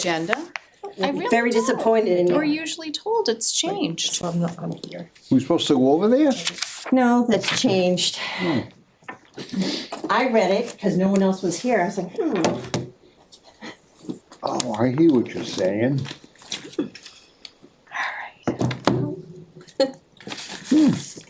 agenda. I really Very don't. disappointed in We're you. usually told it's changed. So I'm not on here. We supposed to go over there? No, that's changed. I read it because no one else was here. I was like, Oh, I hear what you're saying.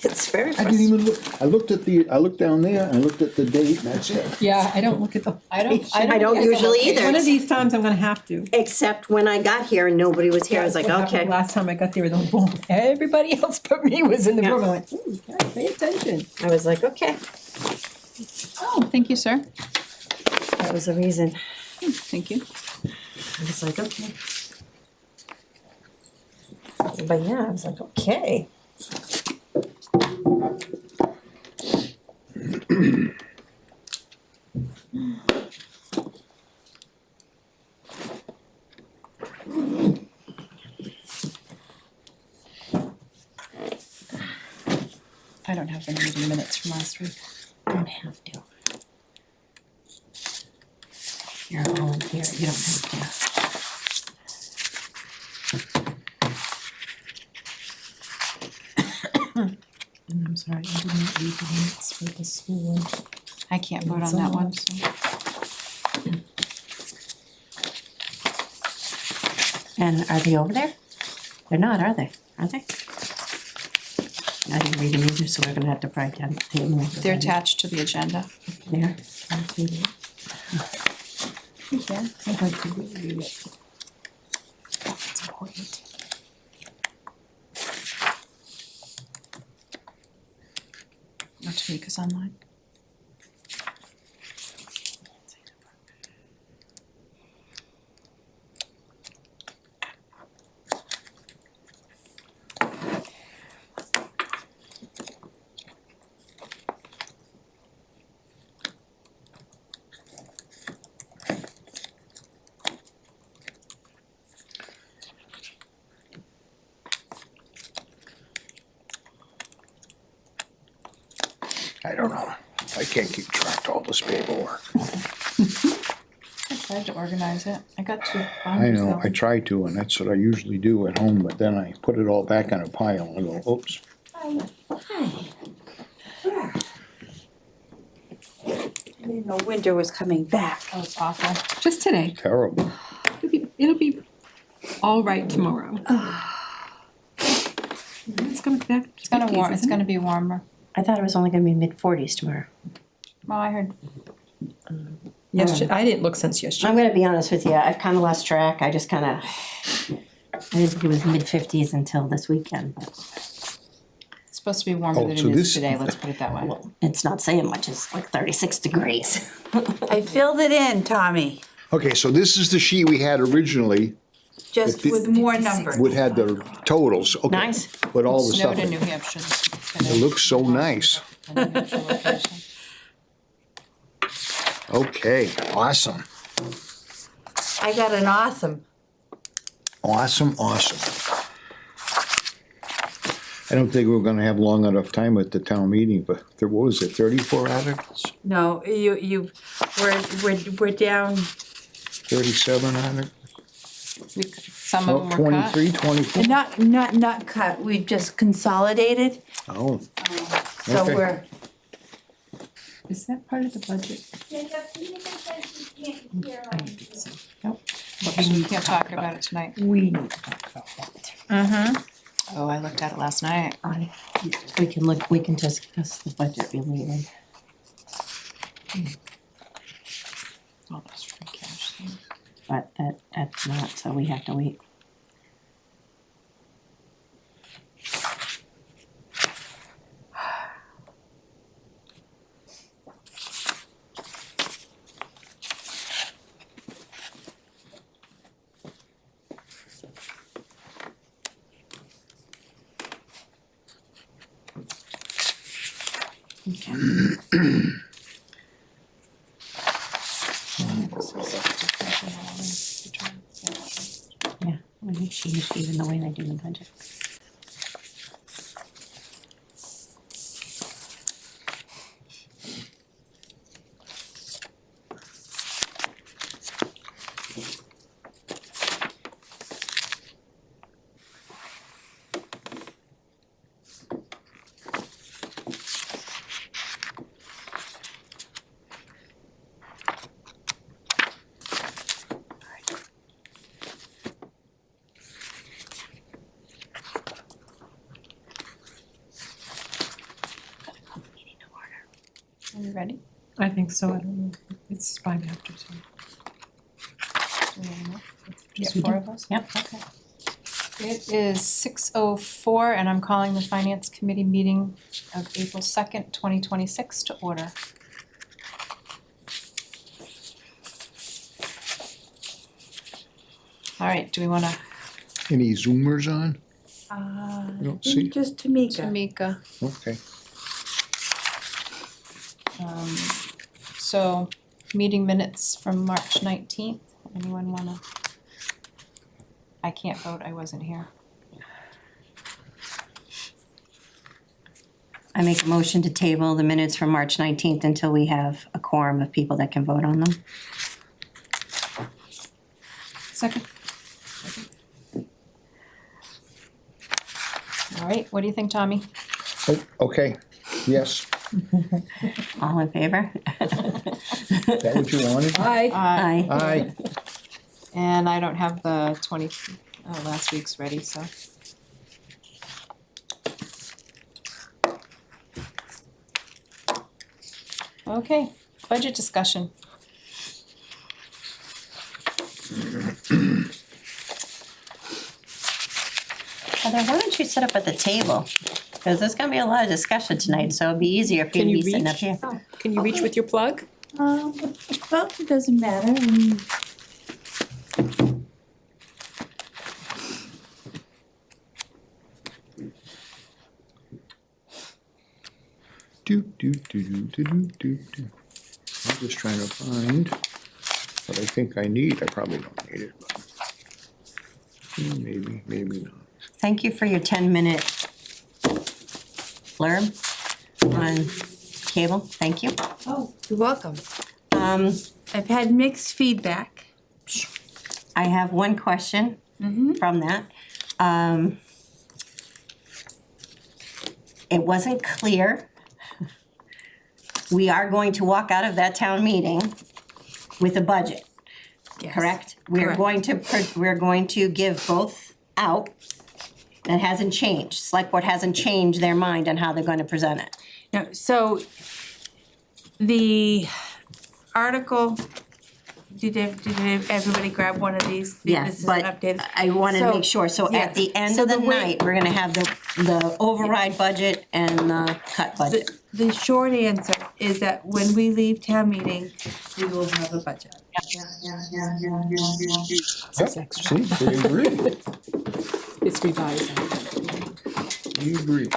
It's very I didn't frustrating. even look, I looked down there, I looked at the date, and that's it. Yeah, I don't look at the. I don't usually either. One of these times I'm gonna have to. Except when I got here and nobody was here, I was like, That's what happened okay. Last time I got there, the boom, everybody else but me was in the Yeah. room. I went, pay attention. I was like, okay. Oh, thank you, sir. That was the reason. Thank you. I was like, okay. But yeah, I was like, okay. I don't have the meeting minutes from last week. I don't have to. You're all here, you don't have to. And I'm sorry, I did not read the minutes for the school. I can't vote on that one, so. And are they over there? They're not, are they? Are they? I didn't read them either, so we're gonna have to probably take them over. They're attached to the agenda. There. Yeah, I'd like to read it. That's important. Which week is online? I don't know. I can't keep track of all this paperwork. I tried to organize it. I got two I binders know, though. I try to, and that's what I usually do at home, but then I put it all back in a pile, and I go, oops. I didn't know winter was coming back. That was awful. Just today. Terrible. It'll be all right tomorrow. It's coming back. It's gonna be warmer. I thought it was only gonna be mid-40s tomorrow. Well, I heard, Yesterday, I didn't look since yesterday. I'm gonna be honest with you, I've kinda lost track, I just kinda, I didn't think it was mid-50s until this weekend. it's supposed to be warmer Oh, than so it is this- today, let's put it that way. It's not saying much, it's like 36 degrees. I filled it in, Tommy, Okay, so this is the sheet we had originally, just with more numbers. would had the totals, okay. Nice. With all the Snowed stuff. in New Hampshire. It looks so nice. The New Hampshire location. Okay, awesome, I got an awesome. awesome, awesome. I don't think we're gonna have long enough time at the town meeting, but there, what was it, 34 articles? No, we're down, 37 articles? Some of Oh, them were cut. 23, 24? not cut, we've just consolidated, Oh, so Okay. we're. Is that part of the budget? But we can't talk about it tonight. We need to talk about that. Oh, I looked at it last night. We can discuss the budget related. All those free cash things. But that's not, so we have to wait. Yeah, I think she is even the way they do the budget. ready? I think so, I don't know, it's 2:05. Just we four do. of us? Yep. Okay. It is 6:04 and I'm calling the Finance Committee meeting of April 2nd, 2026 to order. All right, do we wanna, Any Zoomers on? You don't see? Just Tamika. Tamika, Okay. so meeting minutes from March 19th, anyone wanna? I can't vote, I wasn't here. I make a motion to table the minutes from March 19th until we have a quorum of people that can vote on them. Second. All right, what do you think, Tommy? Oh, okay, yes. All in favor? Is that what you wanted? Aye. Aye. And I don't have the last week's ready, so. Okay, budget discussion. Heather, why don't you sit up at the table? Because there's gonna be a lot of discussion tonight, so it'd be easier if Can you'd you be sitting up reach? here. Can you reach with your plug? Well, it doesn't matter. I mean, Do. I'm just trying to find what I think I need. I probably don't need it, but maybe not. Thank you for your 10-minute blurb on cable, thank you. Oh, you're welcome. Um, I've had mixed feedback. I have one question from that. It wasn't clear. We are going to walk out of that town meeting with a budget, Yes. correct? We're going to give both out. That hasn't changed. Select Board hasn't changed their mind on how they're gonna present it. No, so the article, did everybody grab one of these? Yeah, This is but an updated. I wanna So, make sure, so yeah, at the end so of the the way- night, we're gonna have the override budget and the cut budget. The short answer is that when we leave town meeting, we will have a budget. Yep, see, they agree. It's revised. We agree.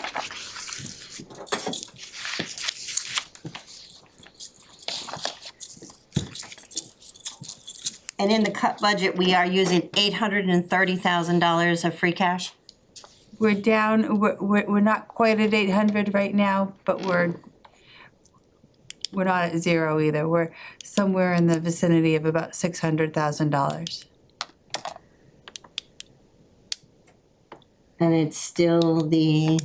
And in the cut budget, we are using $830,000 of free cash. We're down, we're not quite at 800 right now, but we're not at zero either. We're somewhere in the vicinity of about $600,000. And it's still the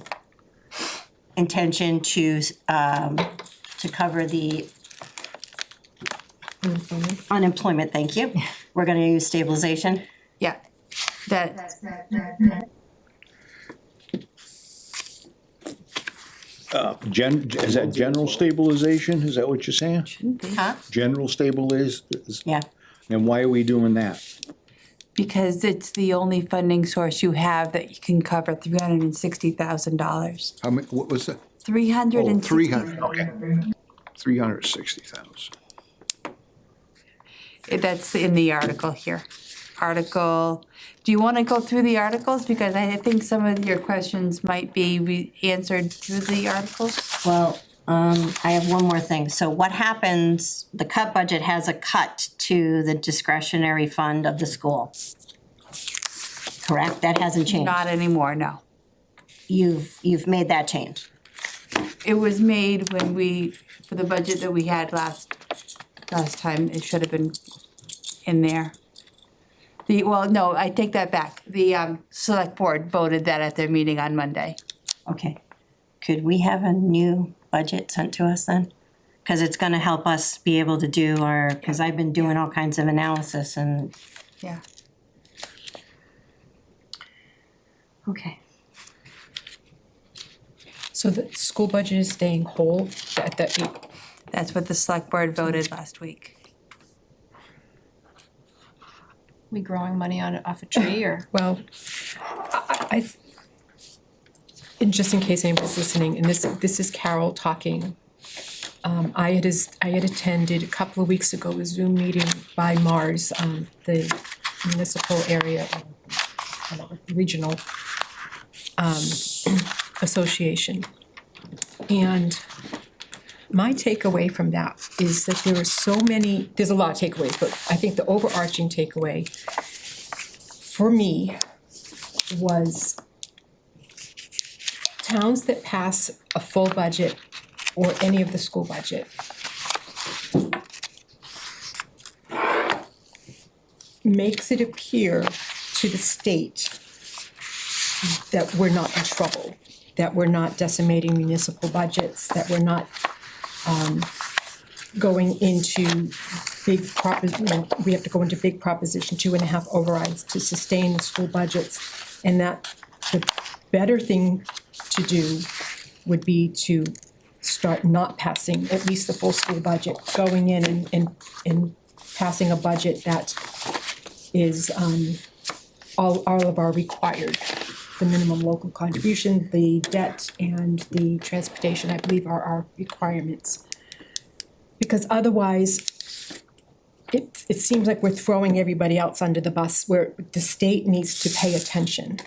intention to cover the unemployment, thank you. We're gonna use stabilization. Yeah, that, Is that general stabilization? Is that what you're saying? Huh? General stabilization? Yeah. And why are we doing that? because it's the only funding source you have that you can cover $360,000. How many, what was that? 360. Oh, 300, okay. 360,000. That's in the article here. Article, do you want to go through the articles? Because I think some of your questions might be answered through the articles. Well, I have one more thing. So what happens, the cut budget has a cut to the discretionary fund of the school. Correct? That hasn't changed. Not anymore, no. You've made that change. It was made when for the budget that we had last time, it should have been in there. No, I take that back. The select board voted that at their meeting on Monday. Okay. Could we have a new budget sent to us then? Because it's gonna help us be able to do because I've been doing all kinds of analysis and. Yeah. Okay. So the school budget is staying whole at the That's what the select board voted last week. We growing money off a tree or? Well, and just in case anybody's listening, and this is Carol talking. I had attended a couple of weeks ago a Zoom meeting by Mars, the municipal area, regional association. And my takeaway from that is that there are so many, there's a lot of takeaways, but I think the overarching takeaway for me was towns that pass a full budget or any of the school budget makes it appear to the state that we're not in trouble, that we're not decimating municipal budgets, that we're not going into big we have to go into big Proposition 2.5 overrides to sustain the school budgets, and that the better thing to do would be to start not passing at least the full school budget, going in and passing a budget that is all of our required, the minimum local contribution, the debt, and the transportation, I believe, are our requirements. Because otherwise, it seems like we're throwing everybody else under the bus, where the state needs to pay attention.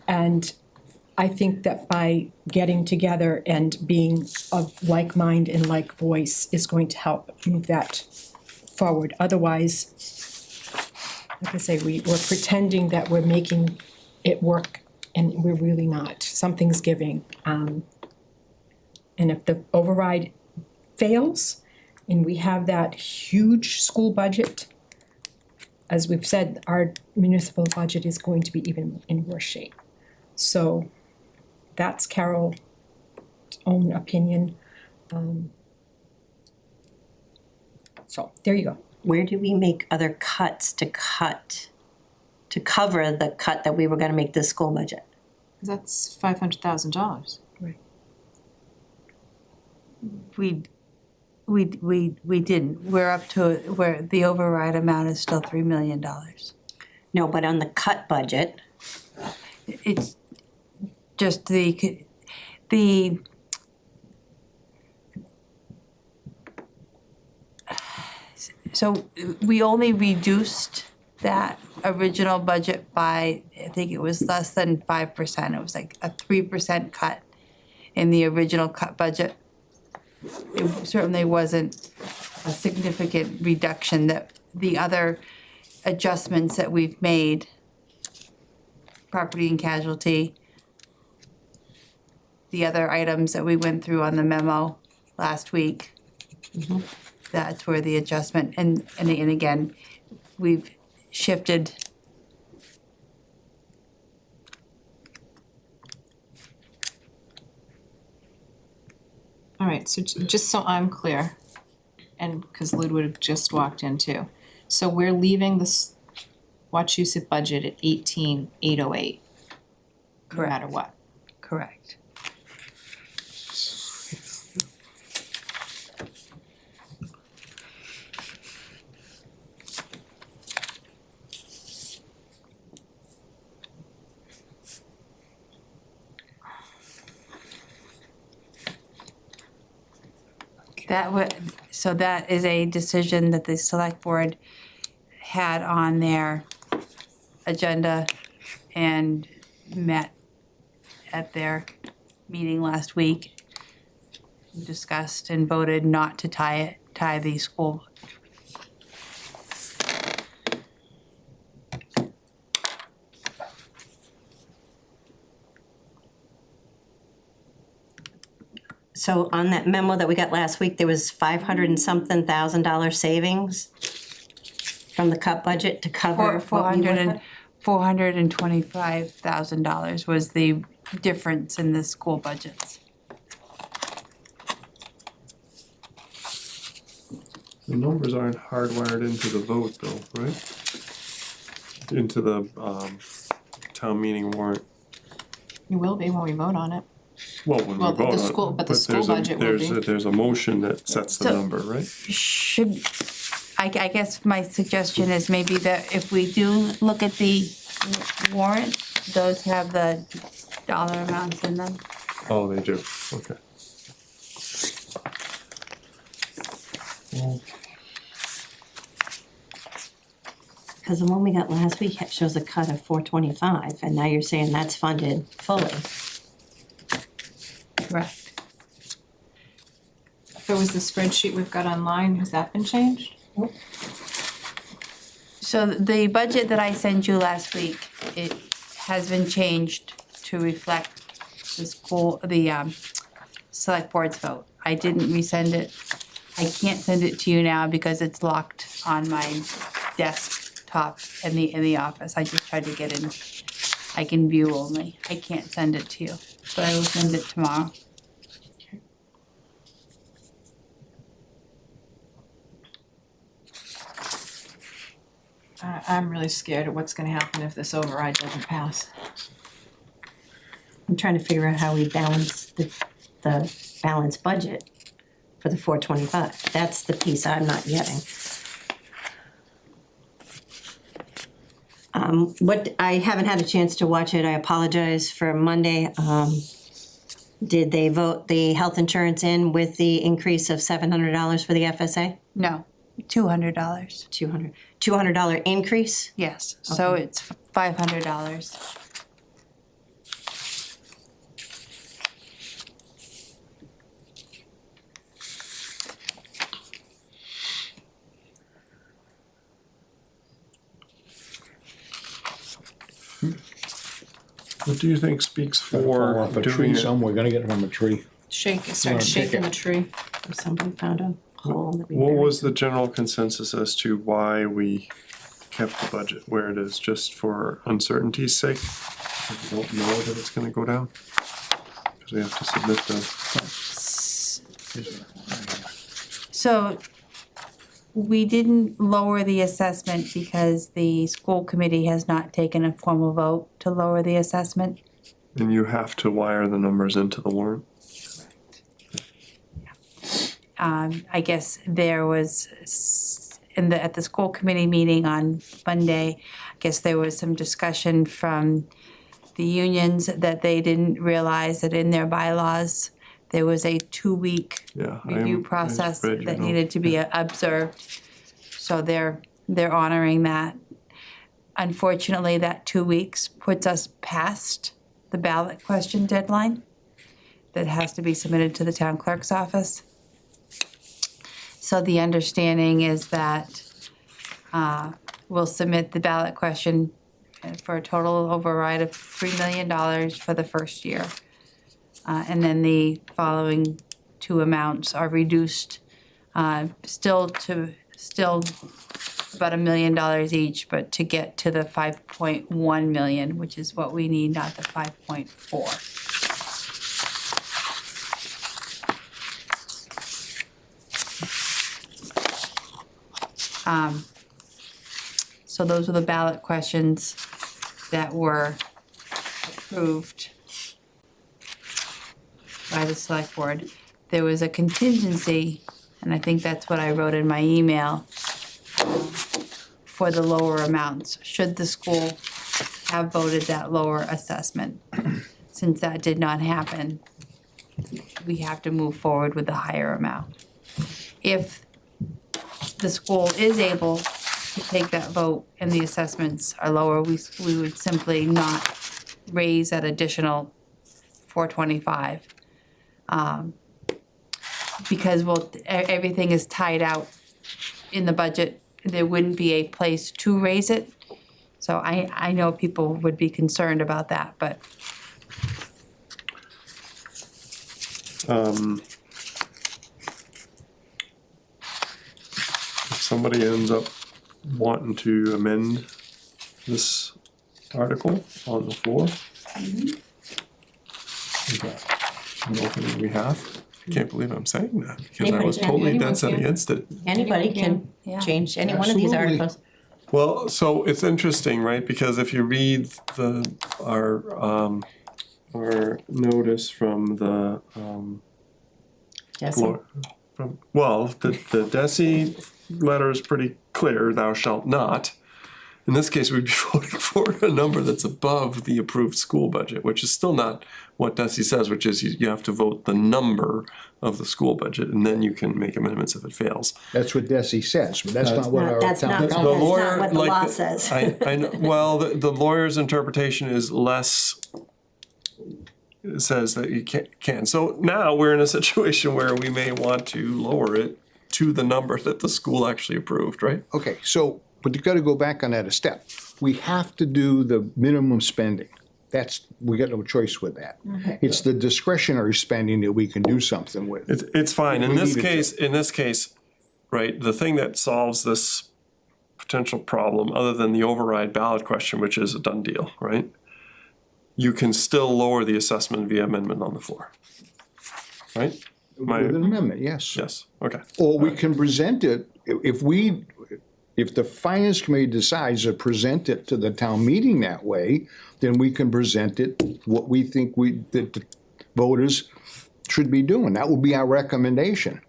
And I think that by getting together and being of like mind and like voice is going to help move that forward. Otherwise, like I say, we're pretending that we're making it work, and we're really not. Something's giving. And if the override fails, and we have that huge school budget, as we've said, our municipal budget is going to be even in worse shape. So that's Carol's own opinion. So there you go. Where do we make other cuts to cover the cut that we were gonna make this school budget? That's $500,000. We didn't. We're up to where the override amount is still $3 million. No, but on the cut budget, It's just so we only reduced that original budget by, I think it was less than 5%. It was like a 3% cut in the original cut budget. It certainly wasn't a significant reduction. That the other adjustments that we've made, property and casualty, the other items that we went through on the memo last week, that's where the adjustment, and again, we've shifted. All right, so just so I'm clear, and because Lyd would have just walked in too. So we're leaving this Wachusett budget at 18,808, no matter what. Correct. So that is a decision that the select board had on their agenda and met at their meeting last week. Discussed and voted not to tie the school. so on that memo that we got last week, there was $500 and something thousand savings from the cut budget to cover what we would. $425,000 was the difference in the school budgets. The numbers aren't hardwired into the vote though, right? Into the town meeting warrant. You will be when we vote on it. Well, when we Well, vote on the it. school- but the school there's a- budget will there's be. a- There's a motion that sets the So- number, right? Should, I guess my suggestion is maybe that if we do look at the warrant, those have the dollar amounts in them. Oh, they do, okay. Cause the one we got last week shows a cut of 425, and now you're saying that's funded fully. Correct. If it was the spreadsheet we've got online, has that been changed? So the budget that I sent you last week, it has been changed to reflect the school, the select board's vote. I didn't resend it. I can't send it to you now because it's locked on my desktop in the office. I just tried to get in. I can view only. I can't send it to you, but I will send it tomorrow. I'm really scared of what's gonna happen if this override doesn't pass. I'm trying to figure out how we balance the balanced budget for the 425. That's the piece I'm not getting. What, I haven't had a chance to watch it, I apologize for Monday. Did they vote the health insurance in with the increase of $700 for the FSA? No, $200. $200 increase? Yes, so it's $500. What do you think speaks Fall for off a doing tree it? somewhere, gonna get it from a tree. Shake, wanna start pick shaking it. the tree. Or somebody found a hole that we What buried. was the general consensus as to why we kept the budget where it is, just for uncertainty's sake? We don't know that it's gonna go down? Cause we have to submit the, So we didn't lower the assessment because the school committee has not taken a formal vote to lower the assessment. and you have to wire the numbers into the warrant? I guess there was at the school committee meeting on Monday, I guess there was some discussion from the unions that they didn't realize that in their bylaws, there was a 2-week Yeah. review I process read your that note. needed to be observed. So they're honoring that. Unfortunately, that 2 weeks puts us past the ballot question deadline that has to be submitted to the town clerk's office. So the understanding is that we'll submit the ballot question for a total override of $3 million for the first year. And then the following 2 amounts are reduced, still about $1 million each, but to get to the 5.1 million, which is what we need, not the 5.4. So those are the ballot questions that were approved by the select board. There was a contingency, and I think that's what I wrote in my email, for the lower amounts, should the school have voted that lower assessment. Since that did not happen, we have to move forward with the higher amount. If the school is able to take that vote and the assessments are lower, we would simply not raise that additional 425. Because everything is tied out in the budget, there wouldn't be a place to raise it. So I know people would be concerned about that, but If somebody ends up wanting to amend this article on the floor, is that an opening we have? I can't believe I'm saying that, because I was totally dead set against it. Anybody can Yeah. change any one of these Absolutely. articles. Well, so it's interesting, right, because if you read our our notice from the, Jesse? well, the DESI letter is pretty clear, thou shalt not. In this case, we'd be voting for a number that's above the approved school budget, which is still not what DESI says, which is you have to vote the number of the school budget, and then you can make amendments if it fails. That's what Desi says, but that's not what No, our that's town not- council. That's lawyer, what the like law the- says. I know, well, the lawyer's interpretation is less, it says that you can. So now we're in a situation where we may want to lower it to the number that the school actually approved, right? Okay, so, but you gotta go back on that a step. We have to do the minimum spending. That's, we got no choice with that. It's the discretionary spending that we can do something with. It's fine. In We this needed to. case, right, the thing that solves this potential problem, other than the override ballot question, which is a done deal, right? You can still lower the assessment via amendment on the floor. Right? With an amendment, yes. Yes, okay. Or we can present it, if the finance committee decides to present it to the town meeting that way, then we can present it, what we think that the voters should be doing. That would be our recommendation.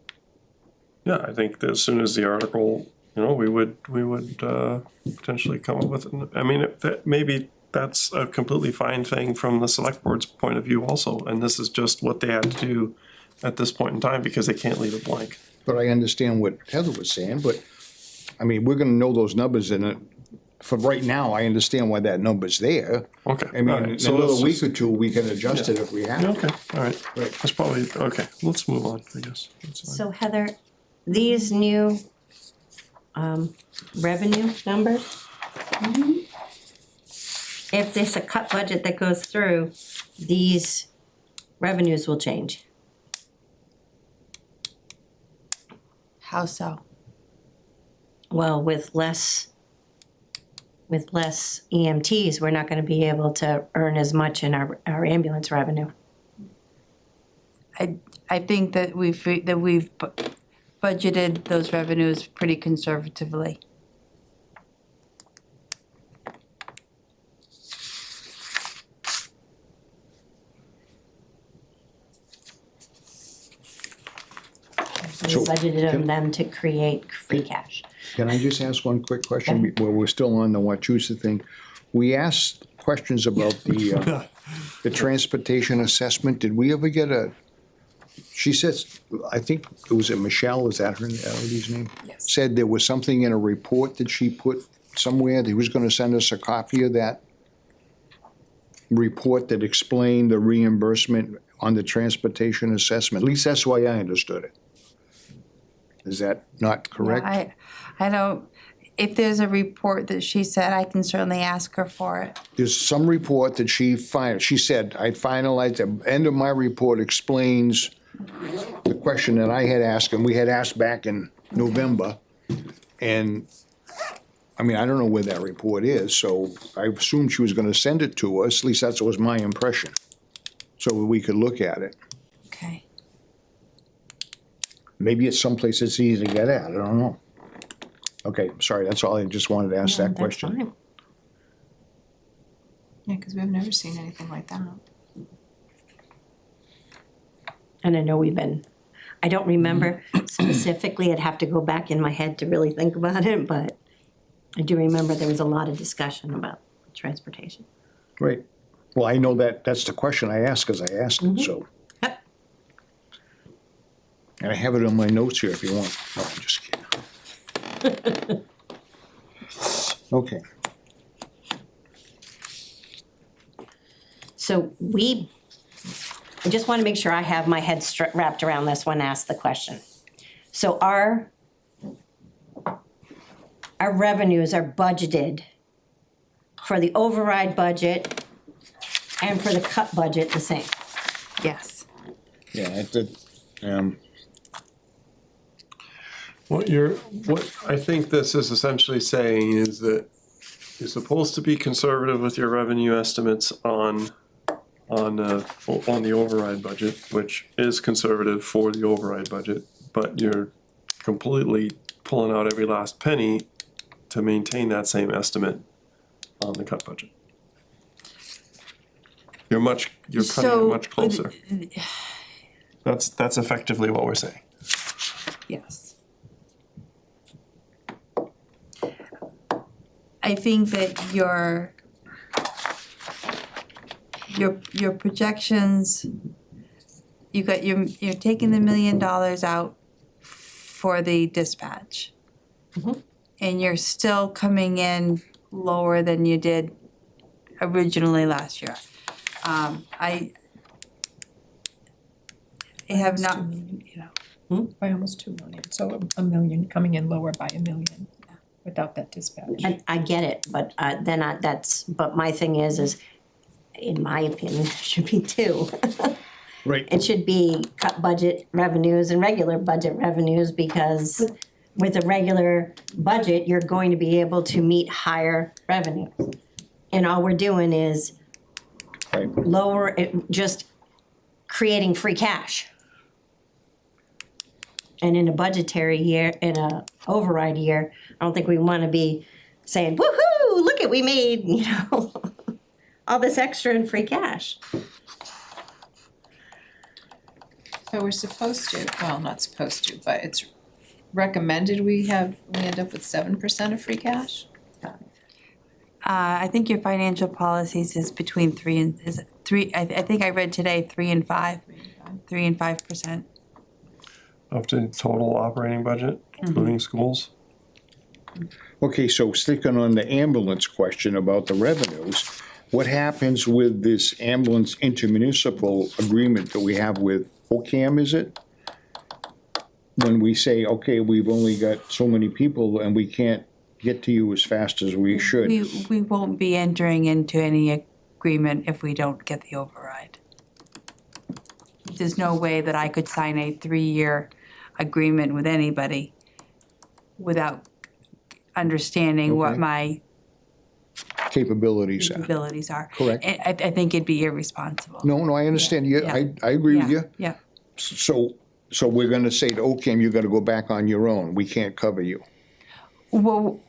Yeah, I think that as soon as the article, we would potentially come up with, I mean, maybe that's a completely fine thing from the select board's point of view also, and this is just what they had to do at this point in time because they can't leave it blank. But I understand what Heather was saying, but, I mean, we're gonna know those numbers in it. For right now, I understand why that number's there. Okay. I mean, all right, in so another let's week just- or two, we can adjust it if we have Yeah, to. okay, all right. Right. That's probably, okay, let's move on, I guess. That's fine. So Heather, these new revenue numbers, if there's a cut budget that goes through, these revenues will change. How so? Well, with less EMTs, we're not gonna be able to earn as much in our ambulance revenue. I think that we've budgeted those revenues pretty conservatively. We So, budgeted can- them to create free cash. Can I just ask one quick question, while we're still on the Wachusett thing? We asked questions about the transportation assessment. Did we ever get she says, I think, was it Michelle, is that her lady's name? Yes. Said there was something in a report that she put somewhere, that he was gonna send us a copy of that report that explained the reimbursement on the transportation assessment. At least that's the way I understood it. Is that not correct? I don't, if there's a report that she said, I can certainly ask her for it. There's some report that she said, I finalized, the end of my report explains the question that I had asked, and we had asked back in November. And, I mean, I don't know where that report is, so I assumed she was gonna send it to us, at least that was my impression. So we could look at it. Okay. Maybe it's someplace it's easy to get at, I don't know. Okay, sorry, that's all, I just wanted to ask that That's question. fine. Yeah, cause we've never seen anything like that. And I know I don't remember specifically, I'd have to go back in my head to really think about it, but I do remember there was a lot of discussion about transportation. Right. Well, I know that's the question I asked, because I asked it, so. Yep. And I have it on my notes here if you want. No, I'm just kidding. Okay. So I just want to make sure I have my head wrapped around this when asked the question. So our revenues are budgeted for the override budget and for the cut budget the same. Yes. Yeah, What I think this is essentially saying is that you're supposed to be conservative with your revenue estimates on the override budget, which is conservative for the override budget, but you're completely pulling out every last penny to maintain that same estimate on the cut budget. You're cutting it So, much closer. That's effectively what we're saying. Yes. I think that your projections, you're taking the $1 million out for the dispatch. And you're still coming in lower than you did originally last year. I have not, you know. By almost 2 million, so a million, coming in lower by $1 million without that dispatch. And I get it, but but my thing is, in my opinion, it should be two. Right. It should be cut budget revenues and regular budget revenues, because with a regular budget, you're going to be able to meet higher revenue. And all we're doing is Right. lower it, just creating free cash. And in a budgetary year, in a override year, I don't think we wanna be saying, woo-hoo, look at, we made, you know, all this extra in free cash. But we're supposed to, well, not supposed to, but it's recommended we end up with 7% of free cash? I think your financial policies is between 3 and, is it 3, I think I read today 3 and 5, 3 and 5%. Of the total operating budget, including schools. Okay, so sticking on the ambulance question about the revenues, what happens with this ambulance intermunicipal agreement that we have with OCAM, is it? When we say, okay, we've only got so many people and we can't get to you as fast as we should. We won't be entering into any agreement if we don't get the override. There's no way that I could sign a 3-year agreement with anybody without understanding what Okay. my Capabilities are. abilities are. Correct. I think it'd be irresponsible. No, I understand you, Yeah. I agree with you. Yeah, So we're gonna say to OCAM, you gotta go back on your own, we can't cover you. well,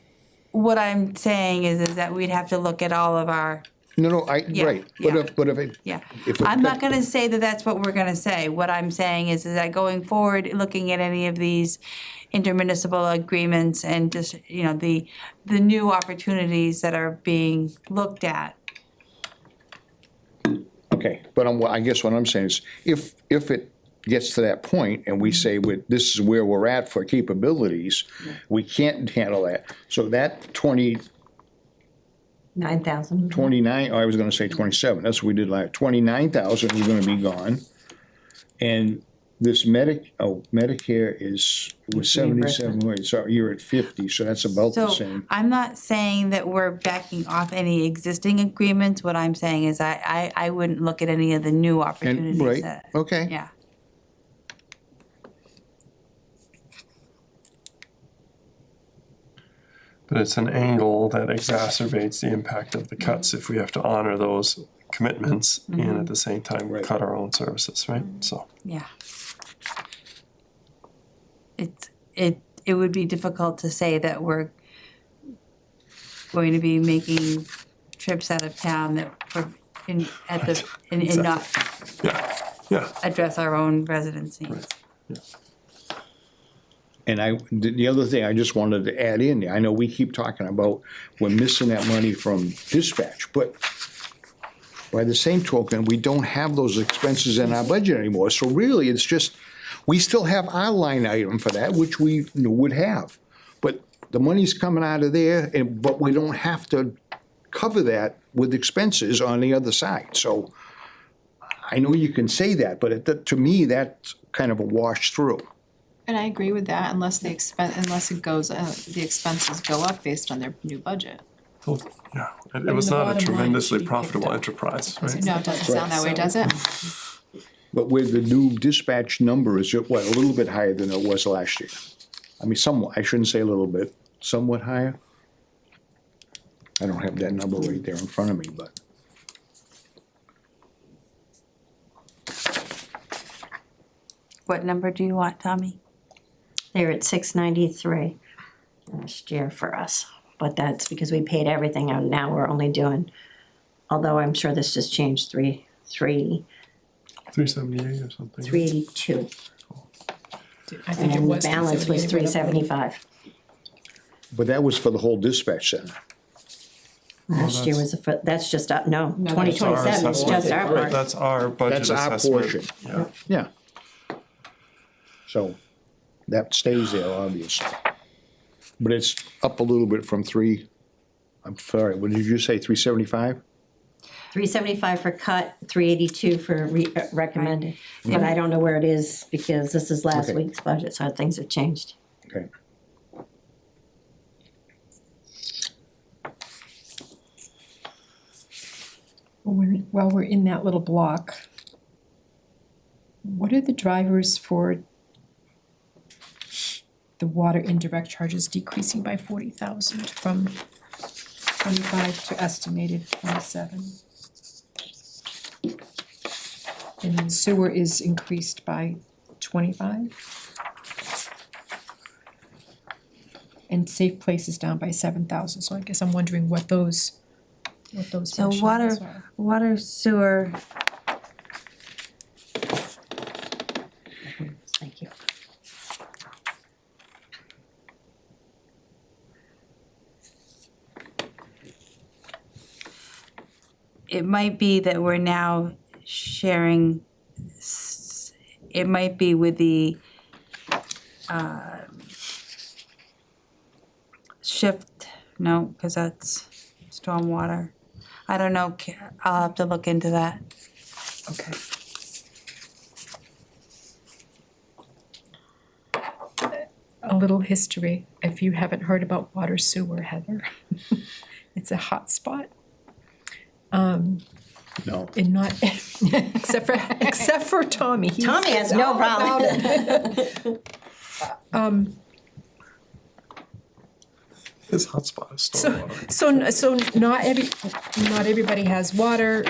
what I'm saying is that we'd have to look at all of our, No, Yeah, right, yeah. but if it. yeah. if it- I'm not gonna say that that's what we're gonna say. What I'm saying is that going forward, looking at any of these intermunicipal agreements and just, you know, the new opportunities that are being looked at. Okay, but I guess what I'm saying is, if it gets to that point and we say, this is where we're at for capabilities, we can't handle that. So that 9,000. 29, I was gonna say 27, that's what we did last, 29,000 is gonna be gone. And this Medicare was 77, wait, so you're at 50, so that's about the So same. I'm not saying that we're backing off any existing agreements. What I'm saying is I wouldn't look at any of the new And, opportunities right, that, okay. yeah. But it's an angle that exacerbates the impact of the cuts if we have to honor those commitments and at the same time Right. cut our own services, right? So, Yeah. It would be difficult to say that we're going to be making trips out of town that and not yeah, address our own residents' needs. And the other thing I just wanted to add in there, I know we keep talking about we're missing that money from dispatch, but by the same token, we don't have those expenses in our budget anymore. So really, it's just, we still have our line item for that, which we would have. But the money's coming out of there, but we don't have to cover that with expenses on the other side. So I know you can say that, but to me, that's kind of a wash through. And I agree with that unless the expenses go up based on their new budget. well, yeah. It in was the not a bottom line, it tremendously should be profitable picked up. enterprise, right? No, it doesn't sound that way, does it? But with the new dispatch number is, what, a little bit higher than it was last year? I mean, somewhat, I shouldn't say a little bit, somewhat higher? I don't have that number right there in front of me, but. What number do you want, Tommy? They're at 693 last year for us, but that's because we paid everything out. Now we're only doing, although I'm sure this just changed 3 378 or something. 382, I think it and the was. balance was 375. But that was for the whole dispatch center. Last year was, that's just, no, No, twenty that's Our twenty-seven is assessment. just our Right, part. that's our budget That's our assessment. portion. Yeah. Yeah. So that stays there, obviously. But it's up a little bit from I'm sorry, what did you say, 375? 375 for cut, 382 for recommended. But I don't know where it is because this is last Okay. week's budget, so things have changed. Okay. While we're in that little block, what are the drivers for the water indirect charges decreasing by 40,000 from 25 to estimated 27? And then sewer is increased by 25? And safe place is down by 7,000, so I guess I'm wondering what those So rationales are. water sewer, Thank you. it might be that we're now sharing, it might be with the shift, no, cause that's stormwater. I don't know, I'll have to look into that. Okay. A little history, if you haven't heard about water sewer, Heather. It's a hot spot. No. And not, except for Tommy. He Tommy has knows no all about it. His hotspot is stormwater. So not everybody has water,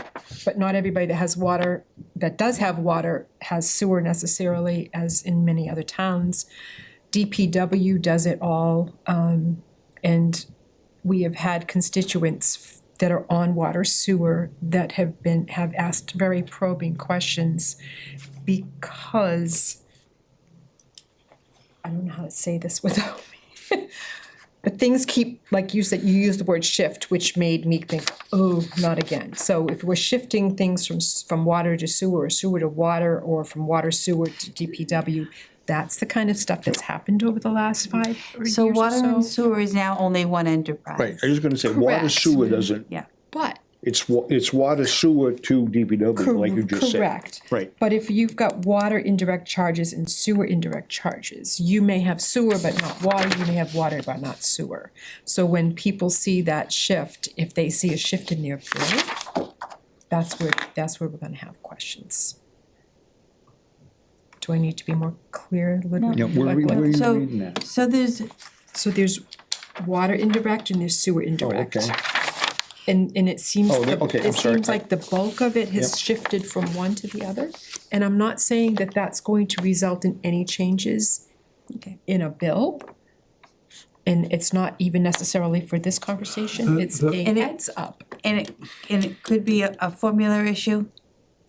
but not everybody that has water, that does have water, has sewer necessarily, as in many other towns. DPW does it all, and we have had constituents that are on water sewer that have asked very probing questions because, I don't know how to say this without me. But things keep, like you said, you used the word shift, which made me think, oh, not again. So if we're shifting things from water to sewer, or sewer to water, or from water sewer to DPW, that's the kind of stuff that's happened over the last 5 years So or water and so. sewer is now only one enterprise. Right, I was gonna say, water Correct. sewer doesn't, Yeah, But, it's water sewer to DPW, like you just said. correct. Right. But if you've got water indirect charges and sewer indirect charges, you may have sewer but not water, you may have water but not sewer. So when people see that shift, if they see a shift in their bill, that's where we're gonna have questions. Do I need to be more clear, Ludwig? Yeah, where are you So- reading that? so there's, So there's water indirect and there's sewer Oh, indirect. okay. And it seems, Oh, okay, I'm it sorry. seems like the bulk of it has Yep. shifted from one to the other. And I'm not saying that that's going to result in any changes okay, in a bill. And it's not even necessarily for this conversation, it's a And it- heads up. and it could be a formula issue,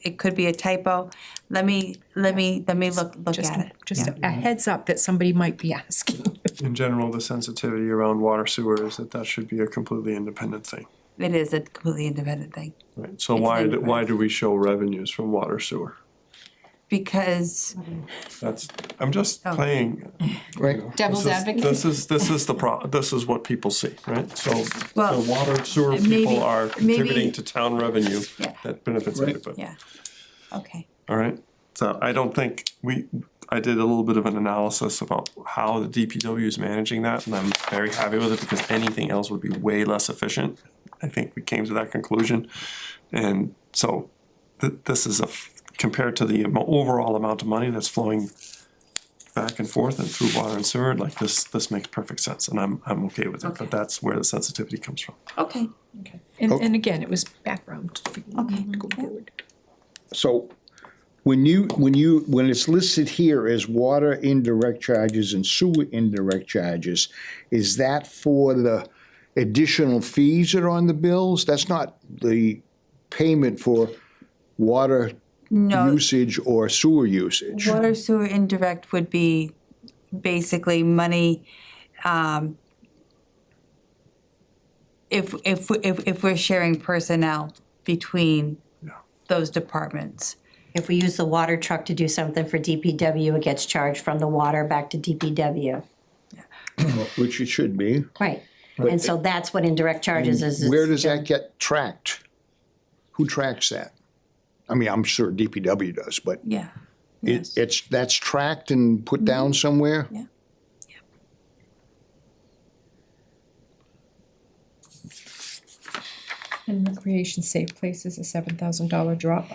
it could be a typo. Let me look Just, at it. just Yeah. a heads up that somebody might be asking. In general, the sensitivity around water sewer is that should be a completely independent thing. It is a completely independent thing, Right, so It's an why do we show revenues from water sewer? because, I'm just Oh. playing. Right, Devil's advocate. This is this is what people see, right? So Well, the water sewer maybe- people are contributing maybe- to town revenue Yeah. that benefits Right. everybody. yeah, okay, All right, so I don't think I did a little bit of an analysis about how the DPW is managing that, and I'm very happy with it because anything else would be way less efficient. I think we came to that conclusion, and so this is compared to the overall amount of money that's flowing back and forth and through water and sewer, like this makes perfect sense, and I'm okay with it, Okay. but that's where the sensitivity comes from. okay, And again, it was background for you Okay. to go forward. so when it's listed here as water indirect charges and sewer indirect charges, is that for the additional fees that are on the bills? That's not the payment for water No, usage or sewer usage. water sewer indirect would be basically money, if we're sharing personnel between those departments. If we use the water truck to do something for DPW, it gets charged from the water back to DPW. Which it should be. Right, and so that's what indirect charges is. Where does that get tracked? Who tracks that? I mean, I'm sure DPW does, but Yeah. Yes. that's tracked and put down somewhere? Yeah. And recreation safe places, a $7,000 drop,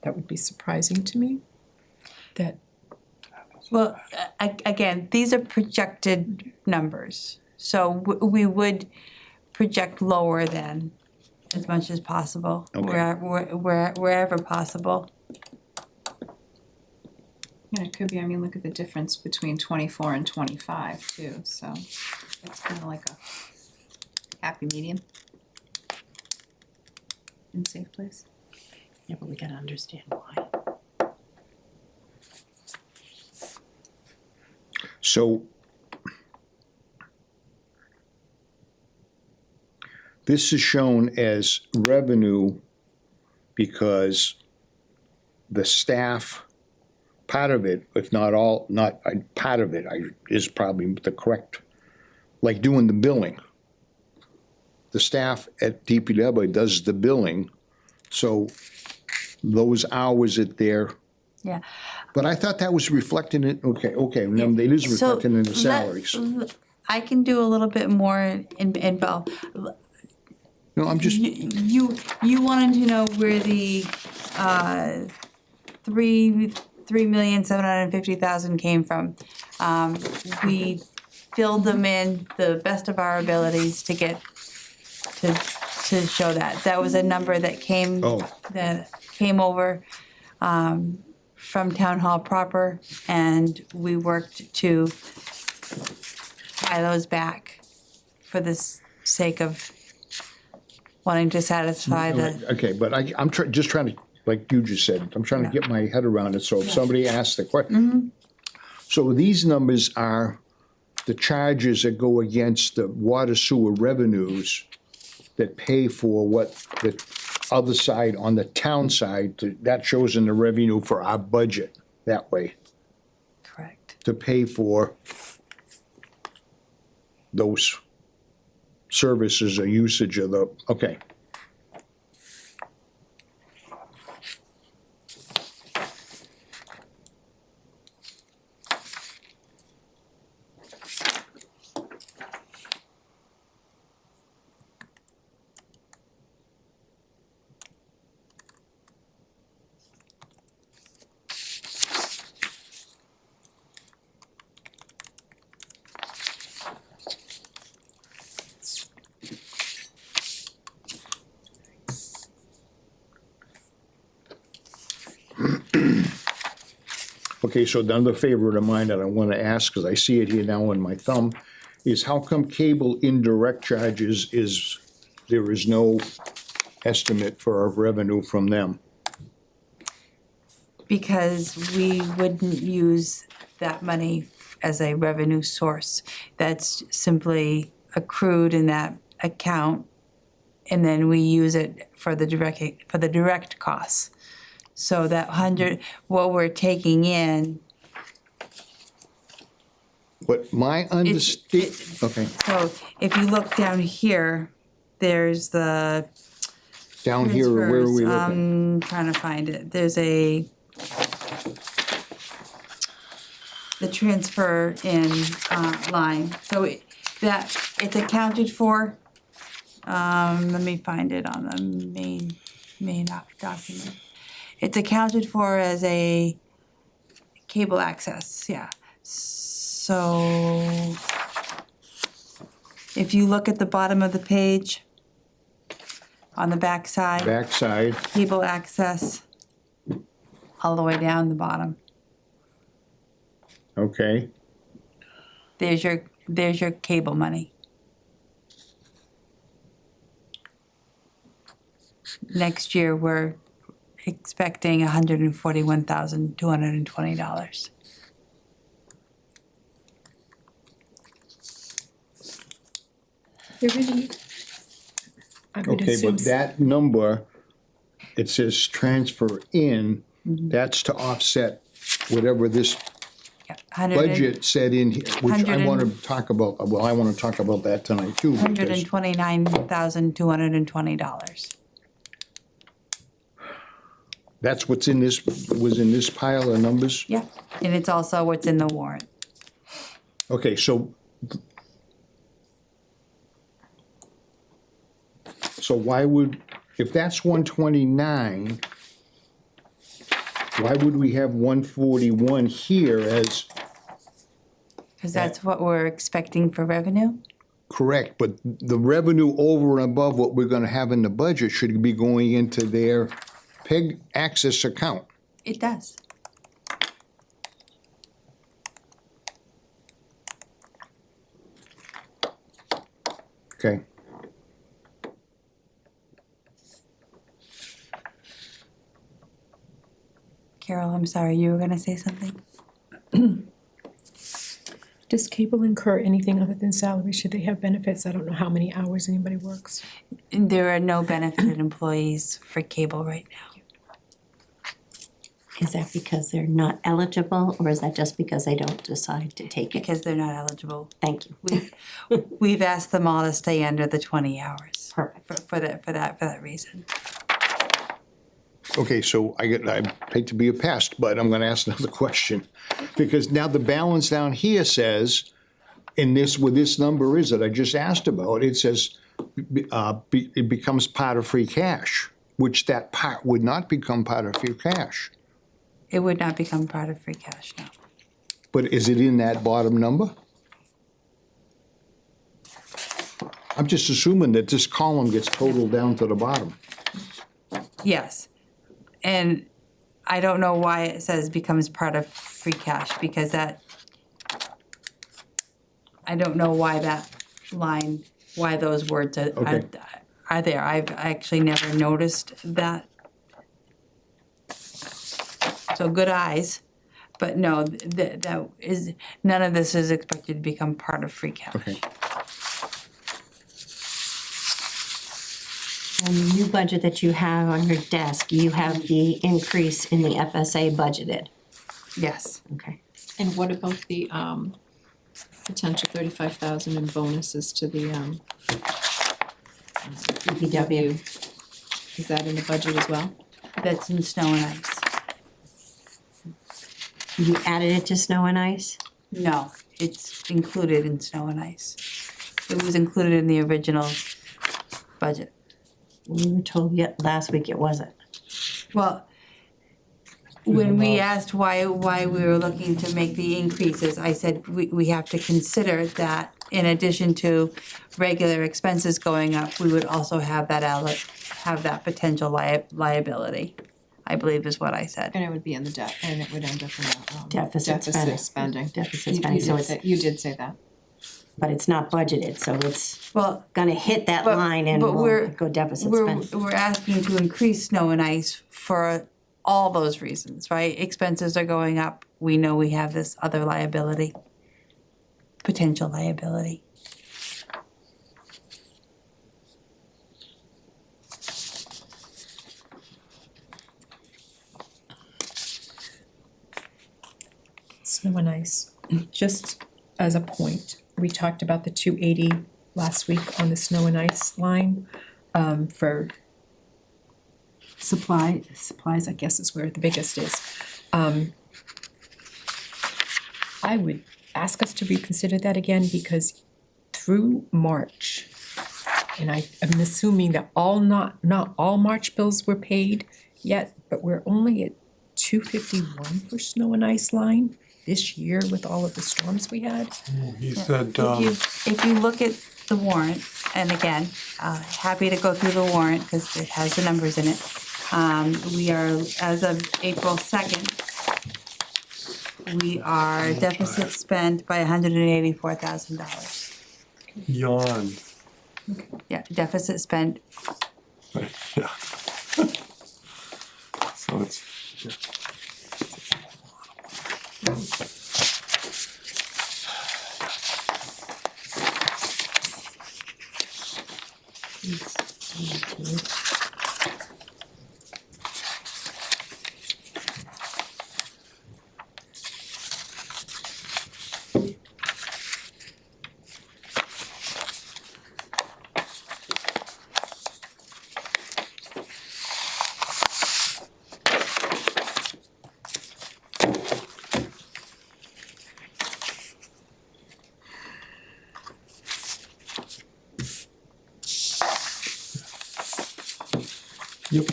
that would be surprising to me. That, Well, again, these are projected numbers, so we would project lower than as much as possible, wherever possible. Yeah, it could be, I mean, look at the difference between 24 and 25 too, so it's kind of like a happy medium. In safe place. Yeah, but we gotta understand why. So this is shown as revenue because the staff, part of it, if not all, not, part of it is probably the correct, like doing the billing. The staff at DPW does the billing, so those hours that they're, Yeah. but I thought that was reflected in, okay, now it is So reflected in the salaries. I can do a little bit more in Bell. No, I'm just, You wanted to know where the $3,750,000 came from. We filled them in the best of our abilities to get to show that. That was a number that came Oh. over from Town Hall proper, and we worked to buy those back for the sake of wanting to satisfy the. okay, but I'm just trying to, like you just said, I'm trying to get my head around it, so if somebody asks the question. So these numbers are the charges that go against the water sewer revenues that pay for what the other side, on the town side, that shows in the revenue for our budget, that way, Correct. to pay for those services or usage of the, okay. Okay, so another favorite of mine that I want to ask, because I see it here now on my thumb, is how come cable indirect charges there is no estimate for our revenue from them? Because we wouldn't use that money as a revenue source. That's simply accrued in that account, and then we use it for the direct costs. So that what we're taking in, But my understanding, okay, so if you look down here, there's the down here, where are we transfers. looking? I'm trying to find it. There's the transfer in line. So it's accounted for. Let me find it on the main document. It's accounted for as a cable access, yeah. So if you look at the bottom of the page, on the back side, Backside, cable access, all the way down the bottom. okay, There's your cable money. next year, we're expecting $141,220. There really, I would Okay, assume, but that number, it says transfer in, that's to offset whatever this Yeah, budget said in here, which I 100 wanna talk about, well, I wanna talk about that tonight too, because, $129,220. that's what's in this, was in this pile of numbers? Yeah, and it's also what's in the warrant. Okay, so why would, if that's 129, why would we have 141 here as Because that's what we're expecting for revenue. correct, but the revenue over and above what we're gonna have in the budget should be going into their PEG access account. It does. Okay, Carol, I'm sorry, you were gonna say something? does cable incur anything other than salary? Should they have benefits? I don't know how many hours anybody works. There are no benefited employees for cable right now. Is that because they're not eligible, or is that just because they don't decide to take it? Because they're not eligible. Thank you. We've asked them all to stay under the 20 hours. Perfect. For that reason. okay, so I hate to be a pest, but I'm gonna ask another question. Because now the balance down here says, in this, where this number is that I just asked about, it says, it becomes part of free cash, which that part would not become part of free cash. It would not become part of free cash now. But is it in that bottom number? I'm just assuming that this column gets totaled down to the bottom. Yes. And I don't know why it says becomes part of free cash, because that, I don't know why that line, why those words Okay. are there. I've actually never noticed that. So good eyes, but no, that is, none of this is expected to become part of free cash. Okay. On the new budget that you have on your desk, you have the increase in the FSA budgeted. Yes. Okay. And what about the potential 35,000 in bonuses to the DPW. Is that in the budget as well? That's in snow and ice. You added it to snow and ice? No, it's included in snow and ice. It was included in the original budget. We were told yet last week it wasn't. Well, when we asked why we were looking to make the increases, I said we have to consider that in addition to regular expenses going up, we would also have that potential liability, I believe is what I said. And it would be in the debt, and it would end up in the Deficit spending. spending. Deficit You spending, so did it's, say, you did say that. but it's not budgeted, so it's Well, gonna hit that But- line and but we'll we're- go deficit we're spending. we're asking to increase snow and ice for all those reasons, right? Expenses are going up, we know we have this other liability, potential liability. Snow and ice. Just as a point, we talked about the 280 last week on the snow and ice line for supplies, I guess is where the biggest is. I would ask us to reconsider that again because through March, and I am assuming that not all March bills were paid yet, but we're only at 251 for snow and ice line this year with all of the storms we had. He said, If you look at the warrant, and again, happy to go through the warrant because it has the numbers in it. We are, as of April 2nd, we are deficit spent by $184,000. yawn. Yeah, deficit spent Right, yeah. So it's, yeah. Yep.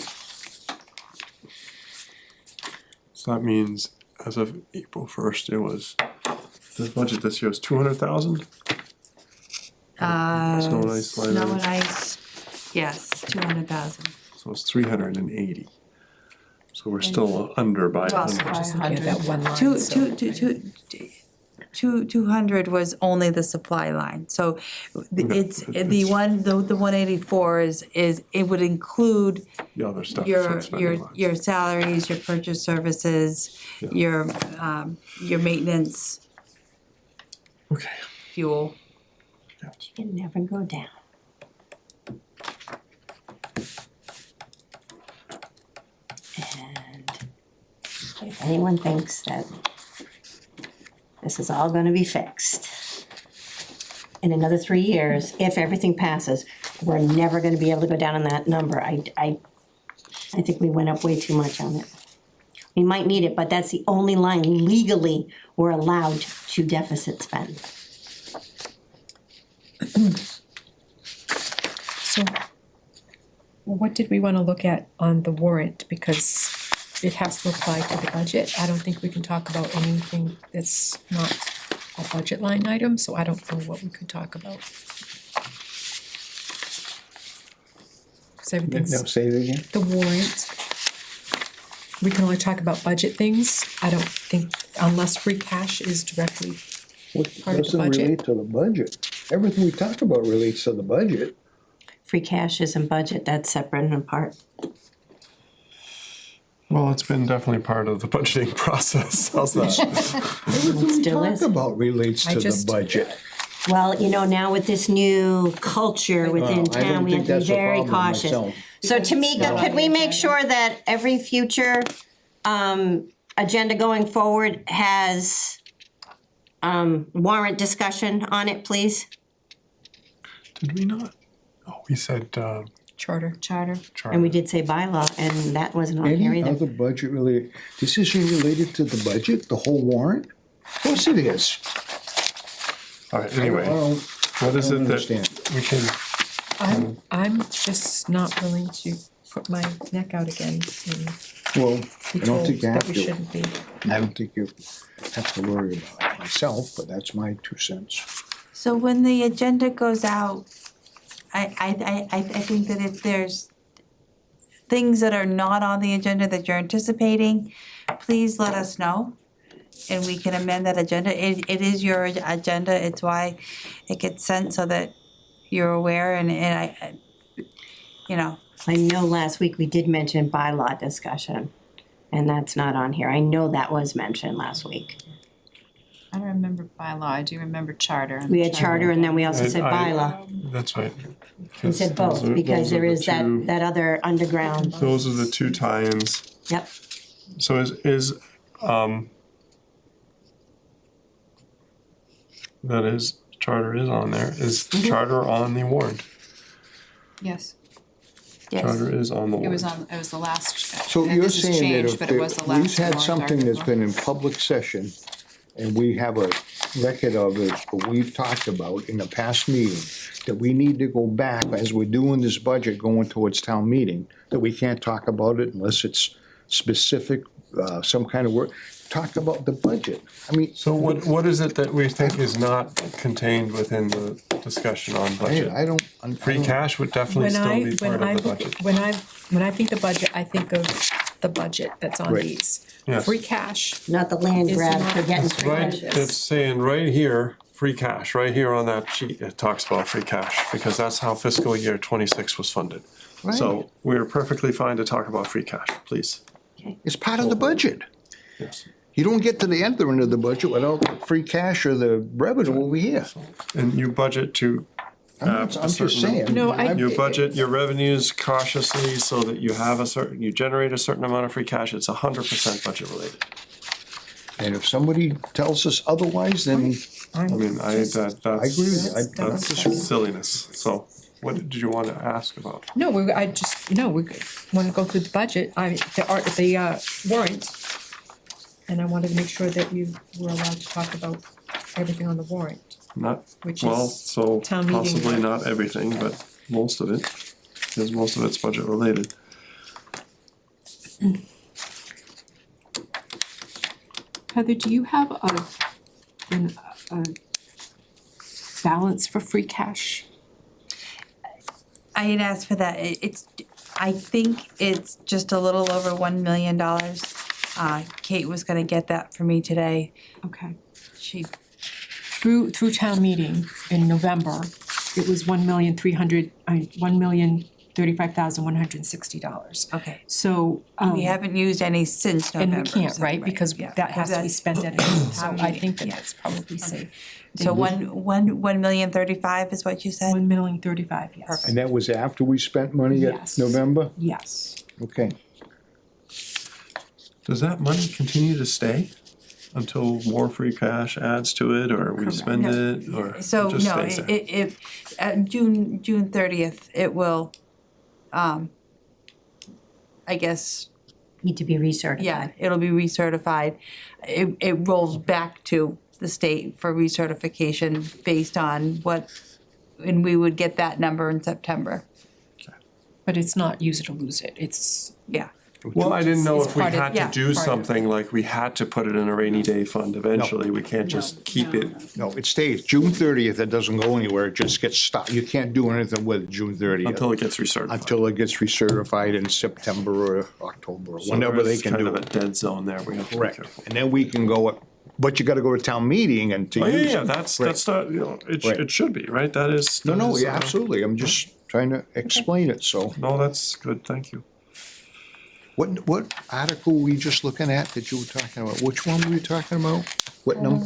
So that means as of April 1st, it was, the budget this year was 200,000? Snow and ice line Snow items. and ice, yes, 200,000. So it's 380. So we're still under by Well, 100. Just looking at that one line, Two, so- 200 was only the supply line, so it's, the It's- one, the 184 is, it would include The other stuff. your, spending lines. your salaries, your purchase services, Yeah. your maintenance, Okay. fuel. It never go down. And if anyone thinks that this is all gonna be fixed in another 3 years, if everything passes, we're never gonna be able to go down on that number. I think we went up way too much on it. We might need it, but that's the only line legally we're allowed to deficit spend. So what did we wanna look at on the warrant, because it has to apply to the budget? I don't think we can talk about anything that's not a budget line item, so I don't know what we could talk about. Cause Now, everything's, say it again? the warrant, we can only talk about budget things. I don't think, unless free cash is directly, What Part of the doesn't budget. relate to the budget? Everything we talk about relates to the budget. Free cash isn't budget, that's separate and apart. Well, it's been definitely part of the budgeting process. How's that? Everything we still talk is. about relates I to the just- budget. Well, you know, now with this new culture within I don't town, we have think to be that's a very problem cautious. myself. So Tamika, could we make sure that every future agenda going forward has warrant discussion on it, please? Did we not? Oh, we said, charter. Charter. charter. And we did say bylaw, and that wasn't on here Any either. other budget really, this isn't related to the budget, the whole warrant? Of course it is. All right, anyway, I don't- what is I it don't that understand. we can, I'm just not willing to put my neck out again and Well, be I don't told think you that have we to. shouldn't be. I don't think you have to worry about it myself, but that's my 2 cents. So when the agenda goes out, I think that if there's things that are not on the agenda that you're anticipating, please let us know. And we can amend that agenda. It is your agenda, it's why it gets sent so that you're aware and I, you know. I know last week we did mention bylaw discussion, and that's not on here. I know that was mentioned last week. I don't remember bylaw, I do remember charter. and We had charter and then we also I- said I- bylaw. that's right. We said both, because there is that other underground, Those are the two tie-ins. yep. So that is, charter is on there. Is Mm-hmm. charter on the warrant? Yes, Charter is on the it warrant. was on, it was the last, So and you're this has saying that changed, if but it was the we've last had warrant something that's article. been in public session and we have a record of it, but we've talked about in the past meeting, that we need to go back as we're doing this budget going towards town meeting, that we can't talk about it unless it's specific, some kind of work, talk about the budget. I mean, So what is it that we think is not contained within the discussion on budget? I don't. Free cash would definitely When I, still be part when I of the look, budget. when I think the budget, I think of the budget that's on Right. these. Yes. Free cash, Not the land Is grab not- for getting That's free Right, lunches. it's saying right here, free cash, right here on that sheet, it talks about free cash, because that's how fiscal year '26 was funded. So we're perfectly fine to talk about free cash, please. It's part of the budget. Yes. You don't get to the end of the budget without the free cash or the revenue over here. And you budget to I'm just saying. No, you budget your revenues cautiously so that you have you generate a certain amount of free cash. It's 100% budget related. And if somebody tells us otherwise, then I mean, that's. I agree with you. I don't That's disagree. silliness. So what did you want to ask about? No, I just, we want to go through the budget, the warrant. And I wanted to make sure that you were allowed to talk about everything on the warrant. Not, Which well, is so town meeting. possibly not everything, but most of it, because most of it's budget related. Heather, do you have a balance for free cash? I had asked for that. I think it's just a little over $1 million. Kate was gonna get that for me today. Okay. She, Through town meeting in November, it was $1,35,160. okay. So, We haven't used any since and November. we can't, so- right, because yeah, that has to be that's- spent at, so I think that yeah. that's probably safe. So 1,035,000 is what you said? $1,035,000, yes. Perfect. And that was after we spent money Yes. at November? Yes. Okay. Does that money continue to stay until more free cash adds to it, or we spend No. it, or it So, just no, stays there? it, June 30th, it will, I guess, Need to be recertified. yeah, it'll be recertified. It rolls back to the state for recertification based on what, and we would get that number in September, But it's not use it or lose it, it's, yeah. Well, I didn't know It's if we part of- had yeah, to do part of- something like we had to put it in a rainy day fund eventually. We can't just keep it No, it stays, June 30th, it doesn't go anywhere, it just gets stopped. You can't do anything with it June 30th. until it gets recertified. Until it gets recertified in September or October, or So whenever there they is can kind do of a it. dead zone there. We have to be Correct. careful. And then we can go, but you gotta go to town meeting and to Oh, use it. yeah, that's not, Right. it should be, right? That is. No, that no, is, yeah, absolutely, I'm just trying to explain it, so. No, that's good, thank you. What article were we just looking at that you were talking about? Which one were you talking about? What number?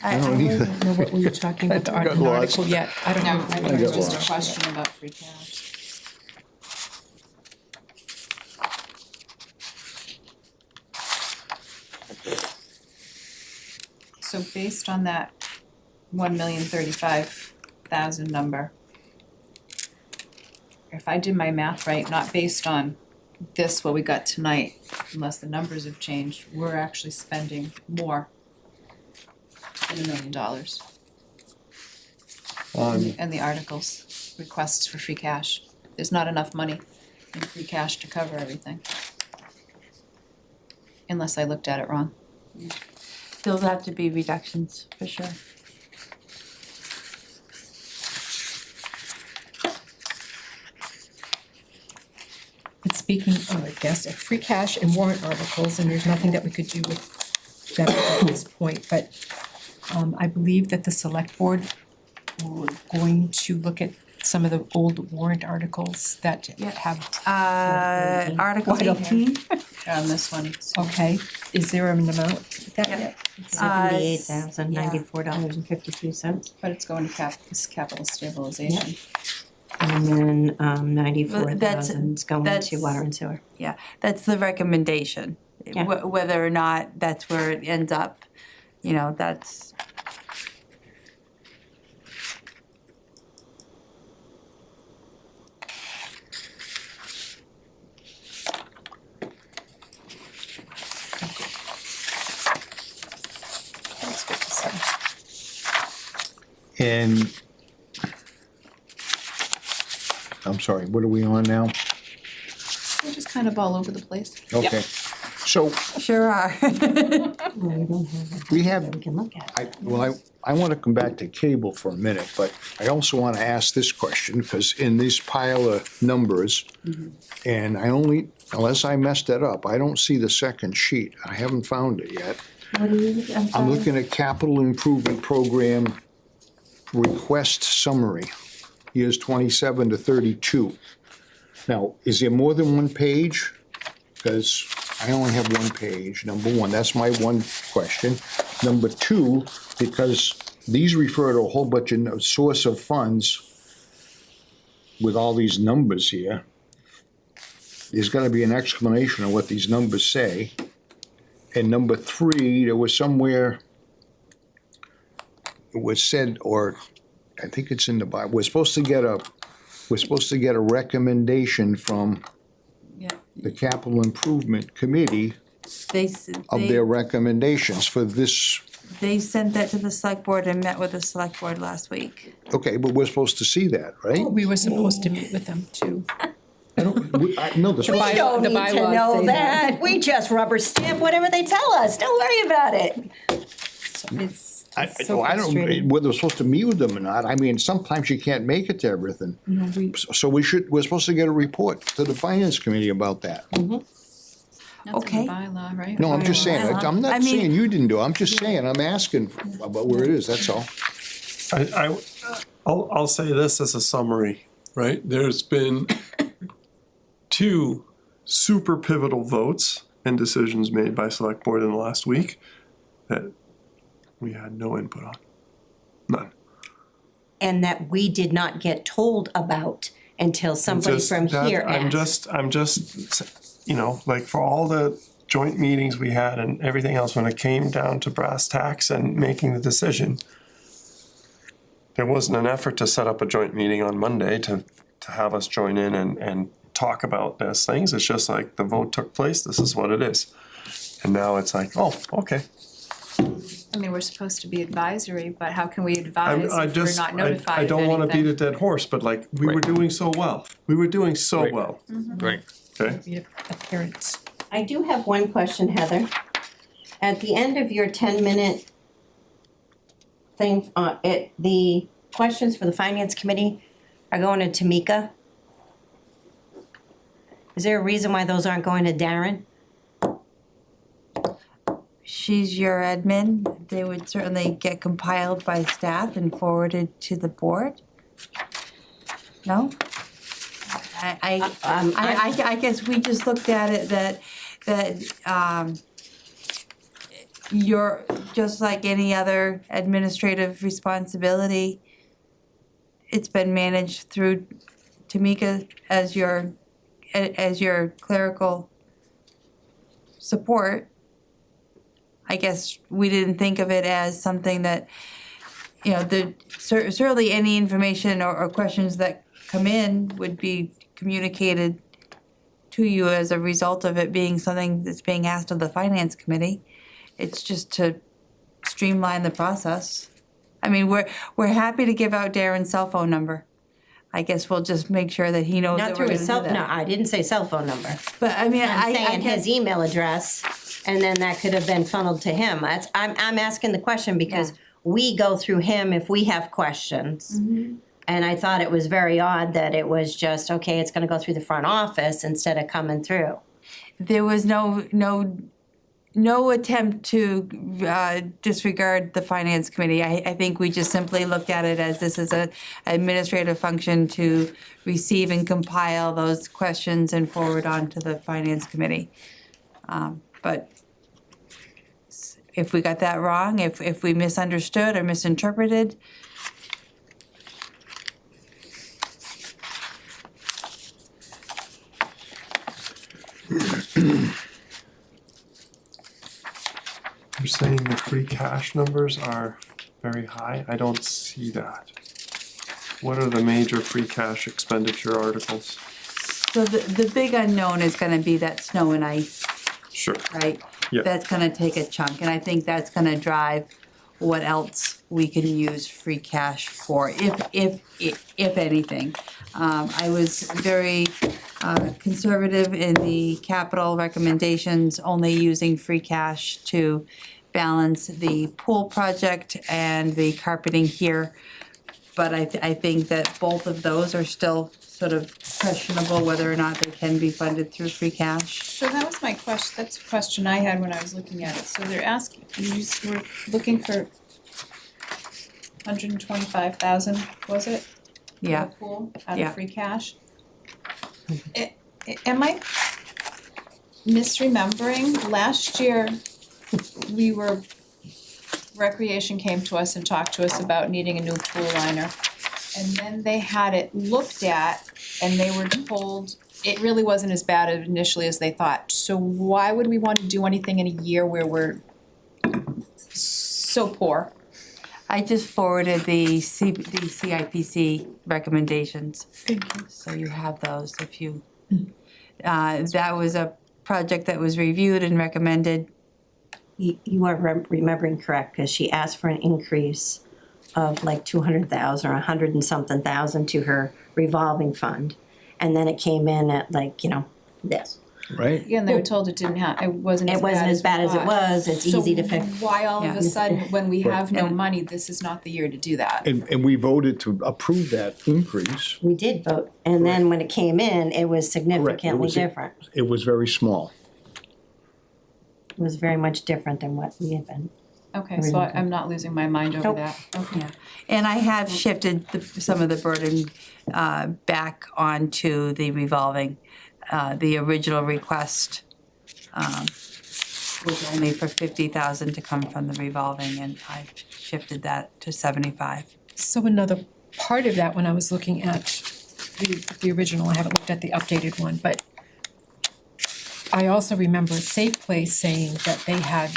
I don't either. I don't know what we were talking about, the got article lost. yet, I don't No, know. I think it was got just a lost. question about free cash. So based on that $1,035,000 number, if I did my math right, not based on this, what we got tonight, unless the numbers have changed, we're actually spending more than $1 million. And the articles, requests for free cash. There's not enough money in free cash to cover everything. Unless I looked at it wrong. There'll have to be reductions, for sure. And speaking of, I guess, of free cash and warrant articles, and there's nothing that we could do with that at this point, but I believe that the select board were going to look at some of the old warrant articles that have, Article Why don't- 18? On this one, it's okay, is there an amount that Yeah. yet? $78,094.52. but it's going to this capital stabilization. And then, Well, 94,000 is going that's- to water and sewer. Yeah, that's the recommendation. Yeah. Whether or not that's where it ends up, that's. That's good to see. And I'm sorry, what are we on now? We're just kind of all over the place. Okay, so Sure are. Well, we don't have it. we have, We can look at it. I wanna come back to cable for a minute, but I also wanna ask this question, because in this pile of numbers, and unless I messed it up, I don't see the second sheet, I haven't found it yet. What do you, I'm I'm sorry. looking at capital improvement program request summary, years 27 to 32. Now, is there more than one page? Because I only have one page, number one, that's my one question. Number two, because these refer to a whole bunch of source of funds with all these numbers here. There's gotta be an explanation of what these numbers say. And number three, there was somewhere, it was said, or I think it's in the Bible, we're supposed to get a recommendation from Yeah. the Capital Improvement Committee of their recommendations for this. They sent that to the select board and met with the select board last week. Okay, but we're supposed to see that, right? We were supposed to meet with them too. No, the. We don't the need to bylaws know say that. We just rubber stamp whatever they tell us. Don't worry about it. It's I so frustrating. whether we're supposed to meet with them or not, I mean, sometimes you can't make it to everything. No, So we're supposed to get a report to the Finance Committee about that. That's in Okay. the bylaw, right? No, I'm just saying, I'm I not mean- saying you didn't do it, I'm just saying, I'm asking about where it is, that's all. I'll say this as a summary, right? There's been two super pivotal votes and decisions made by select board in the last week that we had no input on. None. And that we did not get told about until somebody Just from that- here I'm asked. just, you know, like for all the joint meetings we had and everything else, when it came down to brass tacks and making the decision, there wasn't an effort to set up a joint meeting on Monday to have us join in and talk about those things. It's just like the vote took place, this is what it is. And now it's like, oh, okay. I mean, we're supposed to be advisory, but how can we advise I if we're just, not notified I of don't wanna beat anything? a dead horse, but like, we were Right. doing so well. We were doing so Right. well, Right. okay? Be appearance. I do have one question, Heather. At the end of your 10-minute thing, the questions for the Finance Committee are going to Tamika. Is there a reason why those aren't going to Darren? She's your admin. They would certainly get compiled by staff and forwarded to the board. No? I guess we just looked at it that you're, just like any other administrative responsibility, it's been managed through Tamika as your clerical support. I guess we didn't think of it as something that, you know, certainly any information or questions that come in would be communicated to you as a result of it being something that's being asked of the Finance Committee. It's just to streamline the process. I mean, we're happy to give out Darren's cell phone number. I guess we'll just make sure that he knows Not that through we're his gonna do cell, no, that. I didn't say cell phone number. But I mean, I'm I saying guess. his email address, and then that could have been funneled to him. I'm asking the question because we go through him if we have questions. And I thought it was very odd that it was just, okay, it's gonna go through the front office instead of coming through. There was no attempt to disregard the Finance Committee. I think we just simply looked at it as this is a administrative function to receive and compile those questions and forward on to the Finance Committee. But if we got that wrong, if we misunderstood or misinterpreted, You're saying the free cash numbers are very high? I don't see that. What are the major free cash expenditure articles? so the big unknown is gonna be that snow and ice, Sure. right? Yeah. That's gonna take a chunk, and I think that's gonna drive what else we can use free cash for, if anything. I was very conservative in the capital recommendations, only using free cash to balance the pool project and the carpeting here. But I think that both of those are still sort of questionable whether or not they can be funded through free cash. So that was my question, that's a question I had when I was looking at it, so they're asking, you just were looking for 125,000, was it? For Yeah. the pool, out Yeah. of free cash? Am I misremembering? Last year, Recreation came to us and talked to us about needing a new pool liner. And then they had it looked at and they were told it really wasn't as bad initially as they thought. So why would we want to do anything in a year where we're so poor? I just forwarded the CIPC recommendations. Thank you. So you have those if you, that was a project that was reviewed and recommended. You are remembering correct, because she asked for an increase of like 200,000 or 100 and something thousand to her revolving fund. And then it came in at like, this. Right? Again, they were told it wasn't It wasn't as bad as it was, it's easy to fix. So why all of Yeah. a sudden, when we have no Yeah. money, this is not the year to do that? And we voted to approve that increase. We did vote, and then when it came in, it was significantly was- different. It was very small. It was very much different than what we had been. Okay, so I'm not losing my mind over Nope. that, okay. Yeah, and I have shifted some of the burden back onto the revolving. The original request was only for 50,000 to come from the revolving, and I've shifted that to 75. So another part of that, when I was looking at the original, I haven't looked at the updated one, but I also remember Safe Place saying that they had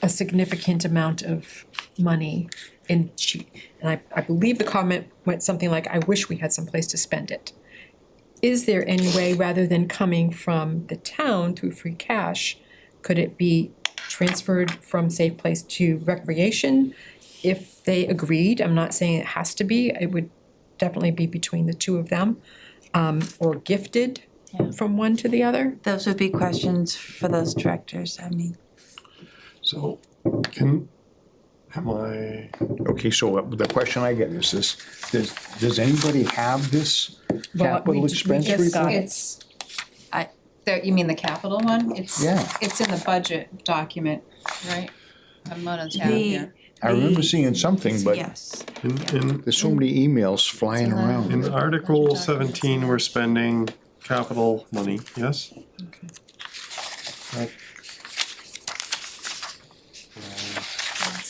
a significant amount of money and I believe the comment went something like, I wish we had some place to spend it. Is there any way, rather than coming from the town through free cash, could it be transferred from Safe Place to Recreation? If they agreed, I'm not saying it has to be, it would definitely be between the two of them, or gifted from one to the other. Those would be questions for those directors, I mean. So, am I, Okay, so the question I get is this, does anybody have this Well, capital we expense just got report? it. It's, I- you mean the capital one? It's, Yeah. it's in the budget document, right? I'm not on tab The- here. I remember the- seeing something, but Yes, in there's so many emails flying around. in Article 17, we're spending capital money, yes?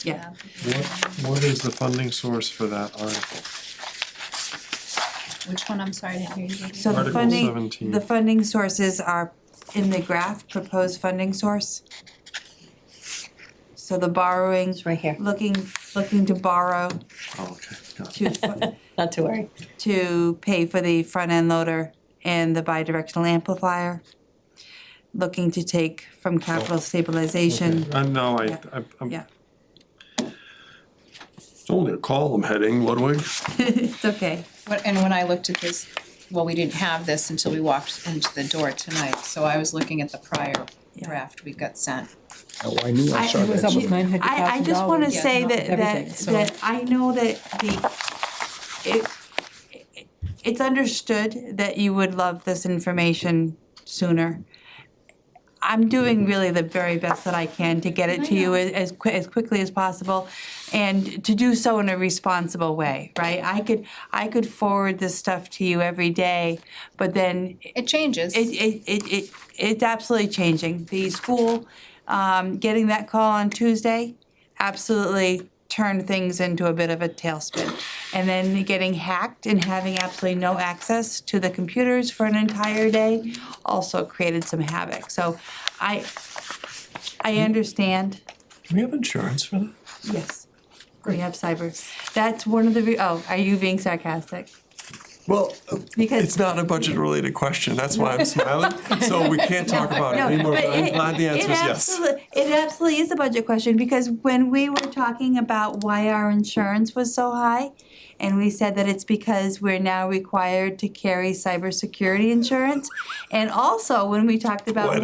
yeah. What is the funding source for that article? Which one, I'm sorry, I didn't hear you. Vivian. So the Article funding, 17. the funding sources are in the graph, proposed funding source. So the borrowing, It's right here, looking to borrow Oh, okay, got it. to, not to worry. to pay for the front end loader and the bidirectional amplifier. Looking to take from capital stabilization. No, Yeah. I'm. Yeah. It's only a column heading, Ludwig. It's okay. And when I looked at this, well, we didn't have this until we walked into the door tonight, so I was looking at the prior draft we got sent. Oh, I knew I saw It was that. almost $900,000. I just wanna Yeah, say not that, everything, so- that I know that it's understood that you would love this information sooner. I'm doing really the very best that I can to get it to you as quickly as possible, and to do so in a responsible way, right? I could forward this stuff to you every day, but then It changes. it's absolutely changing. The school, getting that call on Tuesday, absolutely turned things into a bit of a tailspin. And then getting hacked and having absolutely no access to the computers for an entire day also created some havoc. So I understand. Do we have insurance for that? Yes. We have cyber. That's one of the, are you being sarcastic? Well, Because it's not a budget-related question, that's why I'm smiling. So we can't talk about it anymore, but I'm glad the answer is yes. It absolutely is a budget question, because when we were talking about why our insurance was so high, and we said that it's because we're now required to carry cybersecurity insurance, and also when we talked about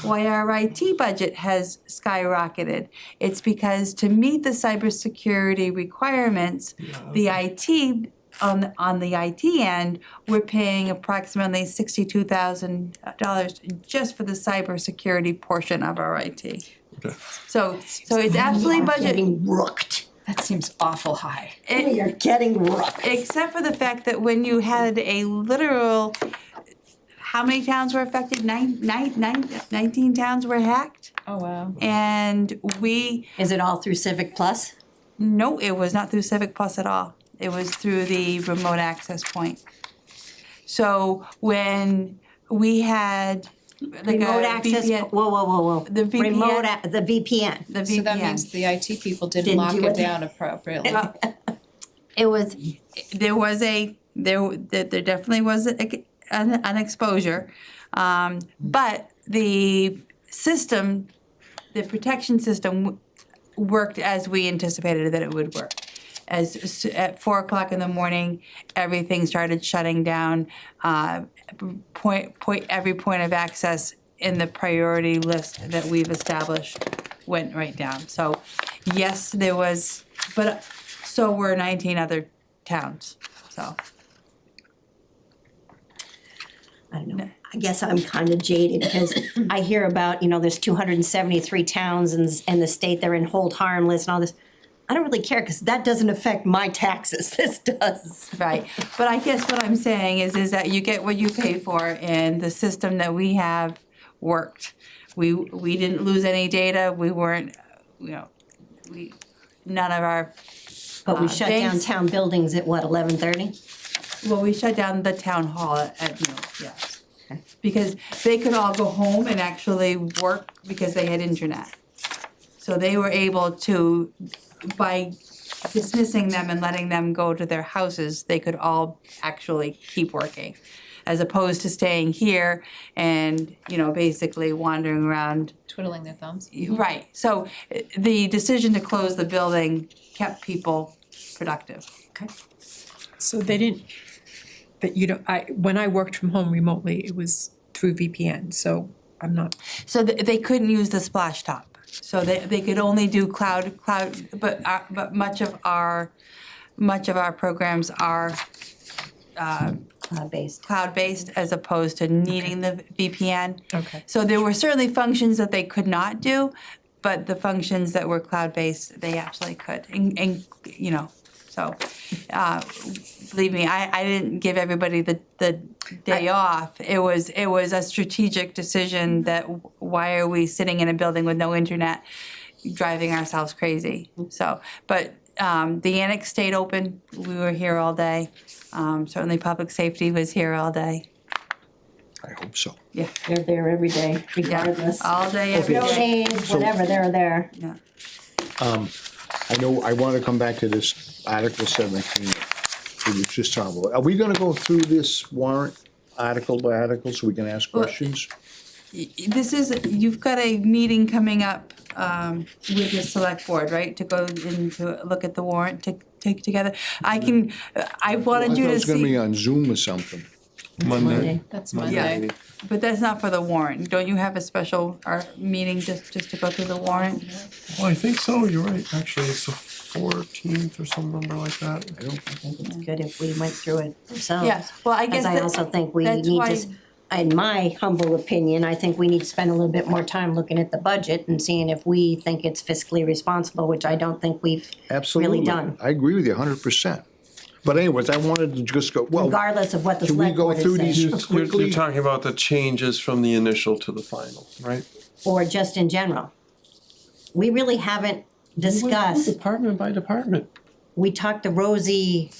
why our IT budget has skyrocketed, it's because to meet the cybersecurity requirements, the IT on the IT end, we're paying approximately $62,000 just for the cybersecurity portion of our IT. Okay. So it's absolutely budget. Getting rooked. That seems awful high. We are getting rough. Except for the fact that when you had a literal, how many towns were affected? 19 towns were hacked? Oh, wow. And we, Is it all through Civic Plus? no, it was not through Civic Plus at all. It was through the remote access point. So when we had like a Remote access, VPN, whoa. The VPN. The VPN. the So that VPN. means the IT people didn't Didn't lock do it it. down appropriately. It was, there definitely was an exposure. But the system, the protection system worked as we anticipated that it would work. At 4 o'clock in the morning, everything started shutting down. Every point of access in the priority list that we've established went right down. So yes, there was, but so were 19 other towns, so. I don't know. I guess I'm kind of jaded because I hear about, there's 273 towns in the state they're in hold harmless and all this. I don't really care because that doesn't affect my taxes. This does. Right, but I guess what I'm saying is that you get what you pay for, and the system that we have worked. We didn't lose any data, we weren't, none of our, But we shut down banks- town buildings at what, 11:30? well, we shut down the town hall at noon, yes. Because they could all go home and actually work because they had internet. So they were able to, by dismissing them and letting them go to their houses, they could all actually keep working. As opposed to staying here and, basically wandering around. Twiddling their thumbs. Right, so the decision to close the building kept people productive. So they didn't, when I worked from home remotely, it was through VPN, so I'm not, So they couldn't use the splash top. So they could only do cloud, but much of our programs are Based. cloud-based as opposed to needing the VPN. okay. So there were certainly functions that they could not do, but the functions that were cloud-based, they actually could. And so believe me, I didn't give everybody the day off. It was a strategic decision that why are we sitting in a building with no internet, driving ourselves crazy? So, but the annex stayed open. We were here all day. Certainly public safety was here all day. I hope so. Yeah, They're there every day, regardless. all day, every No day. change, whatever, they're there. Yeah. I know, I want to come back to this Article 17 we were just talking about. Are we gonna go through this warrant article by article so we can ask questions? This is, you've got a meeting coming up with the select board, right? To go and to look at the warrant, to take together. I wanted I you thought it to was gonna be see, on Zoom or something. Monday. That's Yeah. Monday. but that's not for the warrant. Don't you have a special meeting just to go through the warrant? Well, I think so, you're right, actually, it's the 14th or some number like that. I think it's good if we went through it ourselves. Yeah, well, I guess As I that- also think we that's need why- to, in my humble opinion, I think we need to spend a little bit more time looking at the budget and seeing if we think it's fiscally responsible, which I don't think we've Absolutely. done. I agree with you 100%. But anyways, I wanted to just go, well, regardless of what the can we select go board is through saying. these You're quickly? talking about the changes from the initial to the final, right? Or just in general. We really haven't discussed, Department by department. we talked to Rosie,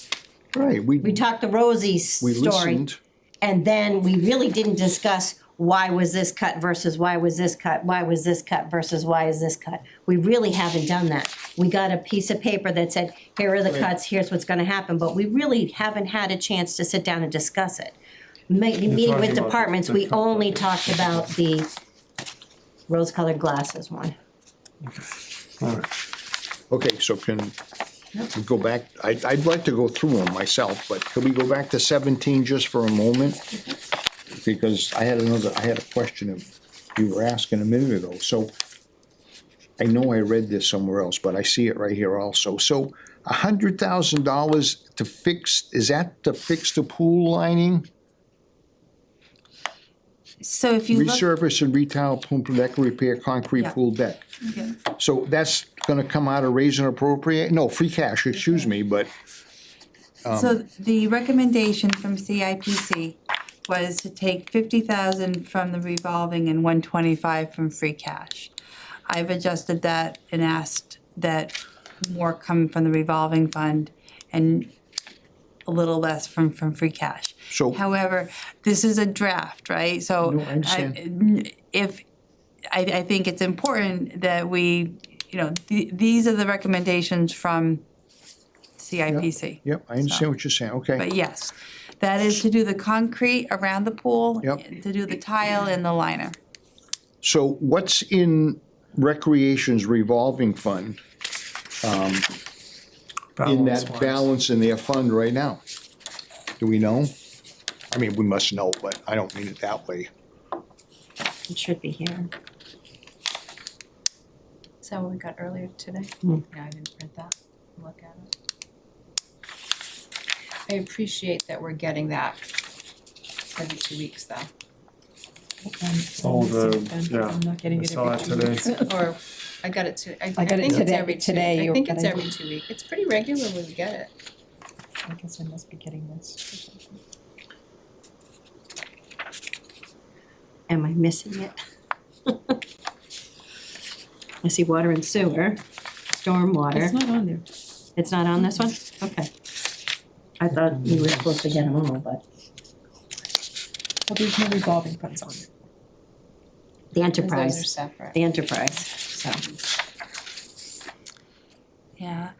Right, we talked to Rosie's we story. listened. And then we really didn't discuss why was this cut versus why was this cut, why was this cut versus why is this cut. We really haven't done that. We got a piece of paper that said, here are the cuts, here's what's gonna happen, but we really haven't had a chance to sit down and discuss it. Meeting talking with about departments, the we cut only budget. talked about the rose-colored glasses one. All right. Okay, so can we go back, I'd like to go through them myself, but could we go back to 17 just for a moment? Because I had a question of, you were asking a minute ago, so I know I read this somewhere else, but I see it right here also. So $100,000 to fix, is that to fix the pool lining? So if you look. Resurface and retile pool deck, repair concrete Yeah. pool deck. Okay. So that's gonna come out of raise and appropriate, no, free cash, excuse me, but, So the recommendation from CIPC was to take 50,000 from the revolving and 125 from free cash. I've adjusted that and asked that more come from the revolving fund and a little less from free cash. so, However, this is a draft, right? So No, I understand. I think it's important that we, these are the recommendations from CIPC. yep, I understand what you're saying, okay. But yes, that is to do the concrete around the pool, Yep. to do the tile and the liner. So what's in Recreation's revolving fund, in that Balance-wise. balance in their fund right now? Do we know? I mean, we must know, but I don't mean it that way. It should be here. Is that what we got earlier today? Hmm. Yeah, I didn't print that, look at it. I appreciate that we're getting that every 2 weeks though. Oh, I'm not getting I it saw every it 2 today. weeks. Or, I got it I got it think it's today- every today, I you- think it's but I- every 2 weeks. It's pretty regular when we get it. I guess I must be getting this or something. Am I missing it? I see water and sewer, stormwater. It's not on there. It's not on this one? Okay. I thought you were supposed to get them all, but Well, there's no revolving funds on it. the 'Cause enterprise, those are separate. the enterprise, so. Yeah,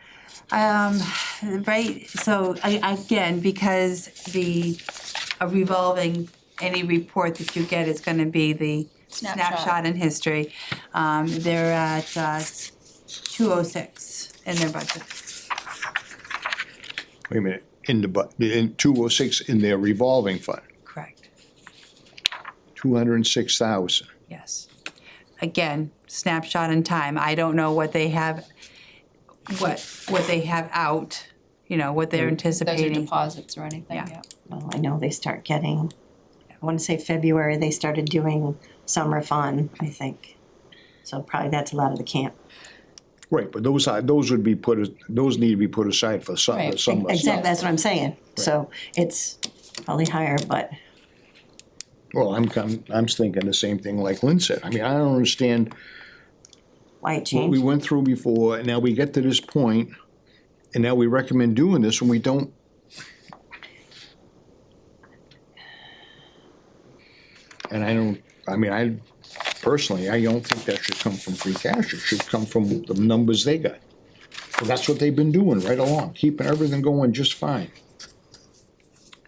right, so again, because a revolving, any report that you get is gonna be the snapshot in history. They're at 206 in their budget. Wait a minute, in 206 in their revolving fund, Correct, 206,000. yes. Again, snapshot in time, I don't know what they have, what they have out, what they're Those are anticipating. deposits or anything, Yeah. yeah. Well, I know they start getting, I wanna say February, they started doing summer fun, I think. So probably that's a lot of the camp. Right, but those would be those need to be put aside for some Right, stuff. Exactly, that's what I'm saying. So it's probably higher, but Well, I'm thinking the same thing like Lynn said. I mean, I don't understand why it what we changed. went through before, and now we get to this point, and now we recommend doing this, and we don't. And I personally, I don't think that should come from free cash. It should come from the numbers they got. So that's what they've been doing right along, keeping everything going just fine.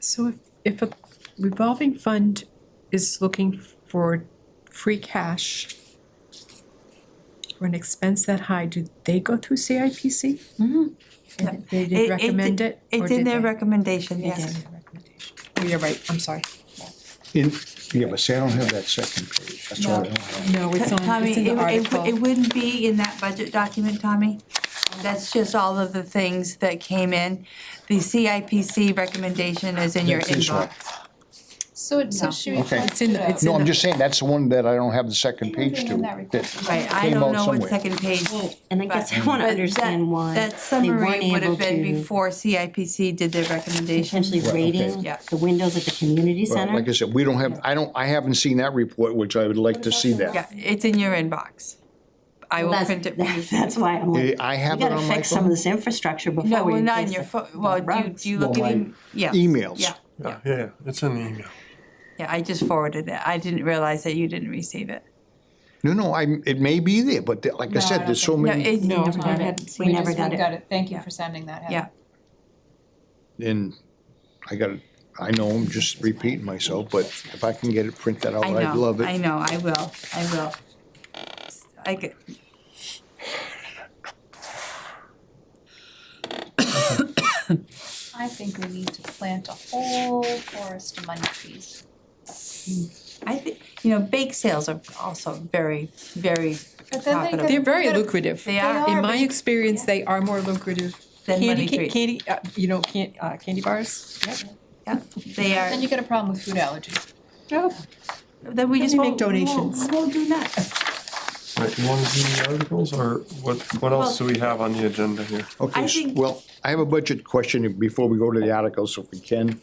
So if a revolving fund is looking for free cash for an expense that high, do they go through CIPC? And they did recommend it? or It's in did their they? recommendation, They yes. did their recommendation. Oh, you're right, I'm sorry. Yeah, but see, I don't have that second page. That's all I don't have. No, it's on, Tommy, it's in the article. it wouldn't be in that budget document, Tommy. That's just all of the things that came in. The CIPC recommendation is in your That's this one. inbox. So she Okay. requested It's in the- it's No, in I'm the- just saying, that's the one that I don't have the second page to. in that request. Right, I Came don't out know what somewhere. second page. And I guess I but- wanna but understand why That they summary weren't would able have been to before CIPC did their recommendation. potentially Right, okay. rating Yeah. the windows at the community Well, center. like I said, we don't have, I haven't seen that report, which I would like to see that. Yeah, it's in your inbox. I will Well, print it for you. That's why I'm like, I we have it gotta on my fix some of phone. this infrastructure before we. No, we're not in fix your the- phone, the well, roads. do you look Well, at my yeah. Emails. Yeah, Yeah, it's in the email. yeah, I just forwarded it. I didn't realize that you didn't receive it. No, it may be there, but like I No, I said, don't there's so think- No, many, it, No, no, I hadn't We seen never it. got it. Thank you Yeah. for sending that, Yeah. Heather. and I know I'm just repeating myself, but if I can get it printed out, I I'd know, love it. I know, I will. I get, I think we need to plant a whole forest of money trees. I think, bake sales are also very, very But then they profitable. They're very gotta- lucrative. They are, In but my you- experience, they are more lucrative. Than money Candy, trees. candy bars? Yeah, they are. Then you get a problem with food allergies. Then we Let just me won't, make donations. we won't do that. Right, you wanna do the articles, or what else do we have on the agenda here? Okay, I think- well, I have a budget question before we go to the articles, if we can.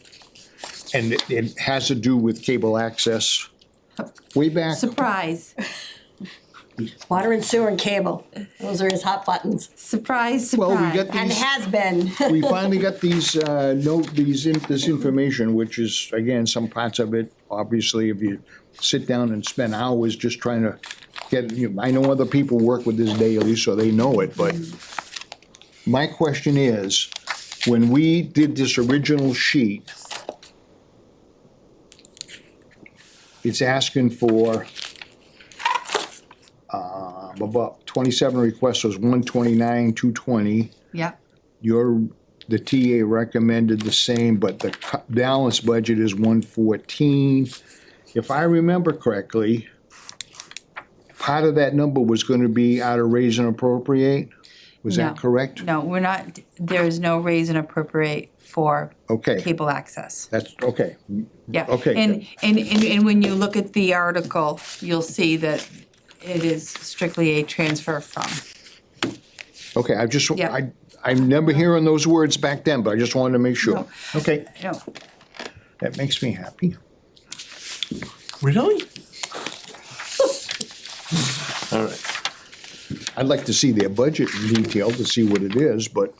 And it has to do with cable access. Way back, Surprise, Water and sewer and cable, those are his hot buttons, surprise, well, we surprise. got and these, has been. we finally got these, this information, which is, again, some parts of it, obviously, if you sit down and spend hours just trying to get, I know other people work with this daily, so they know it, but my question is, when we did this original sheet, it's asking for, about 27 requests, was 129, 220. Yep, The TA recommended the same, but the balanced budget is 114. If I remember correctly, part of that number was gonna be out of raise and appropriate? Was that No. correct? no, we're not, there is no raise and appropriate for Okay, cable access. that's, okay. Yeah. Okay, And when you look at the article, you'll see that it is strictly a transfer from. Okay, Yeah. I remember hearing those words back then, but I just wanted to make sure. No. Okay, No, that makes me happy. Really? All right, I'd like to see their budget in detail to see what it is, but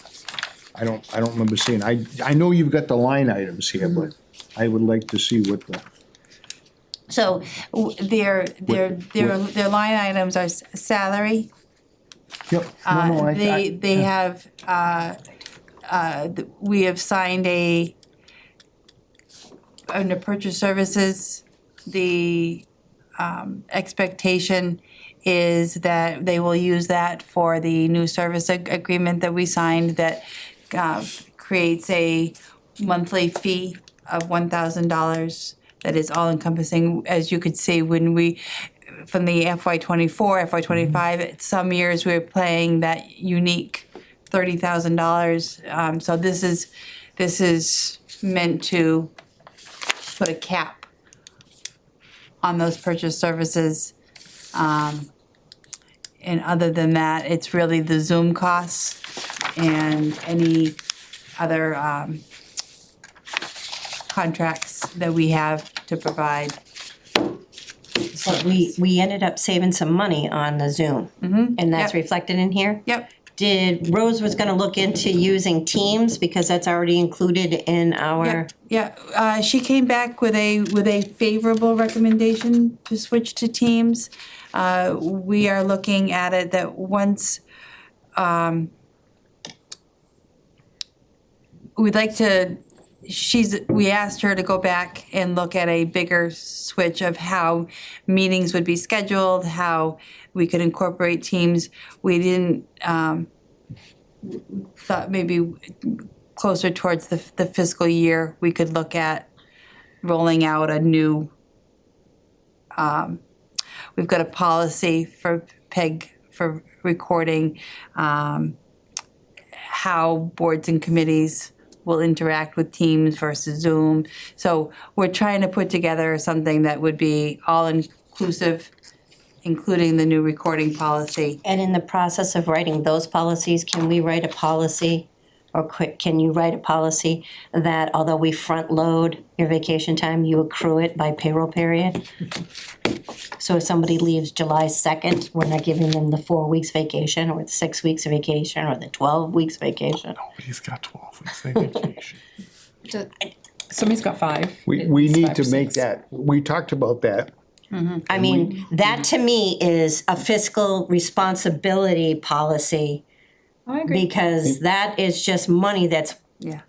I don't remember seeing, I know you've got the line items here, but I would like to see what the, so their line items are salary. yep. No, no, They have, we have signed under purchase services, the expectation is that they will use that for the new service agreement that we signed that creates a monthly fee of $1,000 that is all encompassing, as you could see when we, from the FY '24, FY '25, some years we were paying that unique $30,000. So this is meant to put a cap on those purchase services. And other than that, it's really the Zoom costs and any other contracts that we have to provide. But we ended up saving some money on the Zoom, and that's Yep. reflected in here. Yep, Rose was gonna look into using Teams, because that's already included in our, yeah, she came back with a favorable recommendation to switch to Teams. We are looking at it that once, we'd like to, we asked her to go back and look at a bigger switch of how meetings would be scheduled, how we could incorporate Teams. We didn't, thought maybe closer towards the fiscal year, we could look at rolling out a new, we've got a policy for PEG for recording, how boards and committees will interact with Teams versus Zoom. So we're trying to put together something that would be all-inclusive, including the new recording policy. and in the process of writing those policies, can we write a policy? Or can you write a policy that although we front load your vacation time, you accrue it by payroll period? So if somebody leaves July 2nd, we're not giving them the 4 weeks vacation, or the 6 weeks of vacation, or the 12 weeks vacation. he's got 12 weeks vacation. Somebody's got 5. We It's need 5 to or make 6. that, we talked about that. I mean, that to me is a fiscal responsibility policy, I agree. because that is just money that's, Yeah.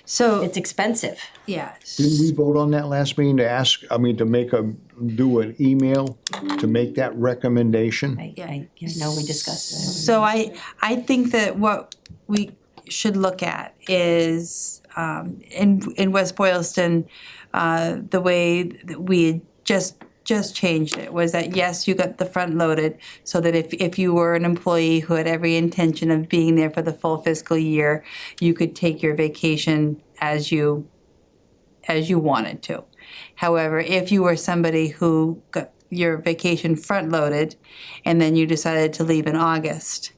So, it's expensive. yeah. Didn't we vote on that last meeting to do an email to make that recommendation? I know we discussed that. So I think that what we should look at is, in West Boylston, the way that we had just changed it was that, yes, you got the front loaded, so that if you were an employee who had every intention of being there for the full fiscal year, you could take your vacation as you wanted to. However, if you were somebody who your vacation front-loaded, and then you decided to leave in August,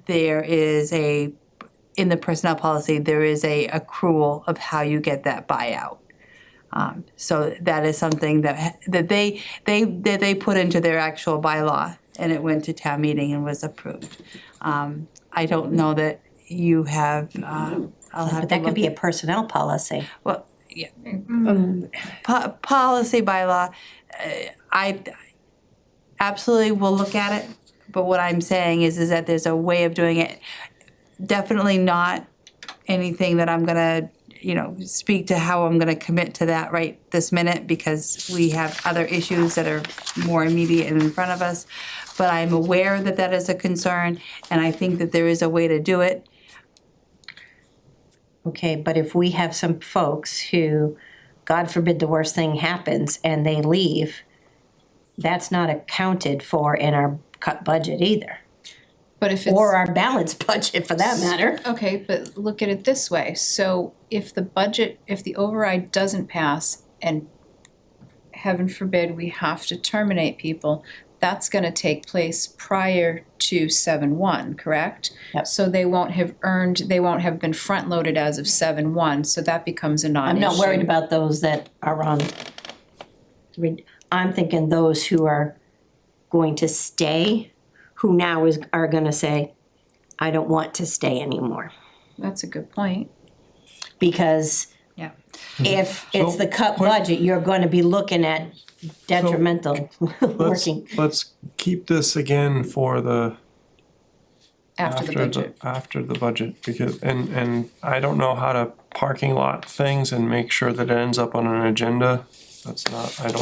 there is in the personnel policy, there is a accrual of how you get that buyout. So that is something that they put into their actual bylaw, and it went to town meeting and was approved. I don't know that you have, I'll have to But that could look. be a personnel policy. Well, yeah. Policy bylaw, I absolutely will look at it, but what I'm saying is that there's a way of doing it. Definitely not anything that I'm gonna, speak to how I'm gonna commit to that right this minute, because we have other issues that are more immediate and in front of us. But I'm aware that that is a concern, and I think that there is a way to do it. Okay, but if we have some folks who, God forbid the worst thing happens and they leave, that's not accounted for in our cut budget either. But if it's. Or our balanced budget for that matter. Okay, but look at it this way, so if the override doesn't pass and heaven forbid we have to terminate people, that's gonna take place prior to 7/1, correct? Yep. So they won't have been front-loaded as of 7/1, so that becomes a non-issue. I'm not worried about those that are on, I'm thinking those who are going to stay, who now are gonna say, I don't want to stay anymore. That's a good point. Because Yeah. if it's So, the cut what- budget, you're gonna be looking at detrimental working. Let's keep this again for the After the budget. after the budget, because and I don't know how to parking lot things and make sure that it ends up on an agenda. That's not, I'm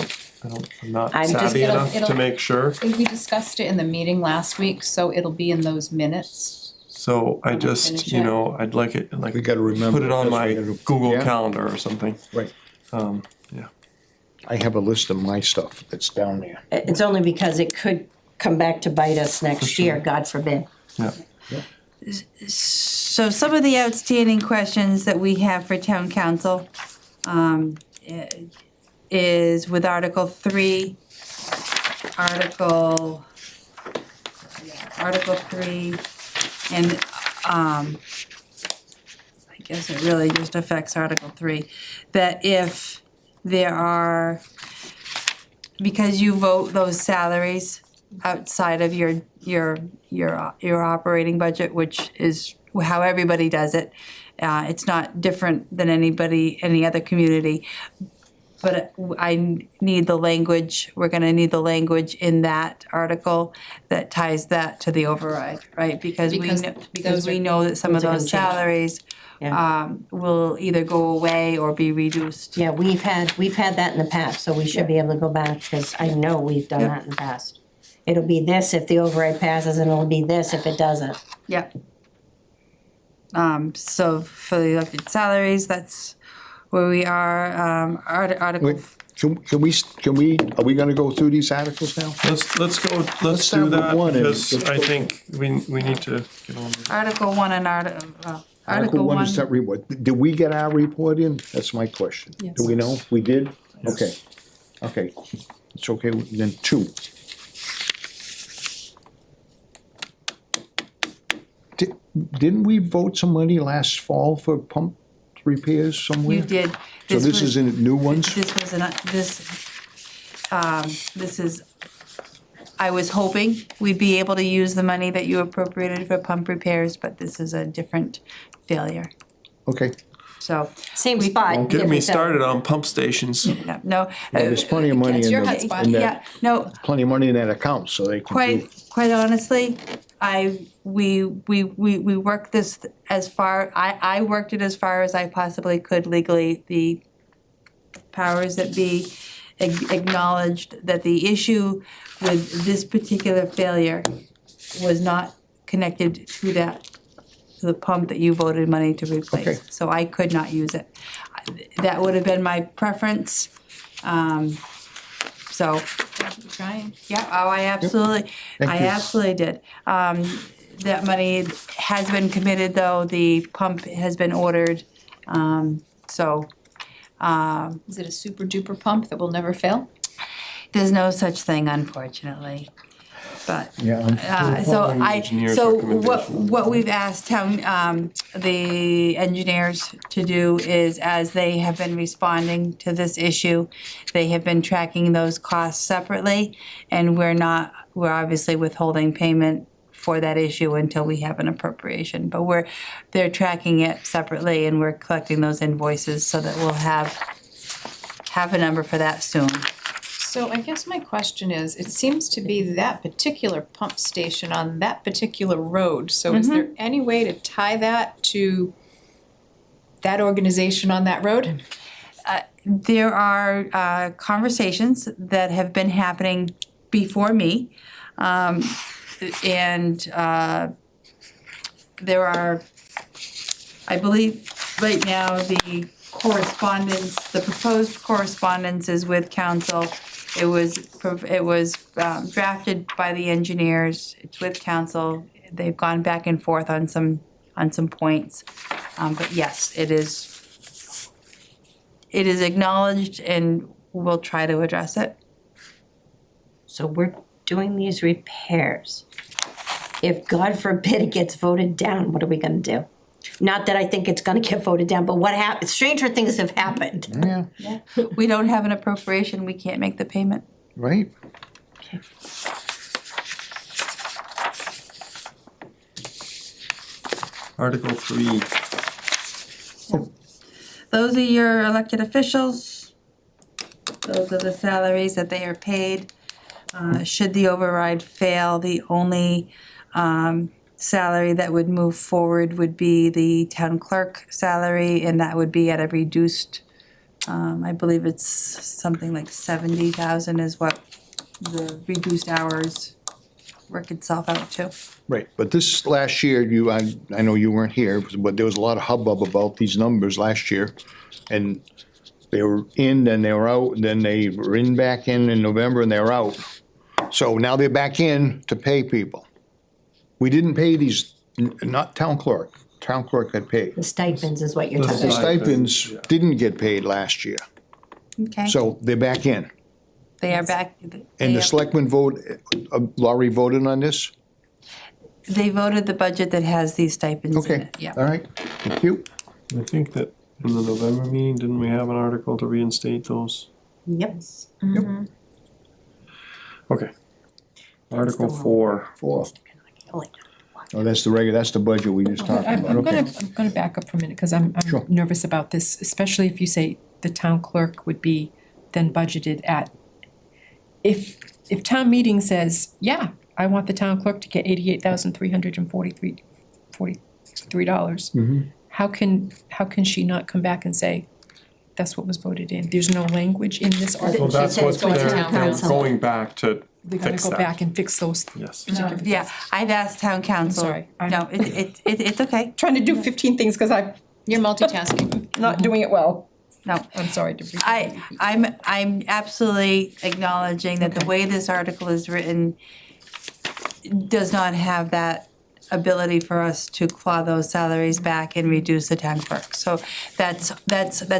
not I'm just- savvy enough to it'll- make sure. We discussed it in the meeting last week, so it'll be in those minutes. So I finish just, it. I'd like it, like, We gotta remember. put it on because my we gotta- Google yeah, Calendar or something. Right. Yeah. I have a list of my stuff that's down there. It's only because it could come back to bite us next year, God forbid. Yeah. So some of the outstanding questions that we have for town council is with Article 3, Article 3, and I guess it really just affects Article 3, that if there are, because you vote those salaries outside of your operating budget, which is how everybody does it. It's not different than any other community. But I need the language, we're gonna need the language in that article that ties that to the override, right? Because those we are- know that some of those are gonna those change. salaries Yeah. will either go away or be reduced. Yeah, we've had that in the past, so we should be able to go back, because I know we've done that in the past. It'll be this if the override passes, and it'll be this if it doesn't. Yep. So for the elected salaries, that's where we are, Article. Wait, can we, are we gonna go through these articles now? Let's start do with that, one and because let's I go- think we need to get on. Article 1 and Article one is that report. Did we get our report in? That's my question. Do we know? We did? Okay. Okay. It's okay, then 2. Didn't we vote some money last fall for pump repairs somewhere? You did. So this was- isn't new ones? This was this is, I was hoping we'd be able to use the money that you appropriated for pump repairs, but this is a different failure. Okay, So, Same spot. Don't get me different started on pump stations. no. well, there's plenty of money It's in your that, hotspot. in Yeah, that, no, plenty of money in that account, so they can do. quite honestly, we worked this as far, I worked it as far as I possibly could legally. The powers that be acknowledged that the issue with this particular failure was not connected to the pump that you voted money to replace. Okay. So I could not use it. That would have been my preference. So, Trying. yeah, oh, I absolutely, Thank I you. absolutely did. That money has been committed, though, the pump has been ordered, so, Is it a super duper pump that will never fail? There's no such thing, unfortunately. But Yeah. so engineer's so recommendation. what we've asked the engineers to do is, as they have been responding to this issue, they have been tracking those costs separately, and we're obviously withholding payment for that issue until we have an appropriation, but they're tracking it separately, and we're collecting those invoices so that we'll have a number for that soon. So I guess my question is, it seems to be that particular pump station on that particular road, so is there any way to tie that to that organization on that road? There are conversations that have been happening before me, and there are, I believe, right now, the proposed correspondence is with council. It was drafted by the engineers, it's with council, they've gone back and forth on some points. But yes, it is acknowledged, and we'll try to address it. So we're doing these repairs. If God forbid it gets voted down, what are we gonna do? Not that I think it's gonna get voted down, but what happens, stranger things have happened. Yeah, We don't have an appropriation, we can't make the payment. right? Article 3, Those are your elected officials. Those are the salaries that they are paid. Should the override fail, the only salary that would move forward would be the town clerk salary, and that would be at a reduced, I believe it's something like 70,000 is what the reduced hours work itself out to. Right, but this last year, I know you weren't here, but there was a lot of hubbub about these numbers last year. And they were in, then they were out, then they were back in November, and they were out. So now they're back in to pay people. We didn't pay these, not town clerk got paid. The stipends is what you're The talking The about. stipends yeah. didn't get paid last year, Okay, so they're back in. they are back. And the selectmen Laurie voted on this? They voted the budget that has these stipends in Okay, it, yeah. all right, thank you. I think that in the November meeting, didn't we have an article to reinstate those? Yep. Okay. Article the one. 4, Oh, that's the budget we just talked I'm about, okay. gonna back up for a minute, cause I'm Sure. nervous about this, especially if you say the town clerk would be then budgeted at. If town meeting says, yeah, I want the town clerk to get $88,343. How can she not come back and say, that's what was voted in? There's no language in this well, article. that's said what it's going to they're town council. going back to They gotta fix go that. back and fix those. Yes. Yeah, I've asked town council. sorry, I'm- No, it's okay, Trying to do 15 things, cause I'm You're multitasking. not doing it well. no. I'm sorry to repeat. I'm absolutely acknowledging that the way this article is written does not have that ability for us to claw those salaries back and reduce the town clerk. So that's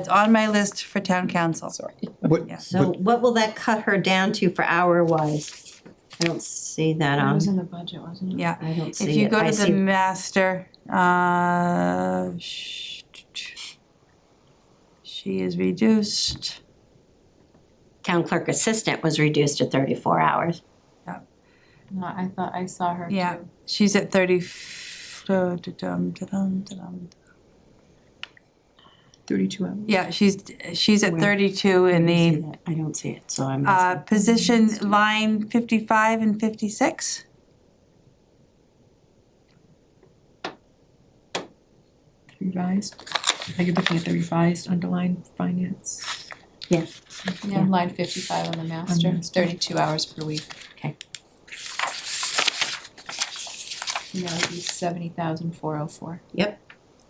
on my list for town council. Sorry. But, So what will that cut her down to for hour wise? I don't see that on, in the budget, wasn't it? Yeah. I don't see it. If you go I to the see- master, she is reduced. Town clerk assistant was reduced to 34 hours. No, I thought I saw her too. Yeah, she's at 30. 32 hours. Yeah, she's at Where? 32 in the I don't see it, so I'm. position line 55 and 56. Revised. Are you looking at the revised underlined finance? Yeah, Yeah, line 55 on the master, it's 32 hours per week. okay. And that would be 70,404. Yep,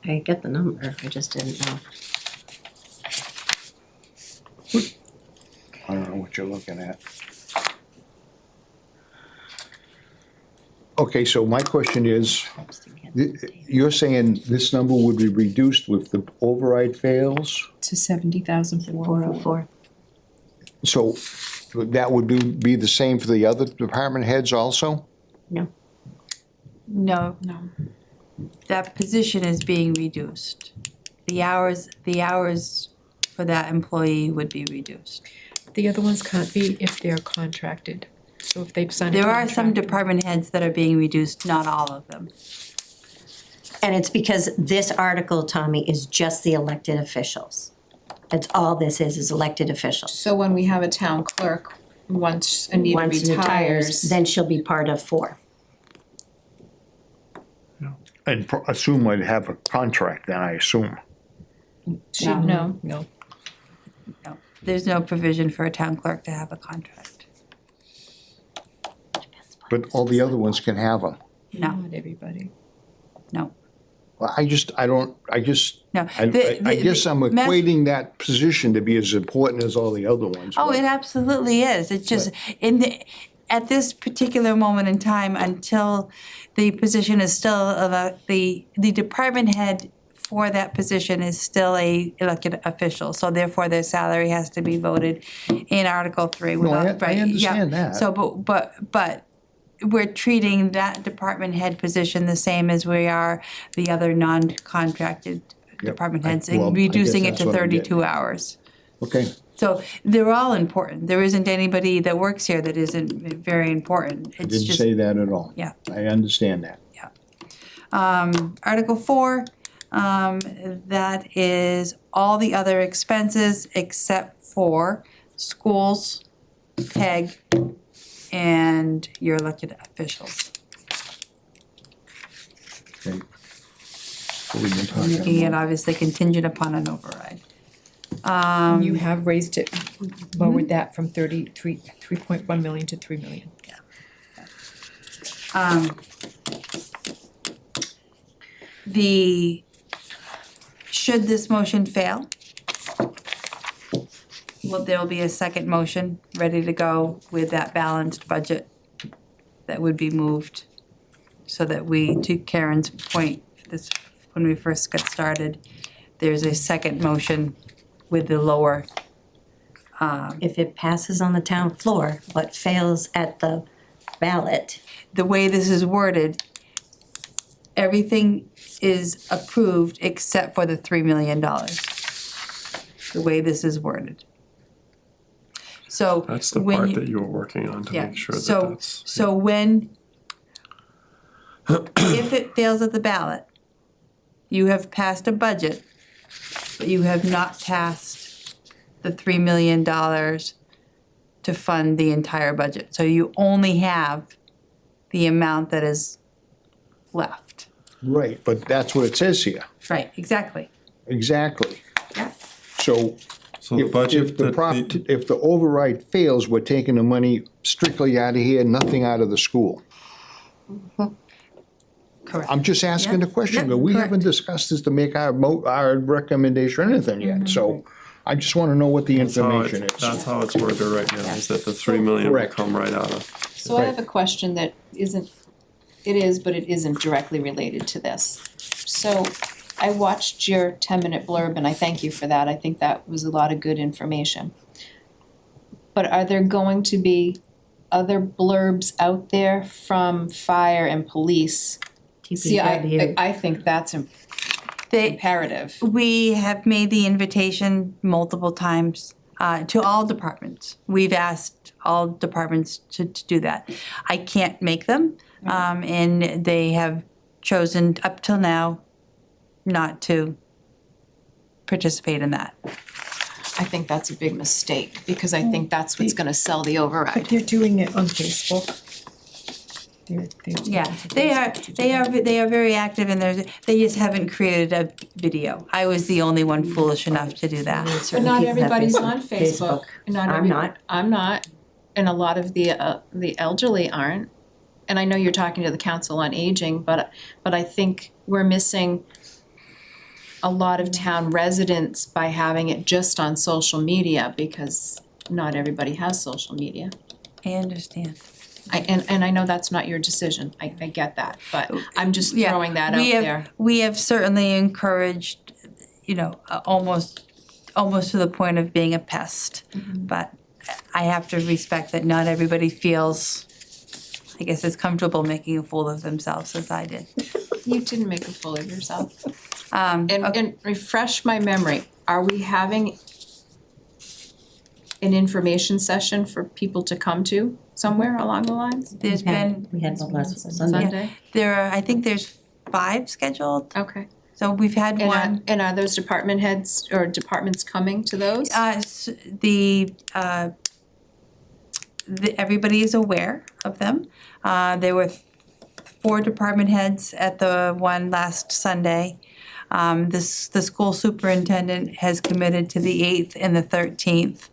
I get the number, I just didn't know. I don't know what you're looking at. Okay, so my question is, you're saying this number would be reduced if the override fails? To 70,404. 404. So that would be the same for the other department heads also? No, No. No. That position is being reduced. The hours for that employee would be reduced. The other ones can't be if they're contracted. So if they've signed a There are contract. some department heads that are being reduced, not all of them. and it's because this article, Tommy, is just the elected officials. That's all this is elected officials. So when we have a town clerk, once Anita Once it retires, then she'll be part of 4. And assume I'd have a contract then, I assume. she, no, No. No, there's no provision for a town clerk to have a contract. But all the other ones can have them. No, Not everybody. no, Well, I guess, no. I The- guess I'm Mass- equating that position to be as important as all the other ones. Oh, but- it absolutely is. It's just at this particular moment in time, until the position is still the department head for that position is still a elected official. So therefore, their salary has to be voted in Article 3. No, I without- right, yeah. understand that. So, but we're treating that department head position the same as we are the other non-contracted department heads, well, I and reducing guess it that's to what I'm getting 32 hours. Okay, So they're all important. There isn't anybody that works here that isn't very important. It's didn't just, say that at all. yeah. I understand that. Article 4, that is all the other expenses except for schools, PEG, and your elected officials. Okay. What we've been talking Making it about. obviously contingent upon an override. You have raised it, lowered that from 3.1 million to 3 million. Should this motion fail, well, there'll be a second motion ready to go with that balanced budget that would be moved so that we, to Karen's point, this, when we first got started, there's a second motion with the lower, If it passes on the town floor, but fails at the ballot, the way this is worded, everything is approved except for the $3 million. The way this is worded. So That's the when part you- that you were working on to Yeah, make sure that so, that's. so when, if it fails at the ballot, you have passed a budget, but you have not passed the $3 million to fund the entire budget. So you only have the amount that is left. Right, but that's what it says here, Right, exactly. exactly. Yeah. So So the budget if the that if the override fails, we're taking the money strictly out of here, nothing out of the school. Correct. I'm just asking the question, Yeah, but we correct. haven't discussed this to make our recommendation or anything yet, so I just wanna know what the That's how information it- is. That's how it's worded right now, is that the 3 million will Correct. come right out of. so I have a question that isn't, it is, but it isn't directly related to this. So I watched your 10-minute blurb and I thank you for that, I think that was a lot of good information. But are there going to be other blurbs out there from fire and police? See, TPW. I think that's They, imperative. we have made the invitation multiple times to all departments. We've asked all departments to do that. I can't make them, and they have chosen up till now not to participate in that. I think that's a big mistake, because I think that's what's gonna sell the override. But they're doing it on Facebook. They're Yeah, they are very active and they just haven't created a video. I was the only one foolish enough to do that. But Certain not people have everybody's on Facebook. I'm not. I'm not, and a lot of the elderly aren't. And I know you're talking to the Council on Aging, but I think we're missing a lot of town residents by having it just on social media, because not everybody has social media. I understand. And I know that's not your decision, I get that, but I'm just Yeah, throwing that out we have- there. We have certainly encouraged, almost to the point of being a pest. But I have to respect that not everybody feels, I guess, as comfortable making a fool of themselves as I did. You didn't make a fool of yourself. Okay. And refresh my memory, are we having an information session for people to come to somewhere along the lines? There's been, We had one last Sunday. Sunday? I think there's 5 scheduled, Okay. so we've had And one. are those department heads or departments coming to those? Everybody is aware of them. There were 4 department heads at the one last Sunday. The school superintendent has committed to the 8th and the 13th.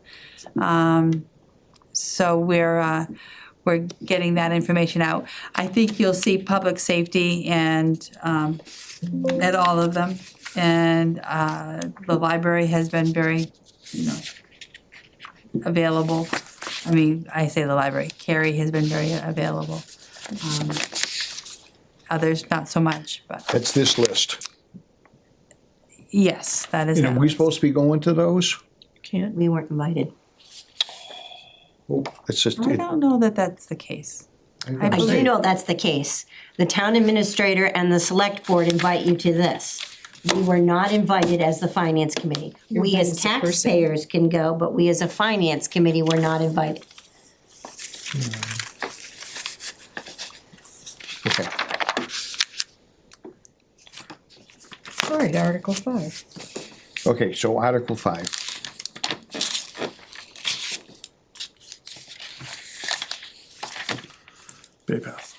So we're getting that information out. I think you'll see public safety and at all of them. And the library has been very, available. I mean, I say the library, Carrie has been very available. Others not so much, but That's this list. yes, that is. And are that we list. supposed to be going to those? Can't. We weren't invited. Well, it's just, I don't know that that's the case. I do know that's the case. The town administrator and the select board invite you to this. We were not invited as the finance committee. We as invited as a person. taxpayers can go, but we as a finance committee were not invited. okay. All right, Article 5. Okay, so Article 5. Bay Path.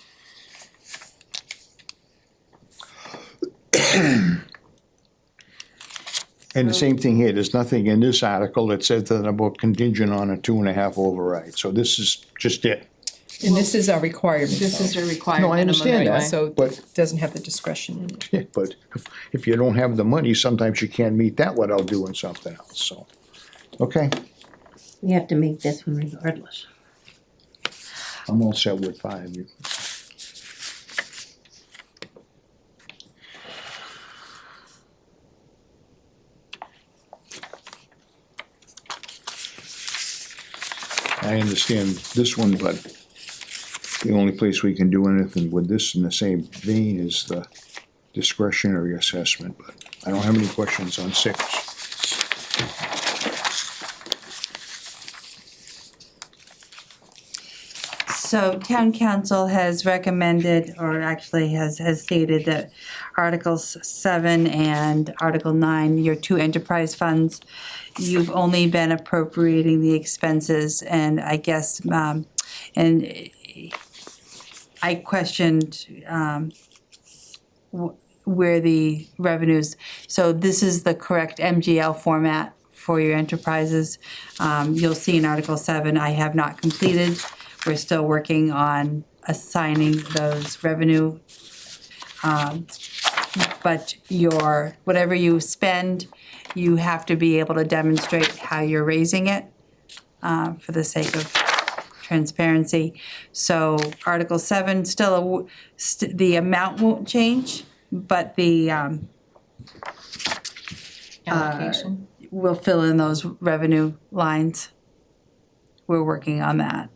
And the same thing here, there's nothing in this article that says that about contingent on a 2.5 override, so this is just it. And this is our requirement. This is a No, requirement I understand that. So But- it doesn't have the discretion in it. Yeah, but if you don't have the money, sometimes you can't meet that without doing something else, so. Okay, We have to make this one regardless. I'm all set with 5. I understand this one, but the only place we can do anything with this in the same vein is the discretionary assessment, but I don't have any questions on 6. So town council has recommended, or actually has stated that Articles 7 and Article 9, your 2 enterprise funds, you've only been appropriating the expenses, and I guess, and I questioned where the revenues, so this is the correct MGL format for your enterprises. You'll see in Article 7, I have not completed. We're still working on assigning those revenue. But whatever you spend, you have to be able to demonstrate how you're raising it for the sake of transparency. So Article 7, still, the amount won't change, but the, Allocation. we'll fill in those revenue lines. We're working on that.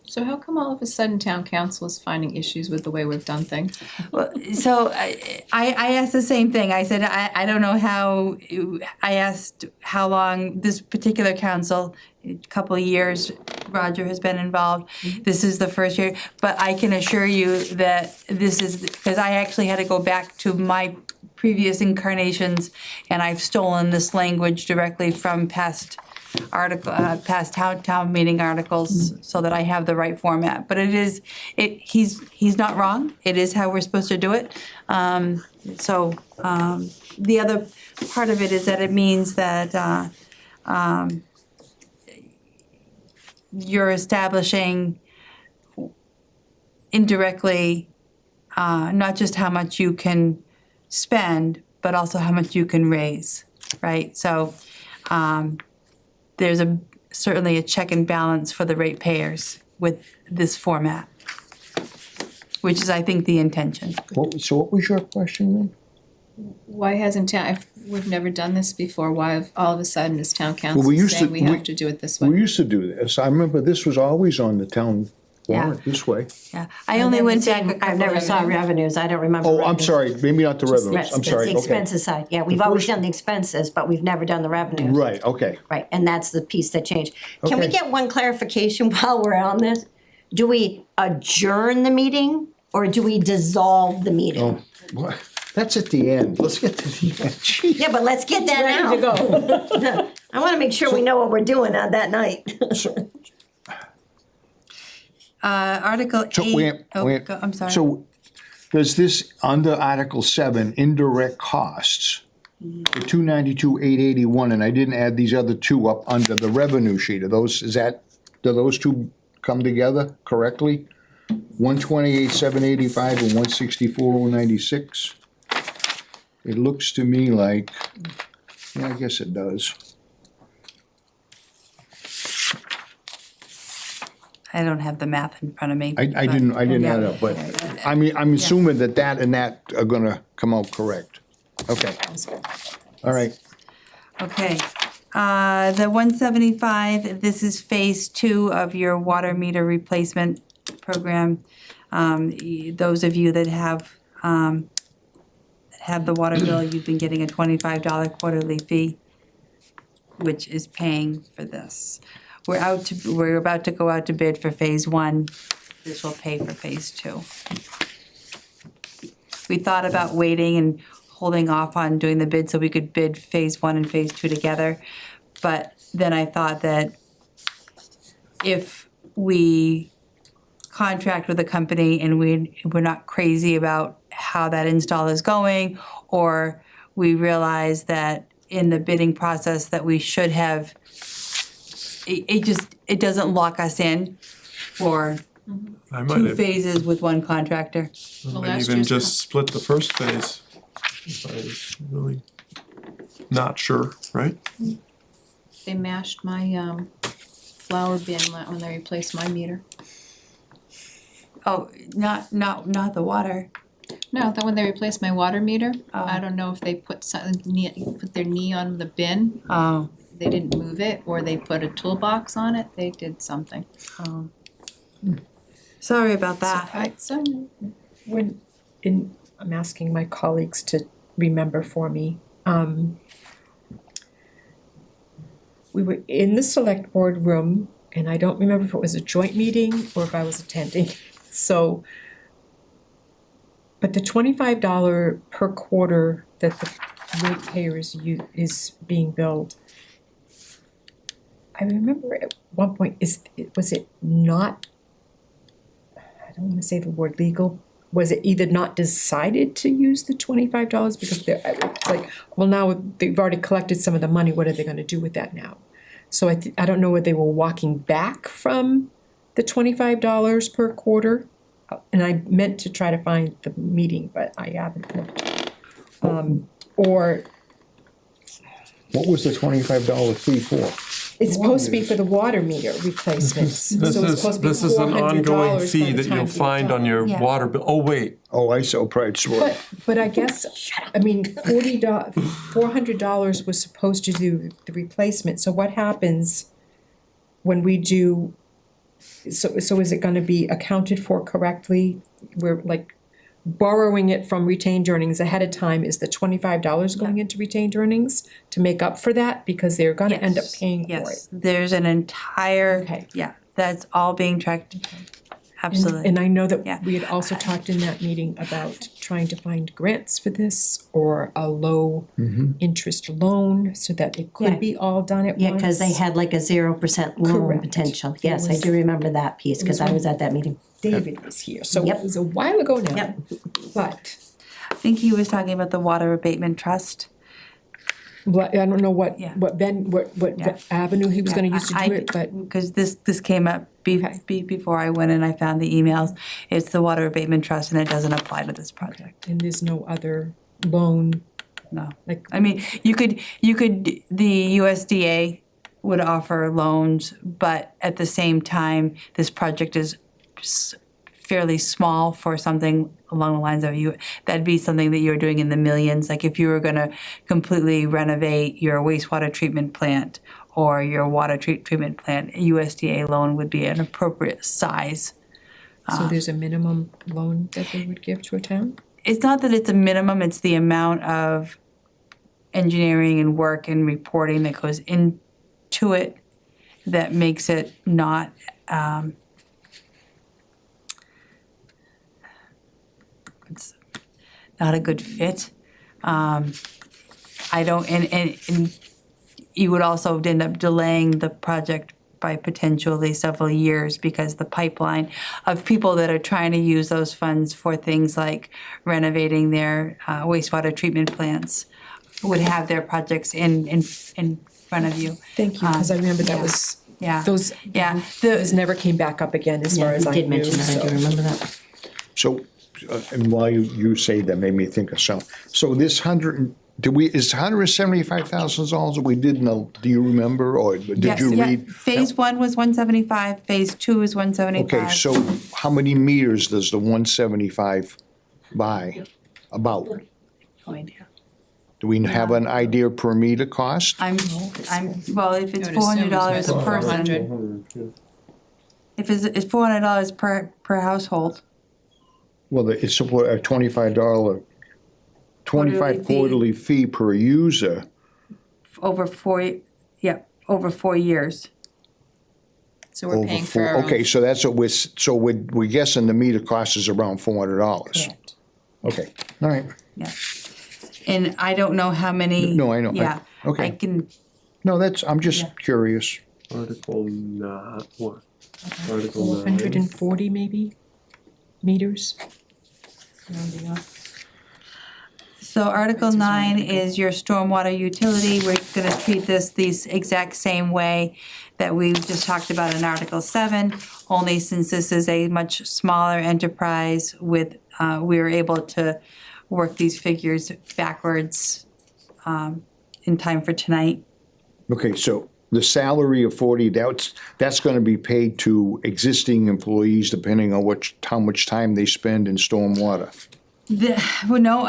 So how come all of a sudden town council is finding issues with the way we've done things? Well, so I asked the same thing. I said, I don't know how, I asked how long this particular council, a couple of years, Roger has been involved. This is the first year, but I can assure you that this is, because I actually had to go back to my previous incarnations, and I've stolen this language directly from past town meeting articles, so that I have the right format. But he's not wrong. It is how we're supposed to do it. The other part of it is that it means that you're establishing indirectly not just how much you can spend, but also how much you can raise, right? So there's certainly a check and balance for the ratepayers with this format, which is, I think, the intention. So what was your question then? Why hasn't we've never done this before, why have, all of a sudden is town Well, council we used saying to- we we- have to do it this way? We used to do this. I remember this was always on the town warrant this way. Yeah, I only went back a I couple never saw revenues, I don't remember. Oh, I'm revenues. sorry, maybe not the revenues, Right, I'm sorry, The okay. expenses side, yeah, we've always first- done the expenses, but we've never done the revenues. Right, okay. Right, and that's the piece that changed. Can we Okay. get one clarification while we're on this? Do we adjourn the meeting or do we dissolve the meeting? Oh, what? That's at the end. Let's get to the end. Jeez. Yeah, but let's get that Ready to out. go. I wanna make sure we know what we're doing on that night. Article So, 8. wait, Oh, wait. I'm sorry. So, does this, under Article 7, indirect costs, the 292,881, and I didn't add these other two up under the revenue sheet, are those, do those two come together correctly? 128,785 and 164,096? It looks to me like, yeah, I guess it does. I don't have the math in front of me. I but- didn't Yeah. add up, but I mean, I'm assuming that that and that are gonna come out correct. Okay, all right. Okay, the 175, this is phase 2 of your water meter replacement program. Those of you that have the water bill, you've been getting a $25 quarterly fee, which is paying for this. We're about to go out to bid for phase 1. This will pay for phase 2. We thought about waiting and holding off on doing the bid so we could bid phase 1 and phase 2 together. But then I thought that if we contract with a company and we're not crazy about how that install is going, or we realize that in the bidding process that we should have, it doesn't lock us in for I might 2 have, phases with one contractor. Well, might last even year's just split the first phase. If I was really not sure, right? They mashed my flower bin when they replaced my meter. Oh, not the water. No, that when they replaced my water meter, Oh. I don't know if they put put their knee on the bin, Oh, they didn't move it, or they put a toolbox on it, they did something. oh. Sorry about that. So, I'm asking my colleagues to remember for me. We were in the select board room, and I don't remember if it was a joint meeting or if I was attending. So, but the $25 per quarter that the ratepayers is being billed, I remember at one point, was it not, I don't wanna say the word legal, was it either not decided to use the $25 because they're, it's like, well, now they've already collected some of the money, what are they gonna do with that now? So I don't know whether they were walking back from the $25 per quarter. And I meant to try to find the meeting, but I haven't looked. Or What was the $25 fee for? it's supposed to be for the water meter replacements. So it's supposed to be This is an ongoing $400 by fee the that time you'll you find get on your Yeah. water bill. Oh, wait, Oh, I saw price. But I guess, I mean, $400 was supposed to do the replacement, so what happens when we do, so is it gonna be accounted for correctly? We're like borrowing it from retained earnings ahead of time, is the $25 going into retained earnings to make up for that? Because they're gonna end up Yes, paying for it. Yes, there's an entire, Okay. yeah, that's all being tracked. Absolutely. And I know Yeah. that we had also talked in that meeting about trying to find grants for this or a low interest loan so that it Yeah. could be all done at once. Yeah, cause they had like a 0% loan Correct. potential, It yes, I was- do remember that piece, cause I was at that meeting. David was here, so Yep. it was a while ago now. Yep. But, I think he was talking about the water abatement trust. I don't know what Yeah. what avenue he was gonna use to do it, but Because this came up before I went and I found the emails. It's the water abatement trust and it doesn't apply to this project, and there's no other loan, no. like, I mean, you could, the USDA would offer loans, but at the same time, this project is fairly small for something along the lines of that'd be something that you're doing in the millions. Like if you were gonna completely renovate your wastewater treatment plant or your water treatment plant, a USDA loan would be an appropriate size. So there's a minimum loan that they would give to a town? It's not that it's a minimum, it's the amount of engineering and work and reporting that goes into it that makes it not, it's not a good fit. I don't, and you would also end up delaying the project by potentially several years because the pipeline of people that are trying to use those funds for things like renovating their wastewater treatment plants would have their projects in front of you. Thank you, because I remember that yeah. was, Yeah. those Those never came back up again as far Yeah, as you I did knew, mention that, I do so. remember that. So, and while you say that made me think of something. So this is $175,000 that we did know, do you remember, or did you read? Phase 1 was 175, phase 2 is 175. Okay, so how many meters does the 175 buy? About? No idea. Do we have an idea per meter cost? Well, if it's I would assume $400 it's a about person, 400. if it's $400 per household, Well, it's a $25 Quarterly fee. quarterly fee per user. over 4 years. So we're over paying for four- our own. Okay, so that's what we're guessing the meter cost is around $400. Correct. Okay, all right. Yeah. And I don't know how many. No, I know. Yeah. Okay. I can, No, I'm just curious. Article not, what? Article 140 maybe meters? Rounding up. so Article 9 is your stormwater utility. We're gonna treat these exact same way that we just talked about in Article 7, only since this is a much smaller enterprise with, we were able to work these figures backwards in time for tonight. Okay, so the salary of 40, that's gonna be paid to existing employees depending on how much time they spend in stormwater. Well, no,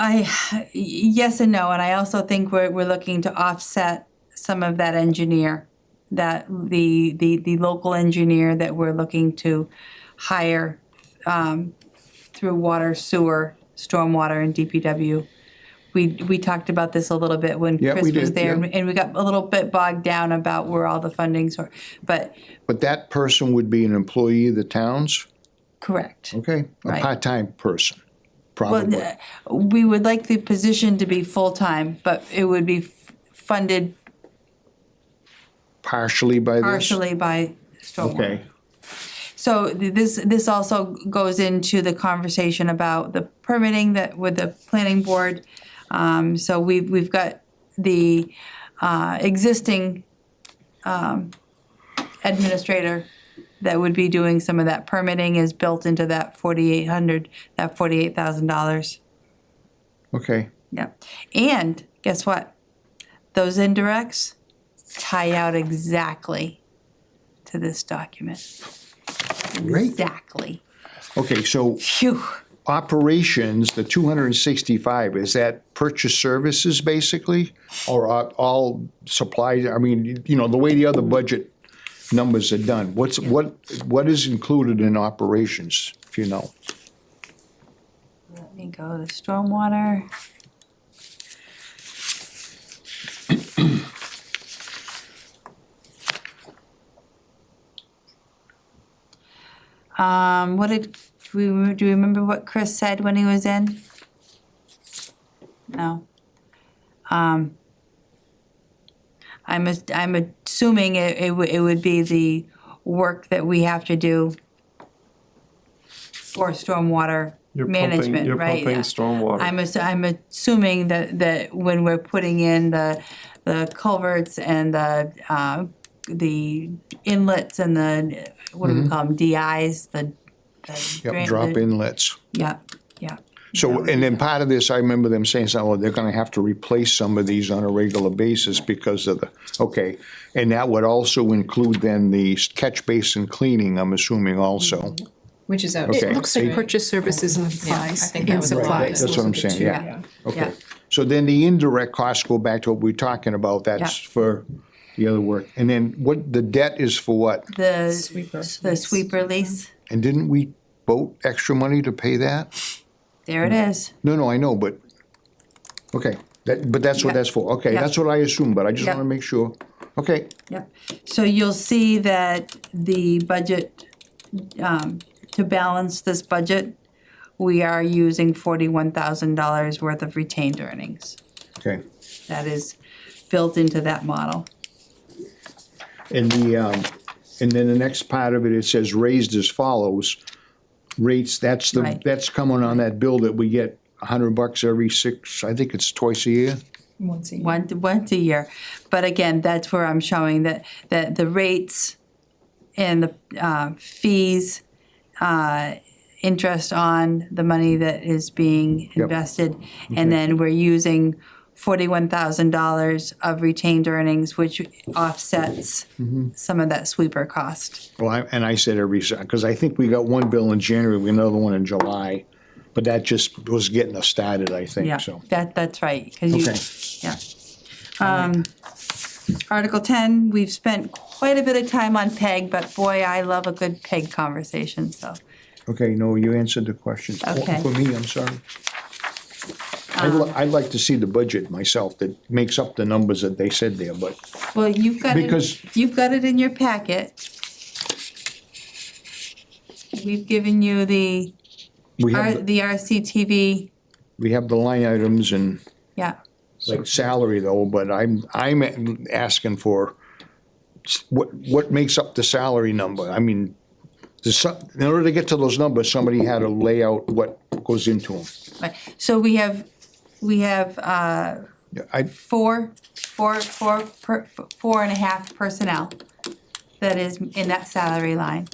yes and no, and I also think we're looking to offset some of that engineer, that the local engineer that we're looking to hire through water, sewer, stormwater, and DPW. We talked about this a little bit when Yeah, Chris we was did, there, yeah. and we got a little bit bogged down about where all the fundings are, but But that person would be an employee of the towns? correct. Okay, a Right. part-time person, Well, probably. we would like the position to be full-time, but it would be funded Partially by this? partially by stormwater. Okay, So this also goes into the conversation about the permitting that with the planning board. So we've got the existing administrator that would be doing some of that permitting is built into that $4,800. okay. Yep. And guess what? Those indirects tie out exactly to this document. Great. Exactly. Okay, so Phew. operations, the 265, is that purchase services basically? Or are all supplies, I mean, the way the other budget numbers are done, what is included in operations, if you know? Let me go to stormwater. Do you remember what Chris said when he was in? No. I'm assuming it would be the work that we have to do for stormwater management, You're right? pumping stormwater. I'm assuming that when we're putting in the culverts and the inlets and the, what do we call them, DIs, the Yep, drop inlets. Yeah. So, and then part of this, I remember them saying, they're gonna have to replace some of these on a regular basis because of okay. And that would also include then the catch basin cleaning, I'm assuming also. Which is out. Okay. It looks like Right. purchase services and I supplies, think that and was right. supplies. That's what I'm Those are the saying, two. yeah. Okay, so then the indirect costs go back to what we're talking about, that's Yeah. for the other work. And then what, the debt is for what? The Sweeper. the sweeper lease, And didn't we vote extra money to pay that? there it is. No, I know, but, okay, but that's what Yeah. that's for, okay, Yeah. that's what I assumed, but I just Yeah. wanna make sure. Okay, Yep. So you'll see that the budget, to balance this budget, we are using $41,000 worth of retained earnings. okay. That is built into that model. And and then the next part of it, it says raised as follows. Rates, that's Right. that's coming on that bill that we get $100 every I think it's twice a year. Once a year. Once a year. But again, that's where I'm showing that the rates and the fees, interest on the money that is being invested. And then we're using $41,000 of retained earnings, which offsets some of that sweeper cost. Well, I said because I think we got one bill in January, we got another one in July. But that just was getting us started, I think, Yeah, so. that's right, 'cause you, Okay. yeah. Article 10, we've spent quite a bit of time on PEG, but boy, I love a good PEG conversation, so. Okay, no, you answered the question. Okay. For me, I'm sorry. I'd like to see the budget myself that makes up the numbers that they said there, but, Well, you've got Because- you've got it in your packet. We've given you the we have, the RCTV, we have the line items and yeah. like salary though, but I'm asking for what makes up the salary number? I mean, in order to get to those numbers, somebody had to lay out what goes into them. Right. So we have I, four and a half personnel that is in that salary line.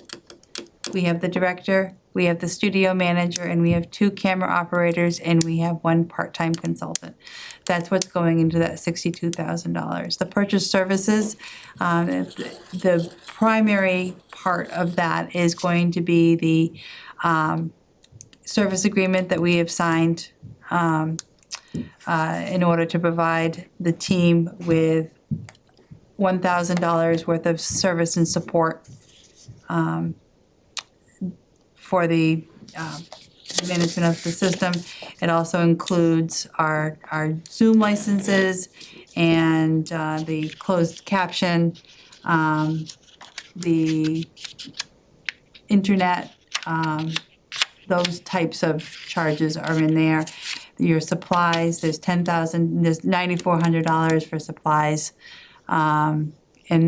We have the director, we have the studio manager, and we have 2 camera operators, and we have 1 part-time consultant. That's what's going into that $62,000. The purchase services, the primary part of that is going to be the service agreement that we have signed in order to provide the team with $1,000 worth of service and support for the management of the system. It also includes our Zoom licenses and the closed caption, the internet, those types of charges are in there. Your supplies, there's $9,400 for supplies. And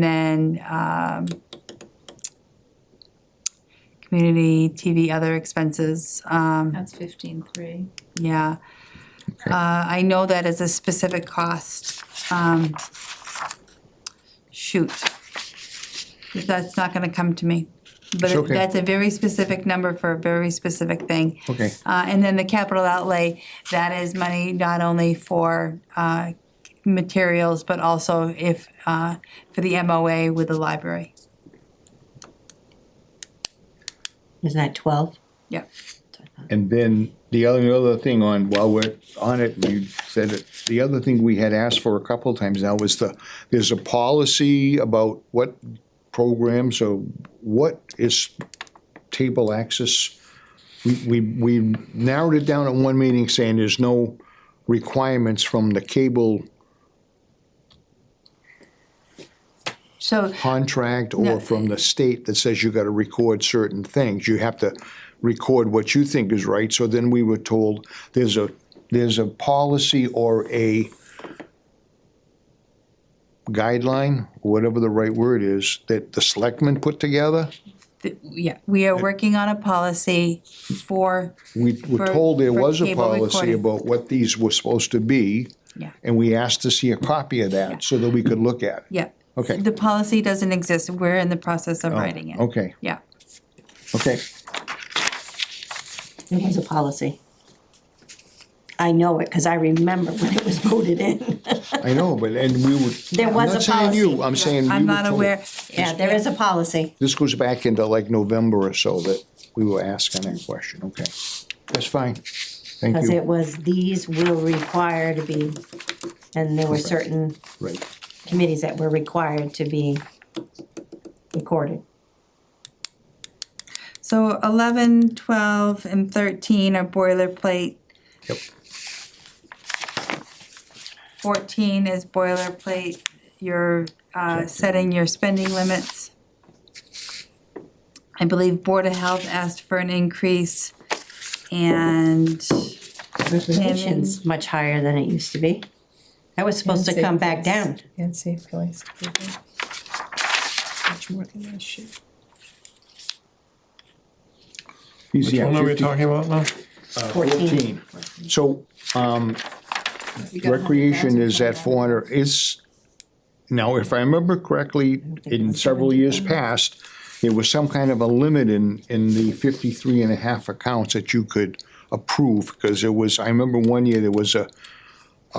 then community TV, other expenses, That's 15.3. yeah. I know that is a specific cost. Shoot. That's not gonna come to me. But It's okay. that's a very specific number for a very specific thing. okay, And then the capital outlay, that is money not only for materials, but also for the MOA with the library. Isn't that 12? Yeah. and then the other thing while we're on it, you said it, the other thing we had asked for a couple of times now was there's a policy about what programs or what is table access. We narrowed it down at one meeting saying there's no requirements from the cable So contract No. or from the state that says you gotta record certain things. You have to record what you think is right. So then we were told there's a policy or a guideline, whatever the right word is, that the selectmen put together. yeah, we are working on a policy for, We were For- told there for was a cable policy recording. about what these were supposed to be. Yeah. And we asked to see a copy of that so that we could look at it. yeah. Okay. The policy doesn't exist. We're in the process of writing it. Okay, Yeah. okay. It was a policy. I know it because I remember when it was voted in. I know, but, and we would. There was I'm a not saying you, policy. I'm saying we I'm were not told. aware. Yeah, there is a policy. This goes back into like November or so that we were asking that question, okay. That's fine, thank Because you. it was, these will require to be, and there were certain Right, committees that were required to be recorded. So 11, 12, and 13 are boilerplate. yep, 14 is boilerplate. You're setting your spending limits. I believe Board of Health asked for an increase, and Requisition's much higher than it used to be. That was supposed to And come back safety. down. And safe place. Much more than that shit. he's, Which yeah, one are we 50 talking about now? 14. So, recreation is at 400, now, if I remember correctly, in several years past, there was some kind of a limit in the 53 and a half accounts that you could approve, because there was, I remember one year there was a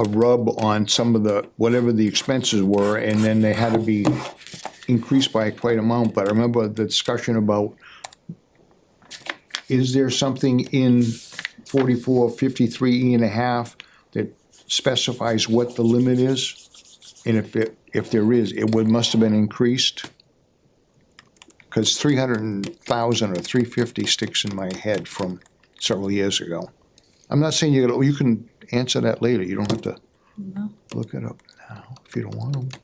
rub on some of the, whatever the expenses were, and then they had to be increased by quite an amount, but I remember the discussion about, is there something in 44, 53 and a half that specifies what the limit is? And if there is, must have been increased? Cause 300,000 or 350 sticks in my head from several years ago. I'm not saying you can answer that later, you don't have to look it up now, if you don't want to.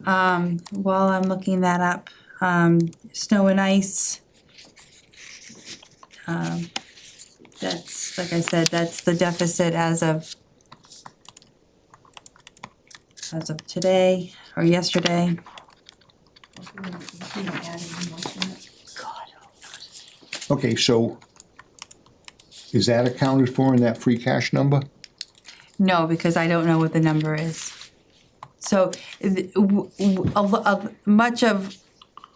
while I'm looking that up, snow and ice. That's, like I said, that's the deficit as of today or yesterday. Okay, so is that accounted for in that free cash number? No, because I don't know what the number is. So, much of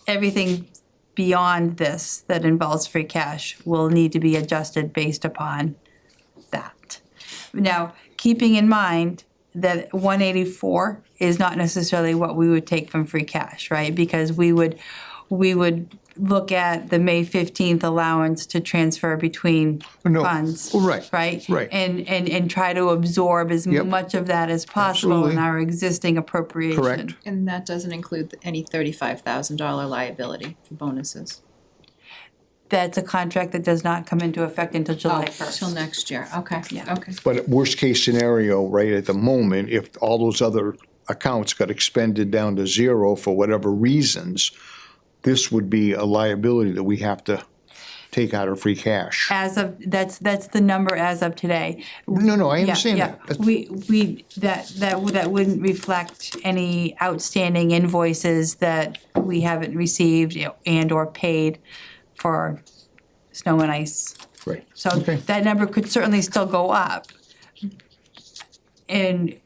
everything beyond this that involves free cash will need to be adjusted based upon that. Now, keeping in mind that 184 is not necessarily what we would take from free cash, right? Because we would look at the May 15th allowance to transfer between No. funds. Oh, right, Right? right. And try to absorb as Yep. much of that as possible in Absolutely. our existing appropriation. Correct. And that doesn't include any $35,000 liability for bonuses. That's a contract that does not come into effect until July 1st. Till next year, okay, Yeah. okay. But worst case scenario, right at the moment, if all those other accounts got expended down to zero for whatever reasons, this would be a liability that we have to take out of free cash. As of, that's the number as of today. No, I Yeah, understand yeah. that. That's- That wouldn't reflect any outstanding invoices that we haven't received and or paid for snow and ice. Right. So Okay. that number could certainly still go up.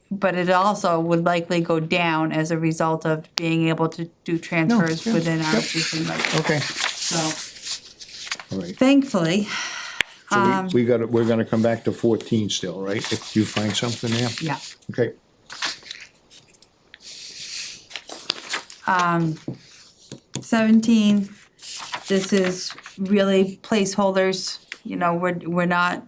But it also would likely go down as a result of being able to do transfers yeah, within our yep. existing budget. Okay, So all right. thankfully, So we're gonna come back to 14 still, right? If you find something there? yeah. Okay. 17, this is really placeholders, we're not,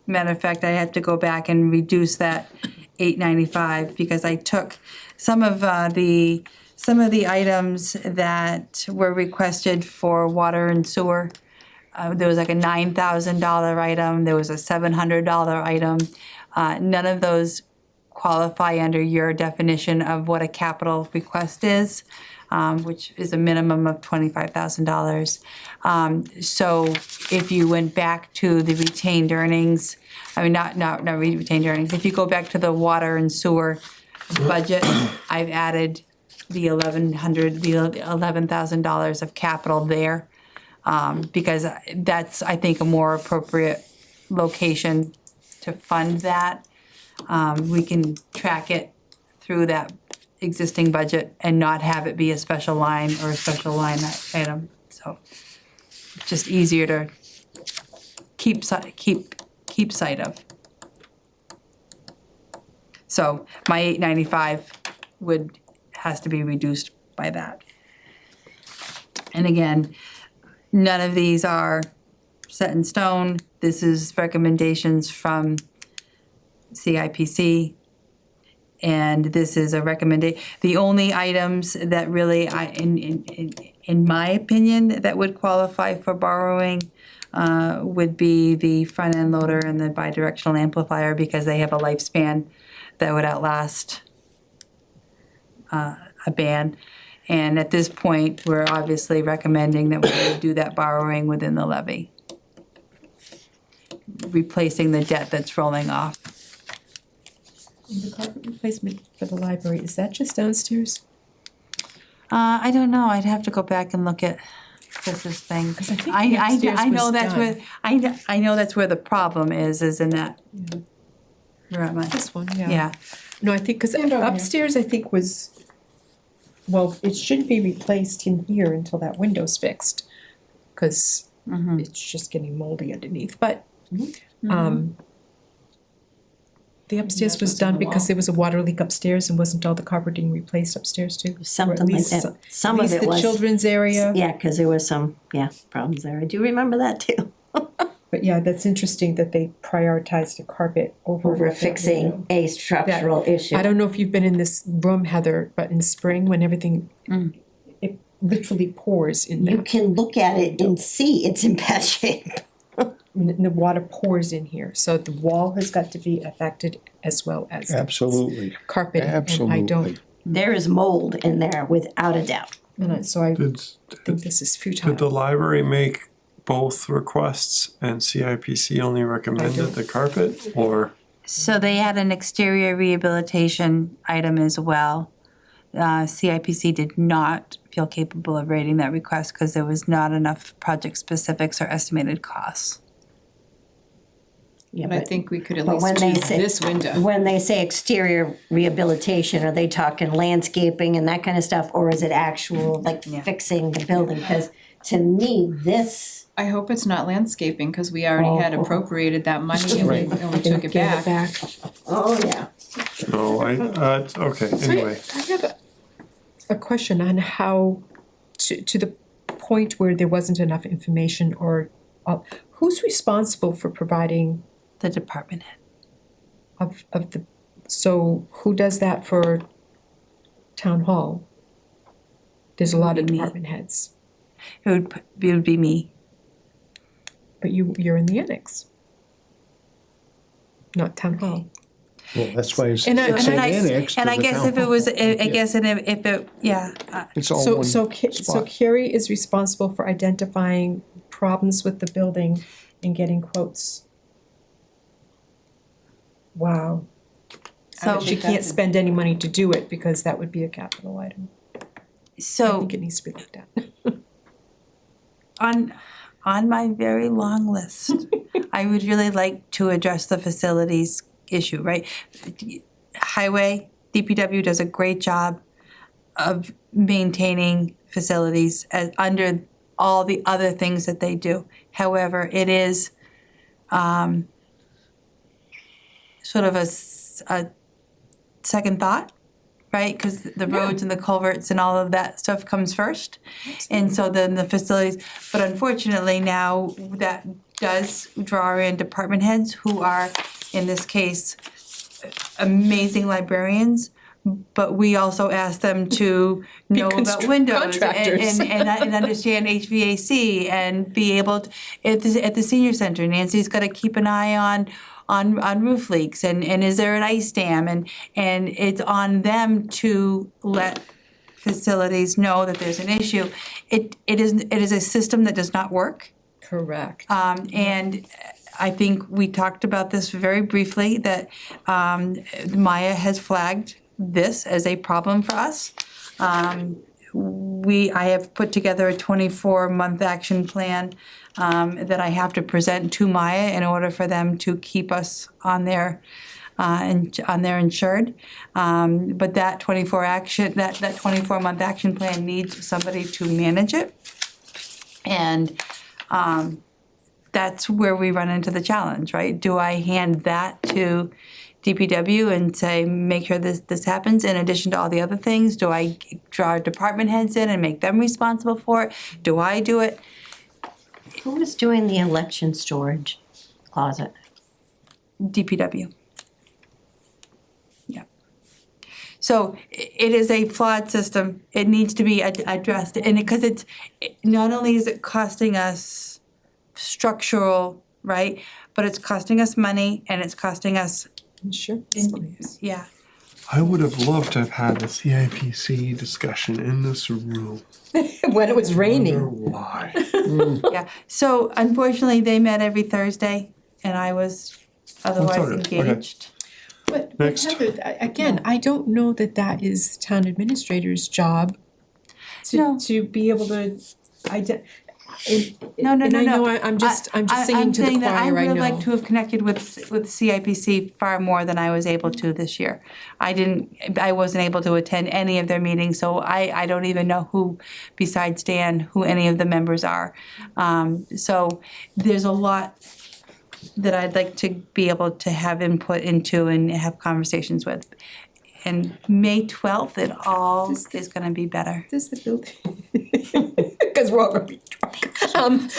matter of fact, I had to go back and reduce that 895 because I took some of the items that were requested for water and sewer. There was like a $9,000 item, there was a $700 item. None of those qualify under your definition of what a capital request is, which is a minimum of $25,000. So if you went back to the retained earnings, I mean, not retained earnings, if you go back to the water and sewer budget, I've added the $11,000 of capital there, because that's, I think, a more appropriate location to fund that. We can track it through that existing budget and not have it be a special line or a special line item. So it's just easier to keep sight of. So my $895 has to be reduced by that. And again, none of these are set in stone. This is recommendations from CIPC. And this is a the only items that really, in my opinion, that would qualify for borrowing would be the front end loader and the bidirectional amplifier, because they have a lifespan that would outlast a ban. And at this point, we're obviously recommending that we would do that borrowing within the levy, replacing the debt that's rolling off. The carpet replacement for the library, is that just downstairs? I don't know, I'd have to go back and look at Chris's thing. 'Cause I think the upstairs I know was that's where, I know that's where the problem is in that. You're at my, This one, yeah. yeah, No, I think, because upstairs, I think was, well, it shouldn't be replaced in here until that window's fixed. Cause it's just getting moldy underneath, but, the upstairs was done because there was a water leak upstairs and wasn't all the carpeting replaced upstairs too? Or at Something like least that. Some At of least it the was. children's area. Yeah, because there was some, problems there. I do remember that too. But yeah, that's interesting that they prioritized the carpet over. Over that fixing window. a structural issue. I don't know if you've been in this room, Heather, but in spring, when everything, it literally pours in You there. can look at it and see it's in bad shape. And the water pours in here, so the wall has got to be affected as well as Absolutely, carpet. And I absolutely. don't, There is mold in there without a doubt. so I Did think this is the futile. library make both requests and CIPC only recommended the carpet, or? so they had an exterior rehabilitation item as well. CIPC did not feel capable of rating that request because there was not enough project specifics or estimated costs. Yeah, But I think we could at but when least they choose say- this window. When they say exterior rehabilitation, are they talking landscaping and that kind of stuff? Or is it actual, like fixing the building? Because to me, this, I hope it's not landscaping, cause we already had appropriated that money and we took it Give back. oh yeah. No, okay, anyway. I have a question on how, to the point where there wasn't enough information or, who's responsible for providing The department head. of the, so who does that for town hall? There's a lot of Me. department heads, It would be me. but you're in the annex. Not town hall. Well, that's why it's And I- it's and an I- annex to And I the guess town if it hall. was, I guess, and if it, yeah, It's all So, one so spot. Carrie is responsible for identifying problems with the building and getting quotes. Wow. so, She can't spend any money to do it because that would be a capital item. I so think it needs to be looked at. on my very long list, I would really like to address the facilities issue, right? Highway, DPW does a great job of maintaining facilities as under all the other things that they do. However, it is sort of a second thought, right? Because the roads and the culverts and all of that stuff comes first. And so then the facilities, but unfortunately now that does draw in department heads who are, in this case, amazing librarians. But we also ask them to know about windows contractors. and understand HVAC and be able to, at the senior center, Nancy's gotta keep an eye on roof leaks and is there an ice dam and it's on them to let facilities know that there's an issue. It is a system that does not work. Correct. And I think we talked about this very briefly, that Maya has flagged this as a problem for us. I have put together a 24-month action plan that I have to present to Maya in order for them to keep us on their insured. But that 24-month action plan needs somebody to manage it. And that's where we run into the challenge, right? Do I hand that to DPW and say, make sure this happens in addition to all the other things? Do I draw department heads in and make them responsible for it? Do I do it? Who was doing the election storage closet? DPW. Yeah. So it is a flawed system. It needs to be addressed, and because not only is it costing us structural, right, but it's costing us money and it's costing us, Sure. yeah. I would have loved to have had the CIPC discussion in this room. When it was Wonder raining. why? Yeah, so unfortunately, they met every Thursday, and I was otherwise okay, okay. engaged. But Next. Heather, again, I don't know that that is the town administrator's job No. to be able to No, no, And no, I know no. I'm just singing to the I'm saying that I choir, I would have know. liked to have connected with CIPC far more than I was able to this year. I wasn't able to attend any of their meetings, so I don't even know who, besides Dan, who any of the members are. So there's a lot that I'd like to be able to have input into and have conversations with. And May 12th, it all is gonna be better. Does the building, because we're all gonna be drunk.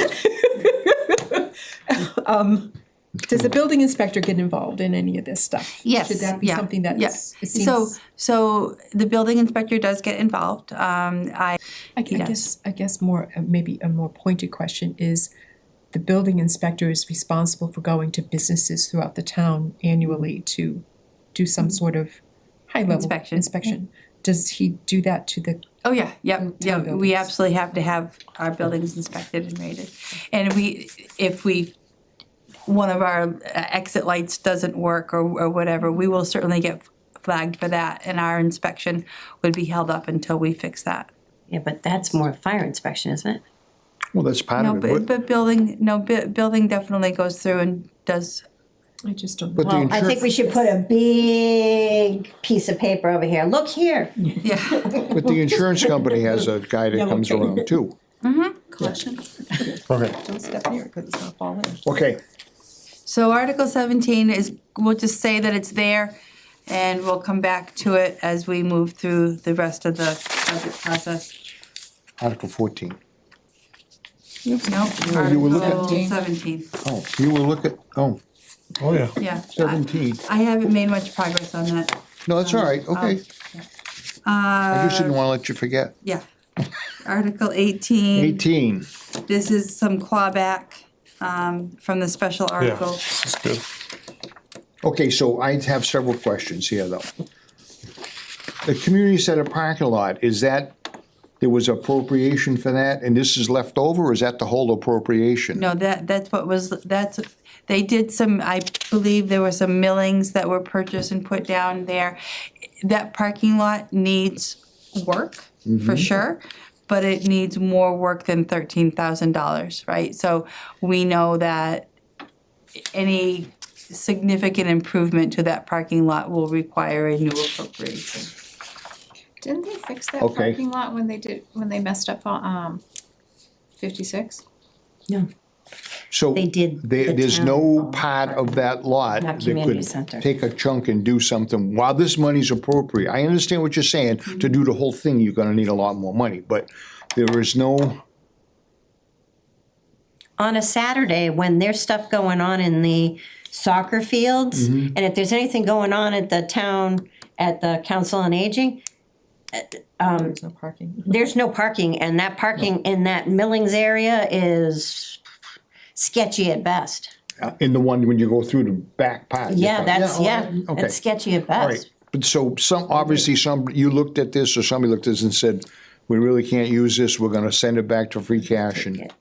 Does the building inspector get involved in any of this stuff? Yes, Should that be yeah, something that yeah. is, it seems. So the building inspector does get involved. I Yes. guess more, maybe a more pointed question is, the building inspector is responsible for going to businesses throughout the town annually to do some sort of high-level Inspection. inspection. Does he do that to the, Oh, yeah, yeah, town yeah, we buildings. absolutely have to have our buildings inspected and rated. And if one of our exit lights doesn't work or whatever, we will certainly get flagged for that, and our inspection would be held up until we fix that. Yeah, but that's more fire inspection, isn't it? Well, that's part No, of it. but building definitely goes through and does, I just don't. But the Well, I think we should put a big piece of paper over here. Look here. yeah. But the insurance company has a guy that Yeah, comes okay. around too. Collection? Okay. Don't step near it, because it's gonna fall in. Okay, So Article 17 is, we'll just say that it's there, and we'll come back to it as we move through the rest of the budget process. Article 14. No, you were looking- Article 17, Oh, you will look at, oh, Oh, yeah. yeah. 17. I haven't made much progress on that. No, that's all right, okay. I just didn't want to let you forget. Yeah. Article 18, 18. this is some clawback from the special Yeah, article. this is good. Okay, so I have several questions here, though. The community center parking lot, is that, there was appropriation for that, and this is left over, or is that the whole appropriation? No, they did some, I believe there were some millings that were purchased and put down there. That parking lot needs work, for sure, but it needs more work than $13,000, right? So we know that any significant improvement to that parking lot will require a new appropriation. Didn't they fix that Okay. parking lot when they messed up on 56? No. So They did the there's town no hall part of that lot Not that community could center. take a chunk and do something, while this money's appropriate. I understand what you're saying, to do the whole thing, you're gonna need a lot more money, but there is no, On a Saturday, when there's stuff going on in the soccer fields, and if there's anything going on at the town, at the Council on Aging, There's no parking. there's no parking, and that parking in that Millings area is sketchy at best. in the one when you go through the back part. Yeah, that's, yeah, okay. that's sketchy at All right, best. but so obviously you looked at this, or somebody looked at this and said, we really can't use this, we're gonna send it back to free cash and,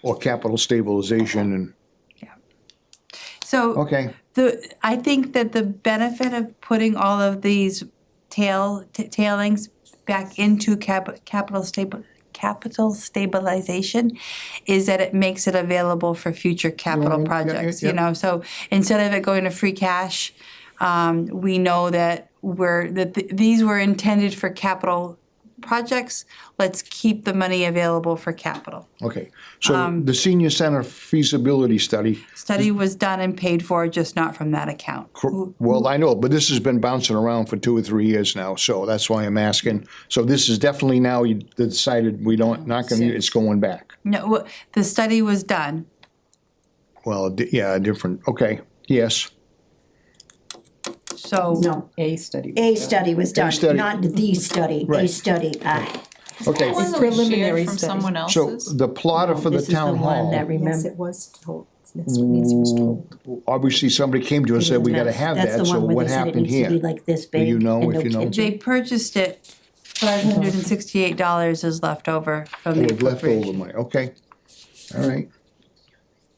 or capital stabilization and, So okay. I think that the benefit of putting all of these tailings back into capital stabilization is that it makes it available for future capital Yeah, projects, yeah. you know? So instead of it going to free cash, we know that these were intended for capital projects, let's keep the money available for capital. Okay, so the senior center feasibility study, Study was done and paid for, just not from that account. well, I know, but this has been bouncing around for 2 or 3 years now, so that's why I'm asking. So this is definitely now you decided we don't, not gonna, it's going back. No, the study was done. Well, yeah, different, okay, yes. So No, A study. a study was done, study. not the study, a Right. study. Okay, Wasn't it preliminary shared from study. someone so else's? the plotter for the This is the town one hall, that Yes, remember. it was told, that's what Nancy was told. obviously somebody came to us and said, we gotta have That's that, the so one where what they said it happened needs to be here? like this Do you big know and if no you know? kitchen. they purchased it, $568 is left over from the With leftover appropriation. money, okay, all right.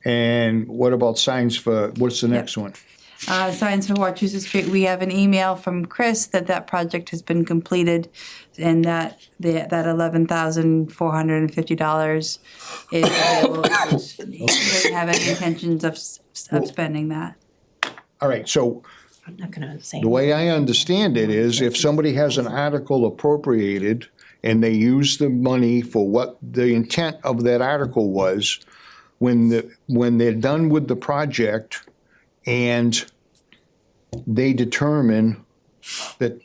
And what about signs for, what's the next one? Signs for Wachusett Street, we have an email from Chris that project has been completed and that $11,450 is available. He doesn't have any intentions of spending that. All right, so I'm not gonna say. the way I understand it is if somebody has an article appropriated and they use the money for what the intent of that article was, when they're done with the project and they determine that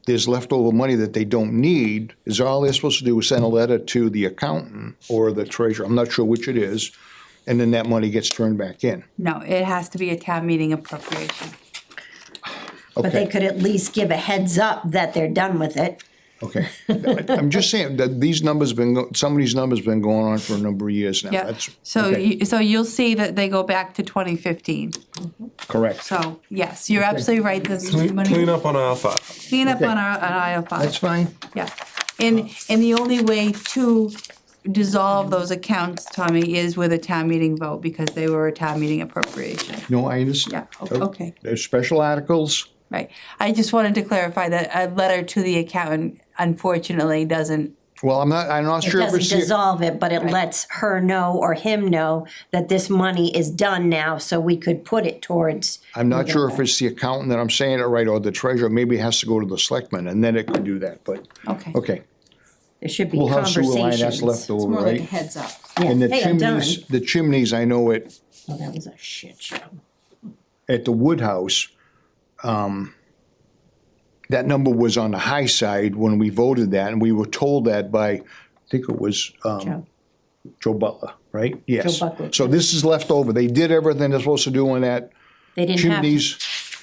there's leftover money that they don't need, is all they're supposed to do is send a letter to the accountant or the treasurer, I'm not sure which it is, and then that money gets turned back in. No, it has to be a town meeting appropriation. But they Okay, could at least give a heads up that they're done with it. okay. I'm just saying that these numbers some of these numbers been going on for a number of years now. Yeah, That's so okay. so you'll see that they go back to 2015. Correct. So, yes, you're absolutely right, the Clean up on aisle 5. Clean up Okay. on aisle That's 5, fine. yeah. And the only way to dissolve those accounts, Tommy, is with a town meeting vote, because they were a town meeting appropriation. No, I understand. Yeah, okay, There's special articles. right. I just wanted to clarify that a letter to the accountant unfortunately doesn't, Well, I'm not It sure if doesn't it's, dissolve it, but it lets her know or him know that this money is done now, so we could put it towards. I'm not sure if it's the accountant that I'm saying it right or the treasurer. Maybe it has to go to the selectmen and then it could do that, but, okay. okay. There should be Pool house sewer line, that's conversations. left It's over, more like a right? heads up. Yeah, And the hey, I'm done. chimneys, I know Oh, that was a shit show. at the Woodhouse, that number was on the high side when we voted that, and we were told that by, I think it was, Joe. Joe Butler, right? Yes. Butler. So this is left over. They did everything they're supposed to do on that They didn't have, chimneys.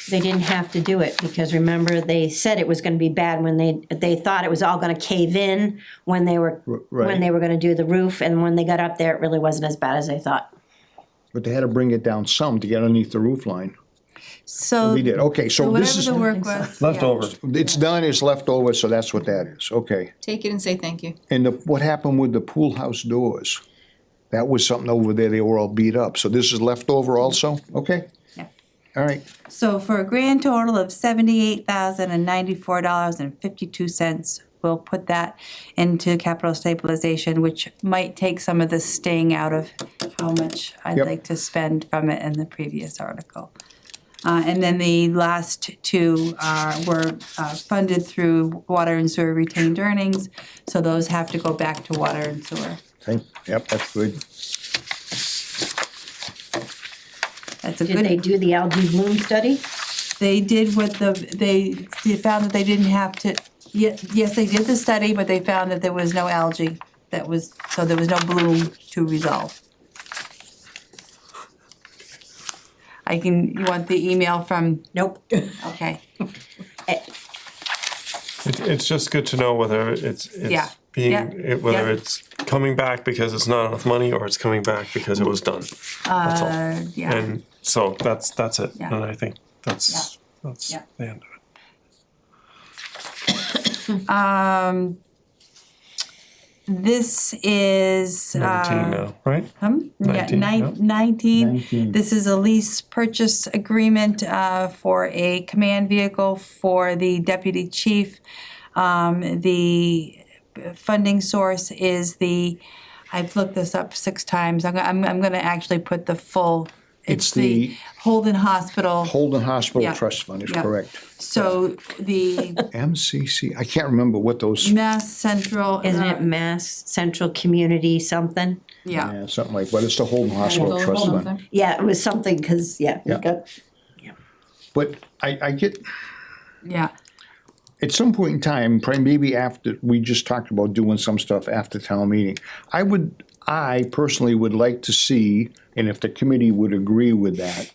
they didn't have to do it, because remember, they said it was gonna be bad when they thought it was all gonna cave in when they were, right. when they were gonna do the roof, and when they got up there, it really wasn't as bad as they thought. But they had to bring it down some to get underneath the roof line. So, We did, okay, so whatever this is, the work was. Left yeah. over. it's done, it's left over, so that's what that is, okay. Take it and say thank you. And what happened with the pool house doors? That was something over there, they were all beat up, so this is left over also, okay? Yeah. All right, So for a grand total of $78,094.52, we'll put that into capital stabilization, which might take some of the sting out of how much I'd Yep. like to spend from it in the previous article. And then the last two were funded through water and sewer retained earnings, so those have to go back to water and sewer. okay, yep, that's good. That's a Did they good, do the algae bloom study? they did what they found that they didn't have to, yes, they did the study, but they found that there was no algae so there was no bloom to resolve. You want the email from, Nope. okay, It's just good to know whether it's Yeah. being, Yeah. whether Yeah. it's coming back because it's not enough money or it's coming back because it was done. That's all. yeah. And so that's it. Yeah. And I think that's Yeah. the end of it. This is, 19 now, right? Yeah, 19, yeah. 19. This is a lease purchase agreement for a command vehicle for the deputy chief. The funding source is I've looked this up 6 times. I'm gonna actually put the full It's the Holden Hospital. Holden Hospital Yeah, Trust Fund is yeah. correct. So the MCC, I can't remember what those, Mass Central. Isn't it Mass Central Community something? Yeah, yeah, something like, but it's the Holden Hospital Hold Trust on, Fund. Yeah, it was something, cause, yeah, we Yeah. got, But I get, yeah. at some point in time, probably maybe after, we just talked about doing some stuff after town meeting. I personally would like to see, and if the committee would agree with that,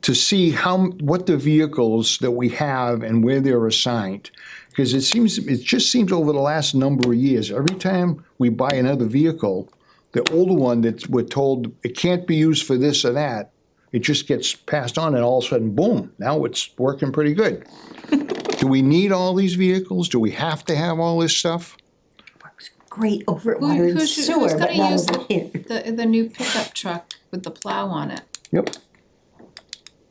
to see what the vehicles that we have and where they're assigned. Because it just seems over the last number of years, every time we buy another vehicle, the older one that we're told it can't be used for this or that, it just gets passed on and all of a sudden, boom, now it's working pretty good. Do we need all these vehicles? Do we have to have all this stuff? great over at Water and who's Sewer, but gonna not use over here. the new pickup truck with the plow on it? Yep.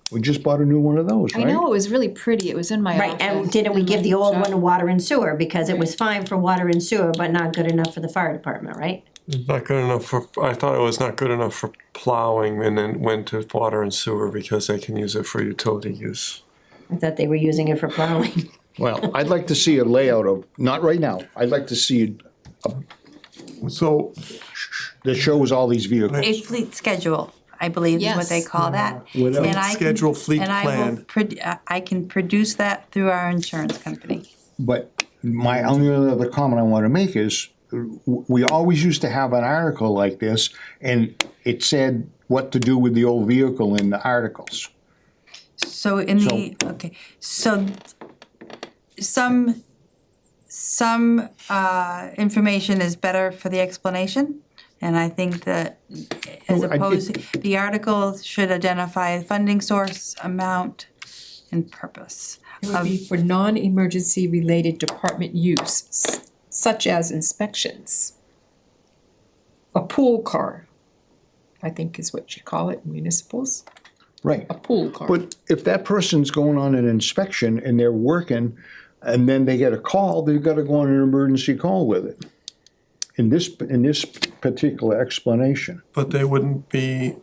We just bought a new one of those, I right? know, it was really pretty, it was in my Right, office. and didn't we in give my the old shop. one to Water and Sewer, because it was fine for Water and Sewer, but not good enough for the fire department, right? Not good enough for, I thought it was not good enough for plowing and then went to water and sewer because they can use it for utility use. I thought they were using it for plowing. Well, I'd like to see a layout of, not right now, I'd like to see So, that shows all these vehicles. A fleet schedule, I believe is what they Yes. call that. Whatever. And I can- Schedule, fleet and I will plan. I can produce that through our insurance company. But my only other comment I want to make is, we always used to have an article like this, and it said what to do with the old vehicle in the articles. So in the, okay, so some information is better for the explanation. And I think that as Oh, I did- opposed, the article should identify funding source, amount, and purpose. It would be for non-emergency related department use, such as inspections. A pool car, I think is what you call it in municipals, Right. a pool car. But if that person's going on an inspection and they're working, and then they get a call, they've got to go on an emergency call with it. In this particular explanation. but they wouldn't be,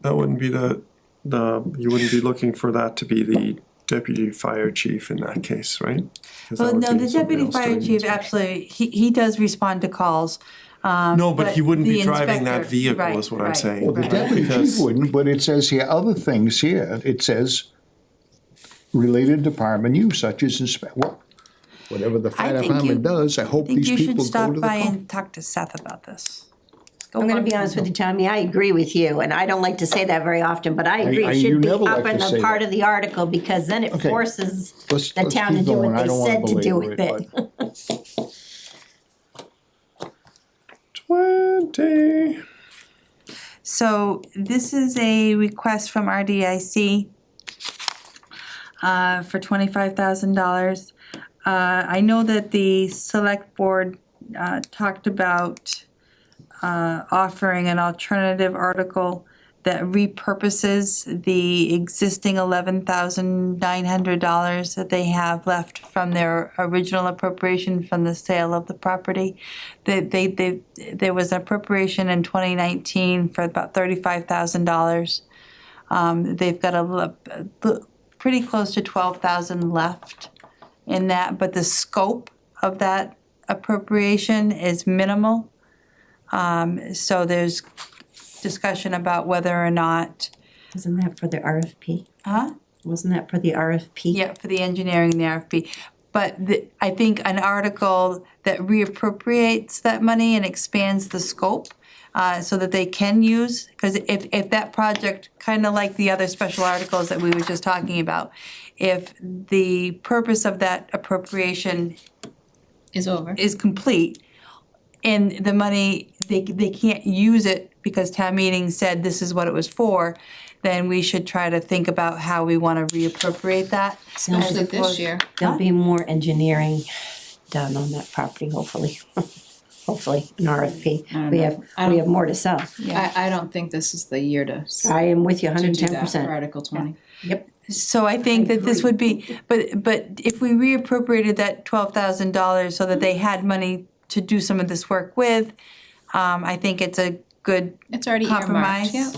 that wouldn't be you wouldn't be looking for that to be the deputy fire chief in that case, right? 'Cause that Well, would no, be the somebody deputy else fire doing the chief, inspection. absolutely, he does respond to calls. No, but he wouldn't be the driving that inspector- vehicle right, is what I'm right, saying. Well, the right. deputy chief Because- wouldn't, but it says here, other things here, it says related department use such as whatever the I fire think department you- does, I hope I think these you should people go stop to the by call. and talk to Seth about this. Go I'm gonna on. be honest with you, Tommy, I agree with you, and I don't like to say that very often, but I agree, I- it you should be never up like in to the say part that. of the article, because then it Okay. forces Let's the town to keep do going. what I they don't wanna said to do belabor with it, it. but- 20. So this is a request from RDIC for $25,000. I know that the select board talked about offering an alternative article that repurposes the existing $11,900 that they have left from their original appropriation from the sale of the property. There was an appropriation in 2019 for about $35,000. They've got pretty close to 12,000 left in that, but the scope of that appropriation is minimal. So there's discussion about whether or not, Wasn't that for the RFP? huh? Wasn't that for the RFP? Yeah, for the engineering and the RFP. But I think an article that reappropriates that money and expands the scope so that they can use, because if that project, kind of like the other special articles that we were just talking about, if the purpose of that appropriation Is over. is complete and the money, they can't use it because town meeting said this is what it was for, then we should try to think about how we want to reappropriate that. Especially this year. There'll be more engineering done on that property, hopefully. Hopefully, an RFP. We have more to sell. I don't think this is the year to I am with you do hundred and ten that for percent. Article 20. Yep. So I think that this would be, but if we reappropriated that $12,000 so that they had money to do some of this work with, I think it's a good It's already earmarked, compromise. yeah.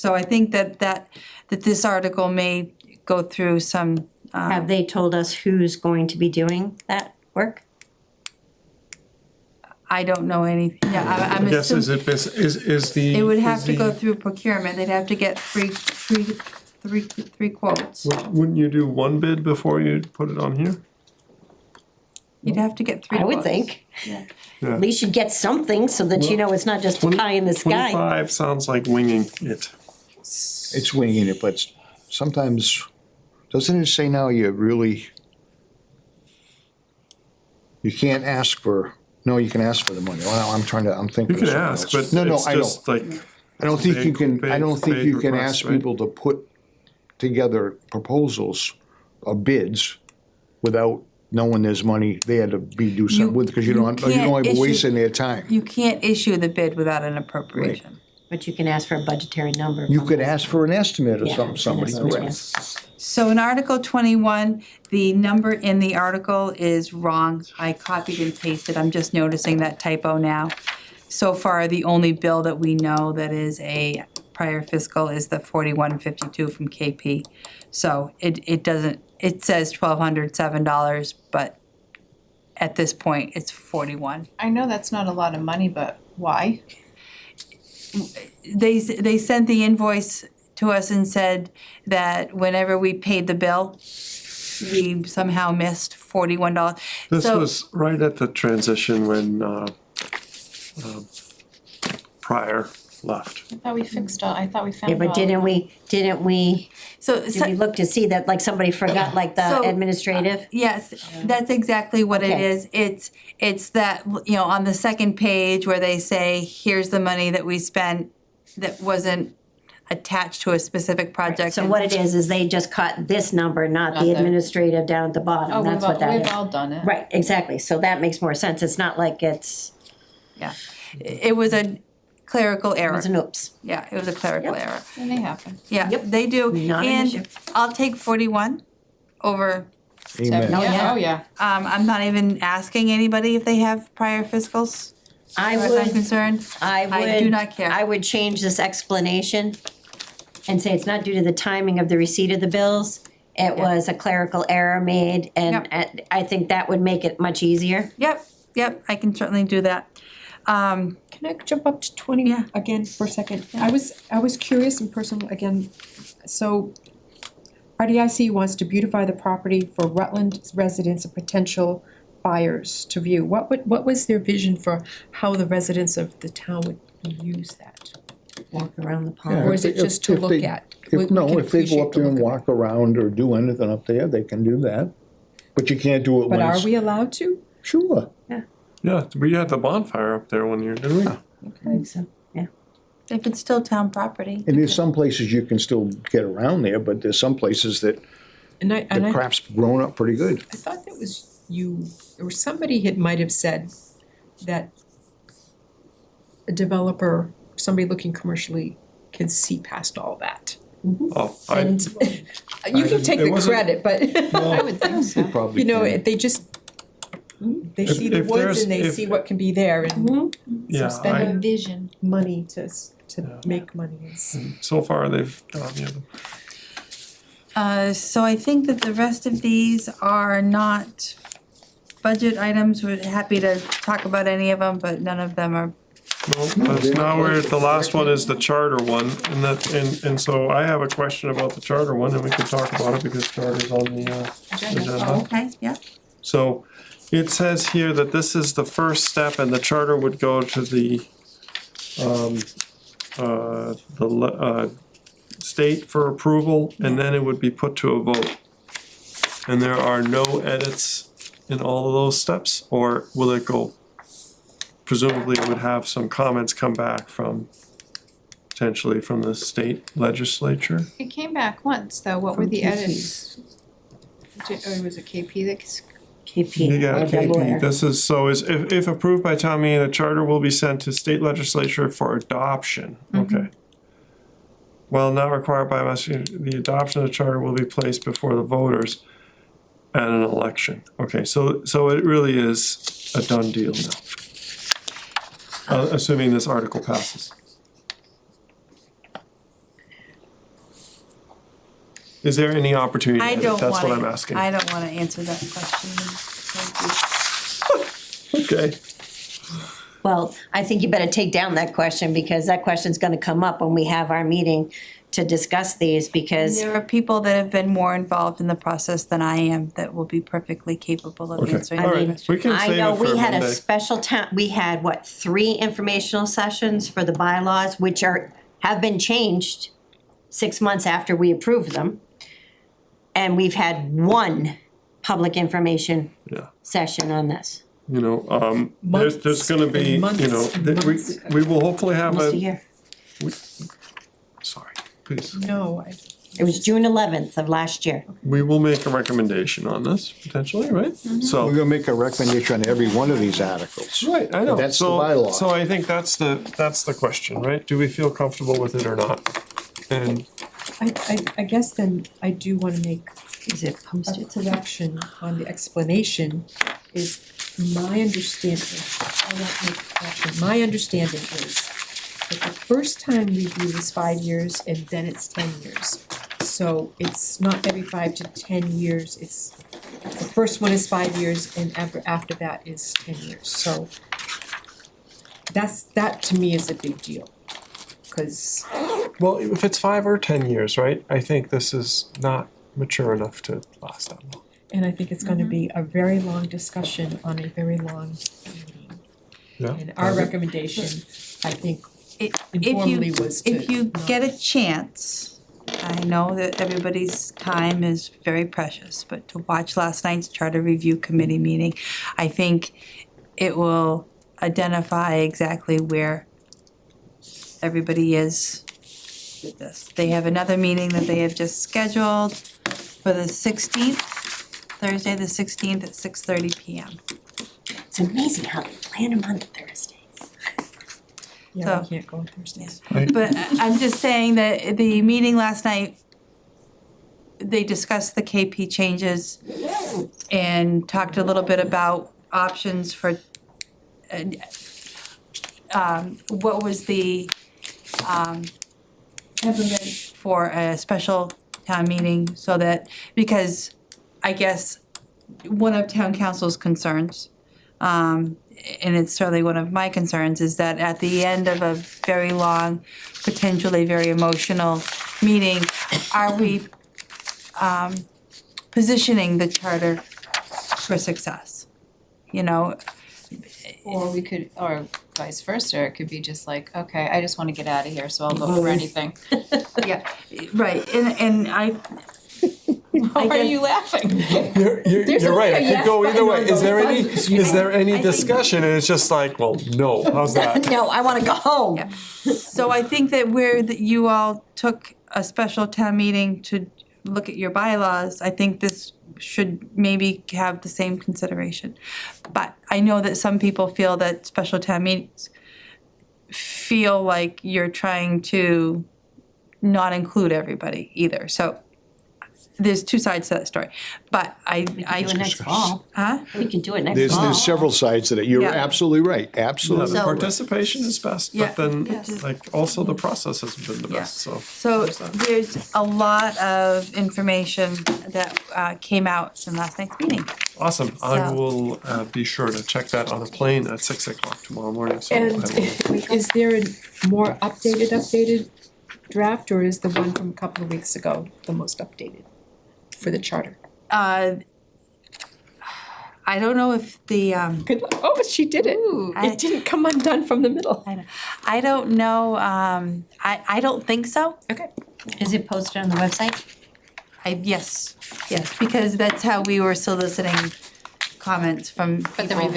So I think that this article may go through some, Have they told us who's going to be doing that work? I don't know anything, yeah, I'm I guess assuming, is the. it would have is to go the- through procurement, they'd have to get three quotes. Wouldn't you do one bid before you put it on here? You'd have to get three I quotes. would think. Yeah. At least you'd get something so that you know it's not just a pie in the sky. 25 sounds like winging it. It's winging it, but sometimes, doesn't it say now you really, you can't ask for, no, you can ask for the money. Well, I'm thinking. You can of something ask, else. but No, it's I know. just like, I don't think you can, I don't think vague you can request, ask right? people to put together proposals or bids without knowing there's money there to be do something with, because you don't can't want to be issue- wasting their time. You can't issue the bid without an appropriation. But you can ask for a budgetary number. You from could us. ask for an estimate or Yeah, something, somebody, an estimate, correct? So in Article 21, the number in the article is wrong. I copied and pasted, I'm just noticing that typo now. So far, the only bill that we know that is a prior fiscal is the 4152 from KP. So it doesn't, it says $1,207, but at this point, it's 41. I know that's not a lot of money, but why? They sent the invoice to us and said that whenever we paid the bill, we somehow missed $41. this So- was right at the transition when Pryor left. I thought we fixed all, I thought we found Yeah, but all- didn't we So, did we look to see that, like, somebody forgot, like, the So- administrative? yes, that's exactly what it Okay. is. It's that, you know, on the second page where they say, here's the money that we spent that wasn't attached to a specific project. So what it is they just cut this number, not Not the the- administrative down at the Oh, bottom, we've that's what all, that we've is. all done it. Right, exactly, so that makes more sense, it's not like it's, Yeah, it was a clerical it error. was an oops. Yeah, it was a clerical Yep. error. And they happen. Yeah, Yep. they do. Not an issue. And I'll take 41 over, Amen. yeah. Yeah, oh, yeah. I'm not even asking anybody if they have prior fiscals, I as far as I'm would, concerned. I I do would, not care. I would change this explanation and say it's not due to the timing of the receipt of the bills, it was a clerical error made, and I think that would make it much easier. Yep, I can certainly do that. Can I jump up to 20 Yeah. again for a second? I was curious and personal again, so RDIC wants to beautify the property for Rutland residents and potential buyers to view. What was their vision for how the residents of the town would use that? Walk around the Yeah, pond. Or is it if- just to if look they- at? If, no, if they go up there and appreciate walk around or do anything up there, they can do that. But you can't do it But when are it's, we allowed to? sure. Yeah, we had the bonfire up there one year, didn't we? I think so, yeah. If it's still town property. And there's some places you can still get around there, but there's some places that And I the crap's grown up pretty good. I thought that was you, or somebody might have said that a developer, somebody looking commercially can see past all that. Oh, And you can take it the wasn't- credit, but I would think so. Probably you know, can. they just, they If- see the if woods there's- and they if- see what can be there and yeah, spending Vision. money to make money is. so far they've done the other. So I think that the rest of these are not budget items. We're happy to talk about any of them, but none of them are. Now we're at the last one is the charter one, and so I have a question about the charter one, and we can talk about it because charter's on the agenda. Okay, yeah. So it says here that this is the first step and the charter would go to the state for approval and then it would be put to a vote. And there are no edits in all of those steps, or will it go? Presumably it would have some comments come back from, potentially from the state legislature. It came back once, though. What were the edits? Or was it KP that? KP, Yeah, or KP, Delaware. this is, so is, if approved by town meeting, the charter will be sent to state legislature for adoption, okay. While not required by us, the adoption of the charter will be placed before the voters at an election. Okay, so it really is a done deal now. Assuming this article passes. Is there any opportunity? I to edit? don't That's what I'm wanna, asking. I don't wanna answer that question. Thank you. Okay. Well, I think you better take down that question, because that question's gonna come up when we have our meeting to discuss these, because There are people that have been more involved in the process than I am that will be perfectly capable of Okay. answering All that right. question. We can I save know it for we had a Monday. special we had, what, 3 informational sessions for the bylaws, which have been changed 6 months after we approved them. And we've had 1 public information Yeah. session on this, You know, there's Months gonna be, and months you know, and that months. we will hopefully have almost a a, year. sorry, please. No, It was June 11th of last year. We will make a recommendation on this potentially, right? We're So, gonna make a recommendation on every one of these articles. right, I know. That's the So- bylaw. So I think that's the question, right? Do we feel comfortable with it or not? And I guess then I do wanna make Is it a posted? correction on the explanation is my understanding, I won't make a correction, my understanding is that the first time review is 5 years and then it's 10 years. So it's not every 5 to 10 years, it's, the first one is 5 years and after that is 10 years, so that to me is a big deal. Cause well, if it's 5 or 10 years, right? I think this is not mature enough to last that long. and I think it's gonna be a very long discussion on a very long meeting. Yeah. And our recommendation, I think, If informally you, was to if you not- get a chance, I know that everybody's time is very precious, but to watch last night's Charter Review Committee meeting, I think it will identify exactly where everybody is with this. They have another meeting that they have just scheduled for the 16th, Thursday the 16th at 6:30 PM. It's amazing how they plan them on Thursdays. Yeah, we So- can't go on Thursdays. But I'm just saying that the meeting last night, they discussed the KP changes and talked a little bit about options for, what was the, implement for a special town meeting so that, because I guess one of town council's concerns, and it's certainly one of my concerns, is that at the end of a very long, potentially very emotional meeting, are we positioning the charter for success? You know, Or we could, or vice versa, it could be just like, okay, I just wanna get out of here, so I'll vote for anything. yeah, right, and I Why are guess- you laughing? You're right, only it a could yes go either button way. on Is those there any, buttons, you is there any think- discussion? And it's just like, well, no, how's that? No, I wanna go home. Yeah. So I think that that you all took a special town meeting to look at your bylaws, I think this should maybe have the same consideration. But I know that some people feel that special town meetings feel like you're trying to not include everybody either, so there's 2 sides to that story, but We can do it next fall. Huh? We can do it next fall. There's several sides to that. You're Yeah. absolutely right, Yeah, absolutely. the So- participation is best, Yeah. but then, Yes. like, also the process has been the Yeah. best, so. So there's a lot of information that came out in last night's meeting. Awesome, I So- will be sure to check that on a plane at 6 o'clock tomorrow morning, so I And will. is there a more updated draft, or is the one from a couple of weeks ago the most updated for the charter? I don't know if the, Good, oh, she did it. I- It didn't come undone from the middle. I don't know, I don't think so. Okay. Is it posted on the website? Yes, because that's how we were soliciting comments from But the people.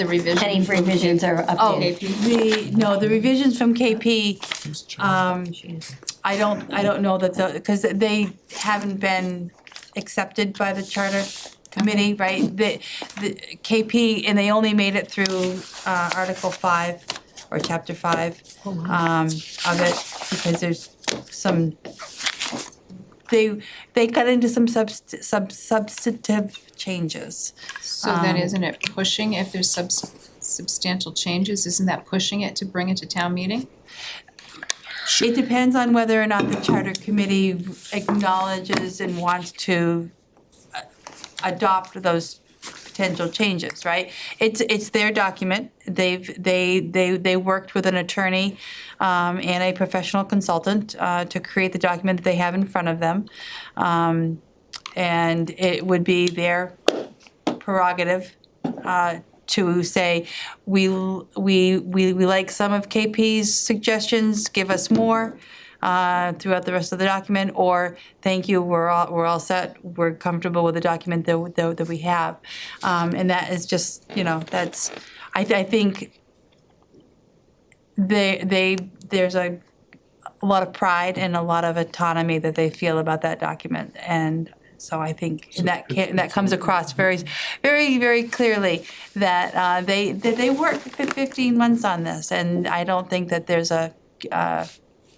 revision. Any revisions are Oh, updated? the revisions from KP, Who's check- I don't know that because they haven't been accepted by the charter committee, right? The KP, and they only made it through Article 5 or Chapter 5 of it, because there's some, they got into some substantive changes. So then isn't it pushing, if there's substantial changes, isn't that pushing it to bring it to town meeting? It depends on whether or not the charter committee acknowledges and wants to adopt those potential changes, right? It's their document. They worked with an attorney and a professional consultant to create the document that they have in front of them. And it would be their prerogative to say, we like some of KP's suggestions, give us more throughout the rest of the document, or thank you, we're all set, we're comfortable with the document that we have. And that is just, that's, I think there's a lot of pride and a lot of autonomy that they feel about that document. And so I think that comes across very, very, very clearly that they worked for 15 months on this, and I don't think that there's a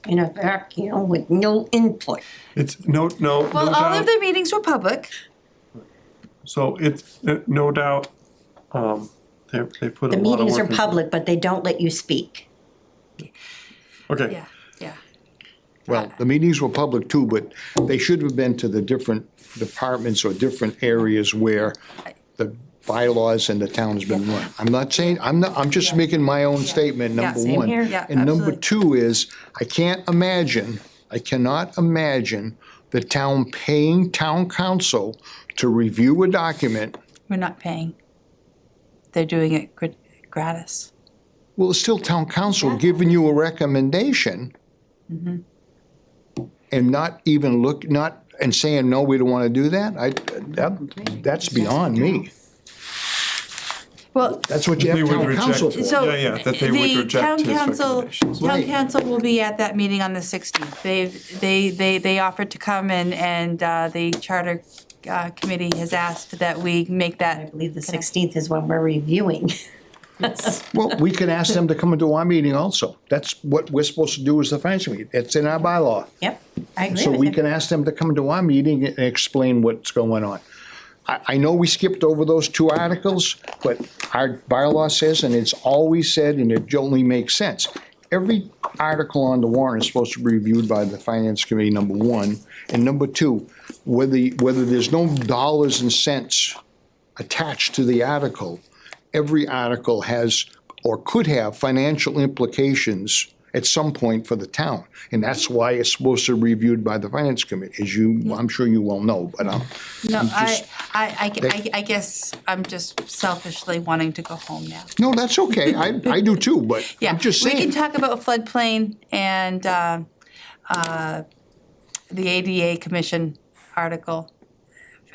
In a vacuum with no input. It's no well, all doubt. of their meetings were public. So it's no doubt, they put a The lot of meetings are work into it. public, but they don't let you speak. Okay, Yeah. Well, the meetings were public too, but they should have been to the different departments or different areas where the bylaws and the town has been run. I'm not saying, I'm just making my own statement, number same one. here. Yeah, And number absolutely. two is, I cannot imagine the town paying town council to review a document. We're not paying. They're doing it gratis. Well, it's still town council giving you a recommendation. And not even and saying, no, we don't wanna do that, that's beyond me. Well, That's what you they have would town council reject, for. So that they would the reject town his council, recommendations. town Right. council will be at that meeting on the 16th. They offered to come and the charter committee has asked that we make I that. believe the 16th is when we're reviewing. Well, we could ask them to come into our meeting also. That's what we're supposed to do as the finance committee. It's in our bylaw. Yep, I agree So with we you. can ask them to come into our meeting and explain what's going on. I know we skipped over those two articles, but our bylaw says, and it's always said, and it only makes sense. Every article on the warrant is supposed to be reviewed by the finance committee, number one. And number two, whether there's no dollars and cents attached to the article, every article has or could have financial implications at some point for the town. And that's why it's supposed to be reviewed by the finance committee, as I'm sure you well know, but No, just- I guess I'm just selfishly wanting to go home now. no, that's okay. I do too, but Yeah, I'm just we can saying. talk about floodplain and the ADA Commission article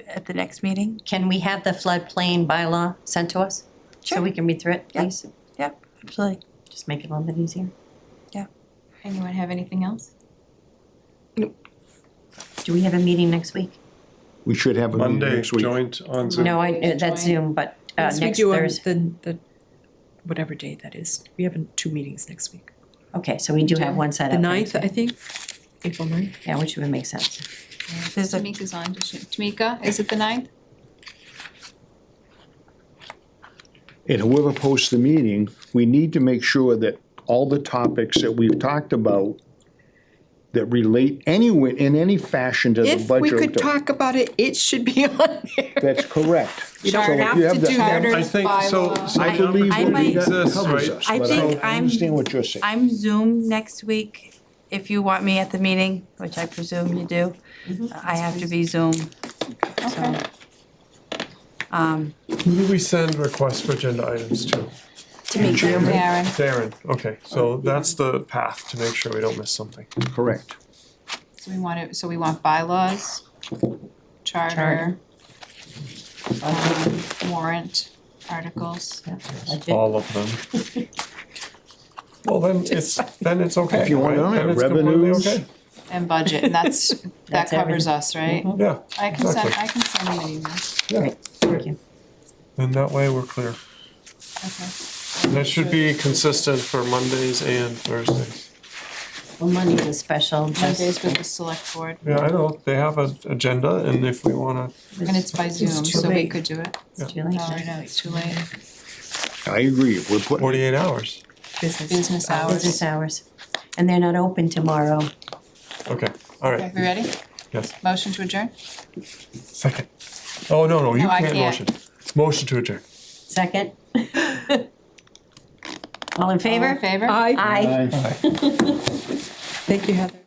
at the next meeting. Can we have the floodplain bylaw sent to us? So Sure. we can read through it, Yeah. please? Yep, absolutely. Just make it a little bit easier. Anyone have anything else? Do we have a meeting next week? We should have a meeting Monday, next week. joint on Zoom. No, that's Zoom, but Yes, we next do on Thursday. the whatever day that is. We have two meetings next week. Okay, so we do have one set The up. 9th, I think, April 9th. Yeah, which would make sense. There's a, Tamika's on, Tamika, is it the 9th? And whoever posts the meeting, we need to make sure that all the topics that we've talked about that relate anyway, in any fashion to the If budget. we could talk about it, it should be on there. That's correct. You don't So if have you to the- do that. I think, so I believe I that might- that Exists, covers right? us, I but think I understand what you're saying. I'm Zoom next week. If you want me at the meeting, which I presume you do, I have to be Zoom. Okay. Who do we send requests for agenda items to? Darren, Darren, okay, so that's the path to make sure we don't miss something. Correct. so we want bylaws, charter, warrant, articles. All of them. Well, then it's okay, If you want right? it on Then it, it's completely revenues. okay. And budget, and that That's covers us, right? Yeah, I can send exactly. them an email, Yeah, Thank you. and that way we're clear. okay. And it should be consistent for Mondays and Thursdays. Well, Monday's a special, Mondays just, with the select board, Yeah, I know, they have an agenda, and if we wanna, and it's by Zoom, too so we late. could do it. it's too late. Oh, I know, it's too late. I agree. We're putting, 48 hours. Business hours. Business hours. and they're not open tomorrow. Okay, all Okay, right, we ready? yes, Motion to adjourn? second. Oh, no, you No, I can't can't. motion. Motion to adjourn. Second? All in favor? All in favor? Aye. Aye. Aye. Thank you, Heather.